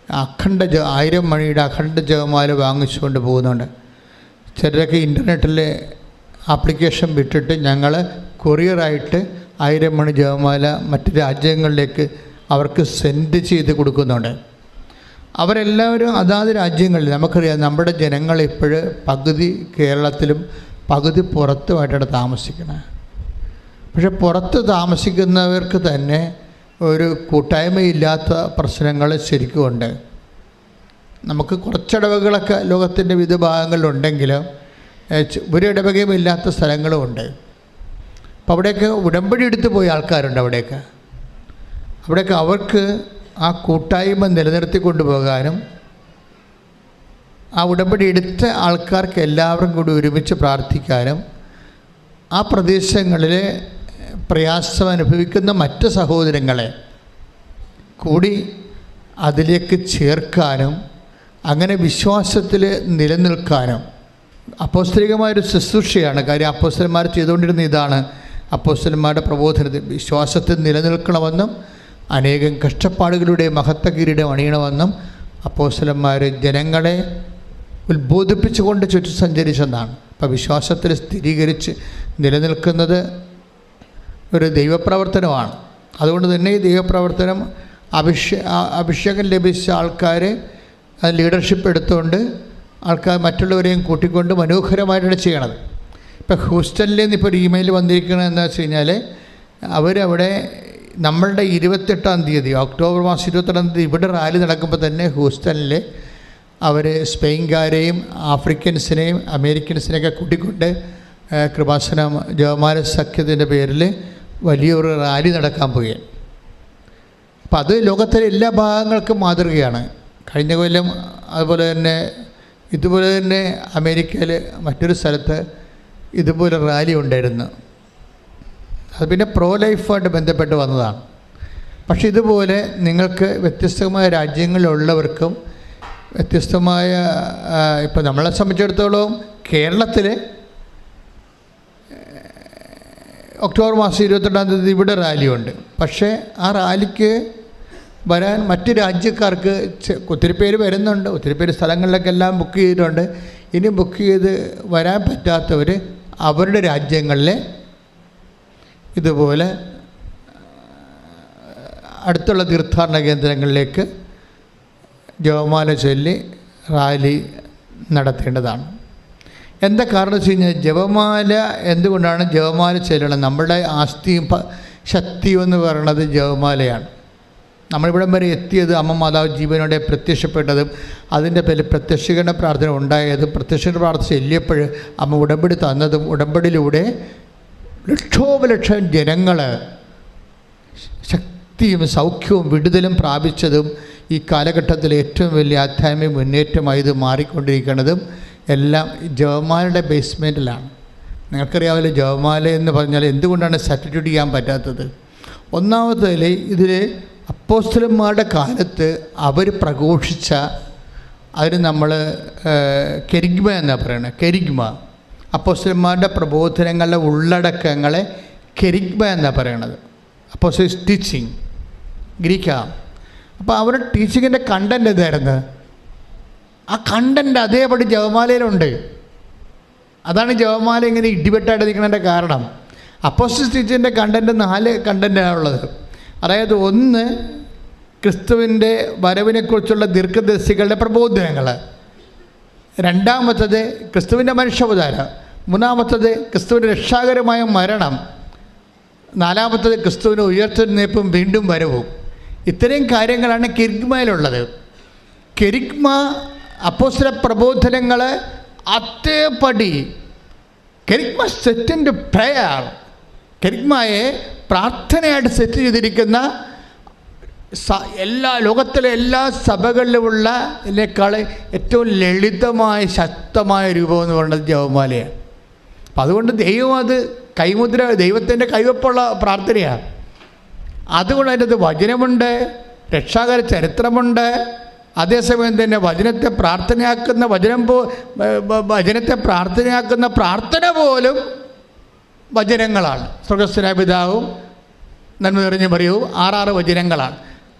1000 മണിയുടെ അഖണ്ഡ ജപമാല വാങ്ങിച്ചുകൊണ്ട് പോകുന്നുണ്ട്. ചിലരൊക്കെ ഇൻ്റർനെറ്റിൽ ആപ്ലിക്കേഷൻ വിട്ടിട്ട് ഞങ്ങൾ കൊറിയറായിട്ട് 1000 മണി ജപമാല മറ്റ് രാജ്യങ്ങളിലേക്ക് അവർക്ക് സെൻഡ് ചെയ്ത് കൊടുക്കുന്നുണ്ട്. അവരെല്ലാവരും അതാത് രാജ്യങ്ങളിൽ, നമുക്കറിയാം നമ്മുടെ ജനങ്ങൾ ഇപ്പോൾ പകുതി കേരളത്തിലും പകുതി പുറത്തുമായിട്ടാണ് താമസിക്കുന്നത്. പക്ഷെ പുറത്ത് താമസിക്കുന്നവർക്ക് തന്നെ ഒരു കൂട്ടായ്മയില്ലാത്ത പ്രശ്നങ്ങൾ ശരിക്കുമുണ്ട്. നമുക്ക് കുറച്ചിടവകളൊക്കെ ലോകത്തിൻ്റെ വിവിധ ഭാഗങ്ങളിലുണ്ടെങ്കിലും ഒരു ഇടവകയും ഇല്ലാത്ത സ്ഥലങ്ങളുമുണ്ട്. അപ്പോൾ അവിടെയൊക്കെ ഉടമ്പടി എടുത്ത് പോയ ആൾക്കാരുണ്ട്. അവിടെയൊക്കെ അവർക്ക് ആ കൂട്ടായ്മ നിലനിർത്തി കൊണ്ടുപോകാനും ആ ഉടമ്പടി എടുത്ത ആൾക്കാർക്ക് എല്ലാവരും കൂടി ഒരുമിച്ച് പ്രാർത്ഥിക്കാനും ആ പ്രദേശങ്ങളിലെ പ്രയാസം അനുഭവിക്കുന്ന മറ്റ് സഹോദരങ്ങളെ കൂടി അതിലേക്ക് ചേർക്കാനും അങ്ങനെ വിശ്വാസത്തിൽ നിലനിൽക്കാനും അപ്പോസ്തലികമായൊരു ശുശ്രൂഷയാണ്. കാര്യം അപ്പോസ്തലന്മാർ ചെയ്തുകൊണ്ടിരുന്ന ഇതാണ്. അപ്പോസ്തലന്മാരുടെ പ്രബോധനത്തിൽ വിശ്വാസത്തിൽ നിലനിൽക്കണമെന്നും അനേകം കഷ്ടപ്പാടുകളുടെ മഹത്വ കിരീടം അണിയണമെന്നും അപ്പോസ്തലന്മാർ ജനങ്ങളെ ഉത്ബോധിപ്പിച്ചുകൊണ്ട് ചുറ്റി സഞ്ചരിച്ചെന്നാണ്. അപ്പോൾ വിശ്വാസത്തിൽ സ്ഥിരീകരിച്ച് നിലനിൽക്കുന്നത് ഒരു ദൈവപ്രവർത്തനമാണ്. അതുകൊണ്ട് തന്നെ ഈ ദൈവപ്രവർത്തനം അഭിഷേകം ലഭിച്ച ആൾക്കാർ അത് ലീഡർഷിപ്പ് എടുത്തുകൊണ്ട് ആൾക്കാർ മറ്റുള്ളവരെയും കൂട്ടിക്കൊണ്ട് മനോഹരമായിട്ടാണ് ചെയ്യണത്. ഇപ്പോൾ ഹൂസ്റ്റണിൽ നിന്ന് ഇപ്പോൾ ഒരു ഇമെയിൽ വന്നിരിക്കുന്നത് എന്താ വെച്ച് കഴിഞ്ഞാൽ, അവരവിടെ നമ്മളുടെ 28-ാം തീയതി ഒക്ടോബർ മാസം 28-ാം തീയതി ഇവിടെ റാലി നടക്കുമ്പോൾ തന്നെ ഹൂസ്റ്റണിൽ അവർ സ്പെയിൻകാരെയും ആഫ്രിക്കൻസിനെയും അമേരിക്കൻസിനെയൊക്കെ കൂട്ടിക്കൊണ്ട് കൃപാസനം ജപമാല സഖ്യത്തിൻ്റെ പേരിൽ വലിയൊരു റാലി നടക്കാൻ പോയി. അപ്പം അത് ലോകത്തിലെ എല്ലാ ഭാഗങ്ങൾക്കും മാതൃകയാണ്. കഴിഞ്ഞ കൊല്ലം അതുപോലെ തന്നെ ഇതുപോലെ തന്നെ അമേരിക്കയിൽ മറ്റൊരു സ്ഥലത്ത് ഇതുപോലെ റാലി ഉണ്ടായിരുന്നു. അത് പിന്നെ പ്രോ ലൈഫായിട്ട് ബന്ധപ്പെട്ട് വന്നതാണ്. പക്ഷെ ഇതുപോലെ നിങ്ങൾക്ക് വ്യത്യസ്തമായ രാജ്യങ്ങളിലുള്ളവർക്കും വ്യത്യസ്തമായ ഇപ്പം നമ്മളെ സംബന്ധിച്ചിടത്തോളം കേരളത്തിൽ ഒക്ടോബർ മാസം 28-ാം തീയതി ഇവിടെ റാലിയുണ്ട്. പക്ഷേ ആ റാലിക്ക് വരാൻ മറ്റ് രാജ്യക്കാർക്ക് ഒത്തിരി പേര് വരുന്നുണ്ട്, ഒത്തിരി പേര് സ്ഥലങ്ങളിലേക്കെല്ലാം ബുക്ക് ചെയ്തിട്ടുണ്ട്. ഇനി ബുക്ക് ചെയ്ത് വരാൻ പറ്റാത്തവർ അവരുടെ രാജ്യങ്ങളിൽ ഇതുപോലെ അടുത്തുള്ള തീർത്ഥാടന കേന്ദ്രങ്ങളിലേക്ക് ജപമാല ചൊല്ലി റാലി നടത്തേണ്ടതാണ്. എന്താ കാരണം വെച്ച് കഴിഞ്ഞാൽ, ജപമാല എന്തുകൊണ്ടാണ് ജപമാല ചൊല്ലണം? നമ്മുടെ ആസ്തിയും ശക്തിയും എന്ന് പറയുന്നത് ജപമാലയാണ്. നമ്മളിവിടം വരെ എത്തിയത് അമ്മ മാതാവ് ജീവനോടെ പ്രത്യക്ഷപ്പെട്ടതും അതിൻ്റെ പേരിൽ പ്രത്യക്ഷീകരണ പ്രാർത്ഥന ഉണ്ടായതും പ്രത്യക്ഷീകരണ പ്രാർത്ഥന ചൊല്ലിയപ്പോൾ അമ്മ ഉടമ്പടി തന്നതും ഉടമ്പടിയിലൂടെ ലക്ഷോപലക്ഷം ജനങ്ങൾ ശക്തിയും സൗഖ്യവും വിടുതലും പ്രാപിച്ചതും ഈ കാലഘട്ടത്തിൽ ഏറ്റവും വലിയ ആധ്യാത്മിക മുന്നേറ്റമായത് മാറിക്കൊണ്ടിരിക്കുന്നതും എല്ലാം ജപമാലയുടെ ബേസ്മെൻറ്റിലാണ്. നിങ്ങൾക്കറിയാമല്ലോ ജപമാല എന്ന് പറഞ്ഞാൽ എന്തുകൊണ്ടാണ് സബ്സ്റ്റിറ്റ്യൂട്ട് ചെയ്യാൻ പറ്റാത്തത്? ഒന്നാമത്തേൽ ഇതിൽ അപ്പോസ്തലന്മാരുടെ കാലത്ത് അവർ പ്രഘോഷിച്ച അതിന് നമ്മൾ കെരിഗ്മ എന്നാണ് പറയുന്നത്. കെരിഗ്മ അപ്പോസ്തലന്മാരുടെ പ്രബോധനങ്ങളുടെ ഉള്ളടക്കങ്ങളെ കെരിഗ്മ എന്നാണ് പറയണത്. അപ്പോസ്തല ടീച്ചിങ് ഗ്രീക്കാണ്. അപ്പോൾ അവരുടെ ടീച്ചിങ്ങിൻ്റെ കണ്ടൻറ് എന്തായിരുന്നു? ആ കണ്ടൻറ് അതേപടി ജപമാലയിലുണ്ട്. അതാണ് ജപമാല ഇങ്ങനെ ഇടിവെട്ടായിട്ട് നിൽക്കുന്നതിൻ്റെ കാരണം. അപ്പോസ്തല ടീച്ചിങ്ങിൻ്റെ കണ്ടൻറ് 4 കണ്ടൻറ്റാണുള്ളത്. അതായത് ഒന്ന്, ക്രിസ്തുവിൻ്റെ വരവിനെക്കുറിച്ചുള്ള ദീർഘദർശികളുടെ പ്രബോധനങ്ങൾ. രണ്ടാമത്തത് ക്രിസ്തുവിൻ്റെ മനുഷ്യാവതാരം. മൂന്നാമത്തത് ക്രിസ്തുവിൻ്റെ രക്ഷാകരമായ മരണം. നാലാമത്തത് ക്രിസ്തുവിൻ്റെ ഉയർത്തെഴുന്നേൽപ്പും വീണ്ടും വരവും. ഇത്രയും കാര്യങ്ങളാണ് കെരിഗ്മയിലുള്ളത്. കെരിഗ്മ അപ്പോസ്തല പ്രബോധനങ്ങൾ അതേപടി കെരിഗ്മ സെറ്റ് ഇൻ ടു പ്രയർ. കെരിഗ്മയെ പ്രാർത്ഥനയായിട്ട് സെറ്റ് ചെയ്തിരിക്കുന്ന എല്ലാ ലോകത്തിലെ എല്ലാ സഭകളിലുമുള്ള ഇതിനേക്കാൾ ഏറ്റവും ലളിതമായ ശക്തമായ രൂപം എന്ന് പറയുന്നത് ജപമാലയാണ്. അപ്പം അതുകൊണ്ട് ദൈവം അത് കൈമുദ്ര ദൈവത്തിൻ്റെ കൈവപ്പുള്ള പ്രാർത്ഥനയാണ്. അതുകൊണ്ട് അതിൻ്റെ വചനമുണ്ട്, രക്ഷാകര ചരിത്രമുണ്ട്. അതേസമയം തന്നെ വചനത്തെ പ്രാർത്ഥനയാക്കുന്ന വചനത്തെ പ്രാർത്ഥനയാക്കുന്ന പ്രാർത്ഥന പോലും വചനങ്ങളാണ്. സ്വർഗ്ഗസ്ഥനായ പിതാവും നന്മ നിറഞ്ഞ മറിയവും 6 വചനങ്ങളാണ്.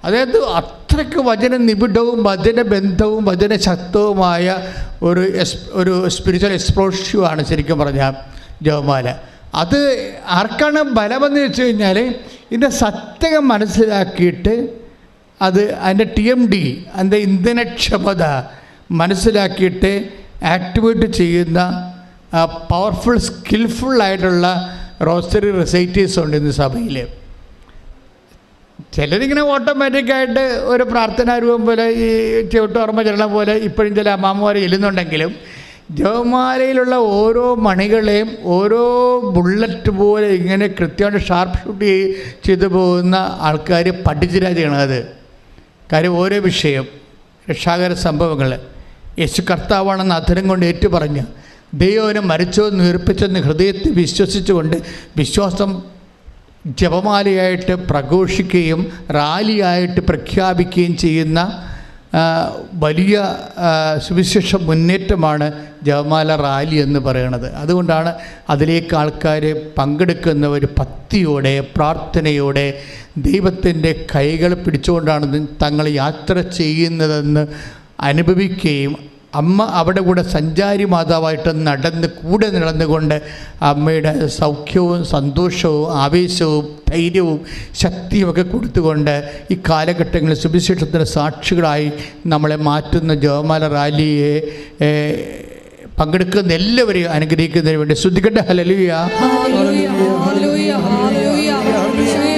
അതായത് അത്രയ്ക്ക് വചന നിബിഡവും വചനബന്ധവും വചനശക്തവുമായ ഒരു സ്പിരിച്വൽ എക്സ്പ്ലോഷീവാണ് ശരിക്കും പറഞ്ഞാൽ ജപമാല. അത് ആർക്കാണ് ബലമെന്ന് വെച്ച് കഴിഞ്ഞാൽ, ഇതിൻ്റെ സത്യം മനസ്സിലാക്കിയിട്ട് അതിൻ്റെ TMD അതിൻ്റെ ഇന്ധനക്ഷമത മനസ്സിലാക്കിയിട്ട് ആക്ടിവേറ്റ് ചെയ്യുന്ന പവർഫുൾ സ്കിൽഫുള്ളായിട്ടുള്ള റോസ്റ്ററി റിസൈറ്റേഴ്സ് ഉണ്ട് ഇന്ന് സഭയിൽ. ചിലരിങ്ങനെ ഓട്ടോമാറ്റിക്കായിട്ട് ഒരു പ്രാർത്ഥനാ രൂപം പോലെ ഈ ചവിട്ടോർമ്മ ചരണം പോലെ ഇപ്പോഴും ചില അമ്മാമ്മമാരെ ചെല്ലുന്നുണ്ടെങ്കിലും ജപമാലയിലുള്ള ഓരോ മണികളെയും ഓരോ ബുള്ളറ്റ് പോലെ ഇങ്ങനെ കൃത്യമായിട്ട് ഷാർപ്പ് ഷൂട്ട് ചെയ്തു പോകുന്ന ആൾക്കാർ പഠിച്ചിട്ടാണ് ചെയ്യണത്. കാര്യം ഓരോ വിഷയം രക്ഷാകര സംഭവങ്ങൾ യേശു കർത്താവാണെന്ന് അധരം കൊണ്ട് ഏറ്റുപറഞ്ഞ് ദൈവനെ മരിച്ചോന്ന് ഉയർപ്പിച്ചെന്ന് ഹൃദയത്തിൽ വിശ്വസിച്ചുകൊണ്ട് വിശ്വാസം ജപമാലയായിട്ട് പ്രഘോഷിക്കുകയും റാലിയായിട്ട് പ്രഖ്യാപിക്കുകയും ചെയ്യുന്ന വലിയ സുവിശേഷ മുന്നേറ്റമാണ് ജപമാല റാലി എന്ന് പറയുന്നത്. അതുകൊണ്ടാണ് അതിലേക്ക് ആൾക്കാർ പങ്കെടുക്കുന്നവർ ഭക്തിയോടെ പ്രാർത്ഥനയോടെ ദൈവത്തിൻ്റെ കൈകൾ പിടിച്ചുകൊണ്ടാണ് തങ്ങൾ യാത്ര ചെയ്യുന്നതെന്ന് അനുഭവിക്കുകയും അമ്മ അവിടെ കൂടെ സഞ്ചാരി മാതാവായിട്ട് കൂടെ നടന്നുകൊണ്ട് അമ്മയുടെ സൗഖ്യവും സന്തോഷവും ആവേശവും ധൈര്യവും ശക്തിയുമൊക്കെ കൊടുത്തുകൊണ്ട് ഈ കാലഘട്ടങ്ങളിൽ സുവിശേഷത്തിന് സാക്ഷികളായി നമ്മളെ മാറ്റുന്ന ജപമാല റാലിയെ പങ്കെടുക്കുന്ന എല്ലാവരെയും അനുഗ്രഹിക്കുന്നതിന് വേണ്ടി ശ്രദ്ധിക്കട്ടെ. ഹല്ലേലൂയ. ഹല്ലേലൂയ, ഹല്ലേലൂയ, ഹല്ലേലൂയ.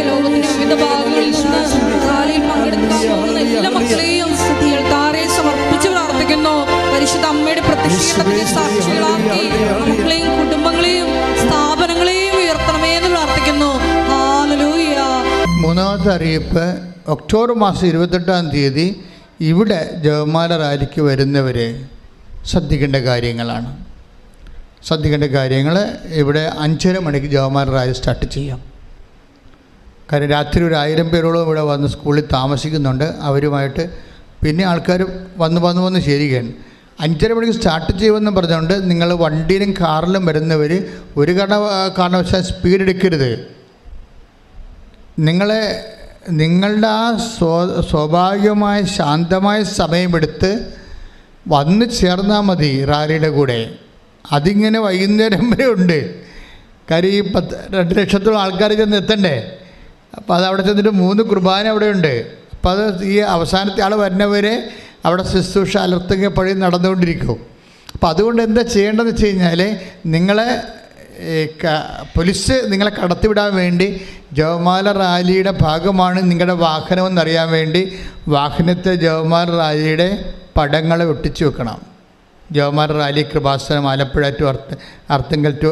ലോകത്തിന്റെ വിവിധ ഭാഗങ്ങളിൽ നിന്ന് റാലിയിൽ പങ്കെടുക്കാൻ പോകുന്ന എല്ലാ മക്കളെയും താരെ സമർപ്പിച്ച് പ്രാർത്ഥിക്കുന്നു. പരിശുദ്ധ അമ്മയുടെ പ്രത്യക്ഷീകരണത്തിന്റെ സാക്ഷികളാക്കി മക്കളെയും കുടുംബങ്ങളെയും സ്ഥാപനങ്ങളെയും ഉയർത്തണമേ എന്ന് പ്രാർത്ഥിക്കുന്നു. ഹല്ലേലൂയ. മൂന്നാമത്തെ അറിയിപ്പ്, ഒക്ടോബർ മാസം 28-ാം തീയതി ഇവിടെ ജപമാല റാലിക്ക് വരുന്നവരെ ശ്രദ്ധിക്കേണ്ട കാര്യങ്ങളാണ്. ശ്രദ്ധിക്കേണ്ട കാര്യങ്ങൾ, ഇവിടെ 5:30 മണിക്ക് ജപമാല റാലി സ്റ്റാർട്ട് ചെയ്യാം. കാരണം രാത്രി ഒരു 1000 പേരോളം ഇവിടെ വന്ന് സ്കൂളിൽ താമസിക്കുന്നുണ്ട്. അവരുമായിട്ട് പിന്നെ ആൾക്കാർ വന്ന് ശരിയാണ്. 5:30 മണിക്ക് സ്റ്റാർട്ട് ചെയ്യുമെന്ന് പറഞ്ഞുകൊണ്ട് നിങ്ങൾ വണ്ടിയിലും കാറിലും വരുന്നവർ ഒരു കാരണവശാൽ സ്പീഡ് എടുക്കരുത്. നിങ്ങളുടെ ആ സ്വാഭാവികമായ ശാന്തമായ സമയമെടുത്ത് വന്ന് ചേർന്നാൽ മതി റാലിയുടെ കൂടെ. അതിങ്ങനെ വൈകുന്നേരം വരെ ഉണ്ട്. കാര്യം ഈ 2 ലക്ഷത്തോളം ആൾക്കാർ ചെന്ന് എത്തണ്ടേ. അപ്പോൾ അതവിടെ ചെന്നിട്ട് 3 കുർബാന അവിടെ ഉണ്ട്. അപ്പോൾ അത് ഈ അവസാനത്തെ ആൾ വരുന്നവരെ അവിടെ ശുശ്രൂഷ അലർത്തുകപ്പഴി നടന്നുകൊണ്ടിരിക്കും. അപ്പോൾ അതുകൊണ്ട് എന്താ ചെയ്യേണ്ടതെന്ന് വെച്ച് കഴിഞ്ഞാൽ, പോലീസ് നിങ്ങളെ കടത്തിവിടാൻ വേണ്ടി ജപമാല റാലിയുടെ ഭാഗമാണ് നിങ്ങളുടെ വാഹനമെന്നറിയാൻ വേണ്ടി വാഹനത്തെ ജപമാല റാലിയുടെ പടങ്ങൾ ഒട്ടിച്ചു വെക്കണം. ജപമാല rally Kripasanam Alappuzha to Arthunkal to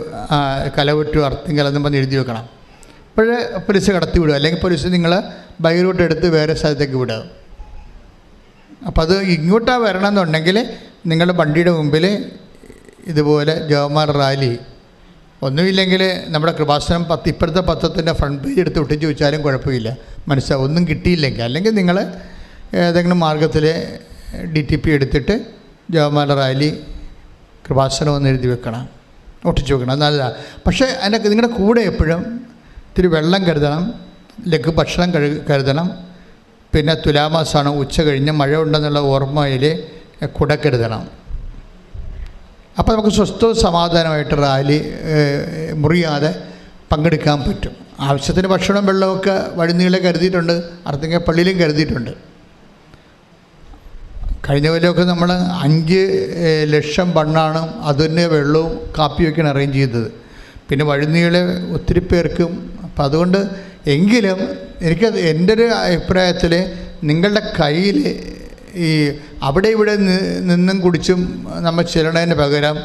Kalavoor to Arthunkal എന്നും പറഞ്ഞ് എഴുതി വെക്കണം. അപ്പോഴേ പോലീസ് കടത്തി വിടുക. അല്ലെങ്കിൽ പോലീസ് നിങ്ങൾ ബൈ റൂട്ട് എടുത്ത് വേറെ സ്ഥലത്തേക്ക് വിടുക. അപ്പോൾ അത് ഇങ്ങോട്ടാണ് വരണമെന്നുണ്ടെങ്കിൽ നിങ്ങളുടെ വണ്ടിയുടെ മുമ്പിൽ ഇതുപോലെ ജപമാല റാലി, ഒന്നുമില്ലെങ്കിൽ നമ്മുടെ കൃപാസനം ഇപ്പോഴത്തെ പത്രത്തിൻ്റെ ഫ്രണ്ട് പേജ് എടുത്ത് ഒട്ടിച്ച് വെച്ചാലും കുഴപ്പമില്ല, മനസ്സിലാവും. ഒന്നും കിട്ടിയില്ലെങ്കിൽ അല്ലെങ്കിൽ നിങ്ങൾ ഏതെങ്കിലും മാർഗത്തിൽ DTP എടുത്തിട്ട് ജപമാല റാലി കൃപാസനം ഒന്ന് എഴുതി വെക്കണം, ഒട്ടിച്ച് വെക്കണം. നല്ലതാണ്. പക്ഷേ അതിൻ്റെ നിങ്ങളുടെ കൂടെ എപ്പോഴും ഇത്തിരി വെള്ളം കരുതണം, ലഘുഭക്ഷണം കരുതണം. പിന്നെ തുലാമാസമാണ്, ഉച്ച കഴിഞ്ഞ് മഴ ഉണ്ടെന്നുള്ള ഓർമ്മയിൽ കുട കരുതണം. അപ്പോൾ നമുക്ക് സ്വസ്ഥവും സമാധാനമായിട്ട് റാലി മുറിയാതെ പങ്കെടുക്കാൻ പറ്റും. ആവശ്യത്തിന് ഭക്ഷണം വെള്ളമൊക്കെ വഴിനീളെ കരുതിയിട്ടുണ്ട്, അർത്തിങ്ക പള്ളിയിലും കരുതിയിട്ടുണ്ട്. കഴിഞ്ഞ കൊല്ലമൊക്കെ നമ്മൾ 5 ലക്ഷം ബണ്ണാണ് അതിന് വെള്ളവും കാപ്പിയൊക്കെയാണ് അറേഞ്ച് ചെയ്തത്. പിന്നെ വഴിനീളെ ഒത്തിരി പേർക്കും. അപ്പം അതുകൊണ്ട് എങ്കിലും എൻ്റെ ഒരു അഭിപ്രായത്തിൽ നിങ്ങളുടെ കയ്യിൽ ഈ അവിടെ ഇവിടെ നിന്നും കുടിച്ചും നമ്മൾ ചെല്ലണതിന് പകരം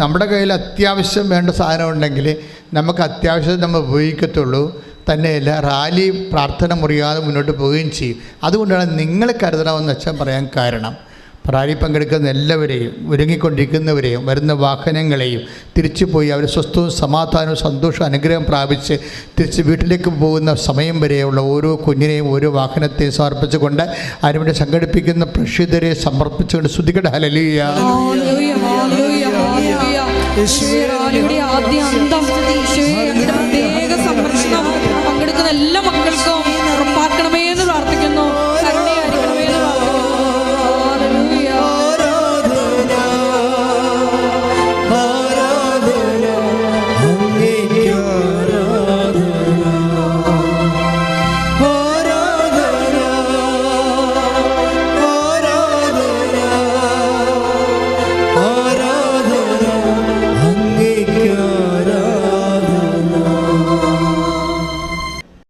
നമ്മുടെ കയ്യിൽ അത്യാവശ്യം വേണ്ട സാധനം ഉണ്ടെങ്കിൽ നമുക്ക് അത്യാവശ്യം നമ്മൾ ഉപയോഗിക്കത്തുള്ളൂ. തന്നെയല്ല റാലി പ്രാർത്ഥന മുറിയാതെ മുന്നോട്ട് പോവുകയും ചെയ്യും. അതുകൊണ്ടാണ് നിങ്ങൾ കരുതണമെന്ന് അച്ഛൻ പറയാൻ കാരണം. റാലി പങ്കെടുക്കുന്ന എല്ലാവരെയും, ഒരുങ്ങിക്കൊണ്ടിരിക്കുന്നവരെയും, വരുന്ന വാഹനങ്ങളെയും തിരിച്ചു പോയി അവർ സ്വസ്ഥവും സമാധാനവും സന്തോഷവും അനുഗ്രഹം പ്രാപിച്ച് തിരിച്ച് വീട്ടിലേക്ക് പോകുന്ന സമയം വരെയുള്ള ഓരോ കുഞ്ഞിനെയും ഓരോ വാഹനത്തെയും സമർപ്പിച്ചുകൊണ്ട് അതിനുവേണ്ടി സംഘടിപ്പിക്കുന്ന പ്രേക്ഷിതരെ സമർപ്പിച്ചുകൊണ്ട് സ്തുതിക്കട്ടെ. ഹല്ലേലൂയ. പങ്കെടുക്കുന്ന എല്ലാ മക്കളും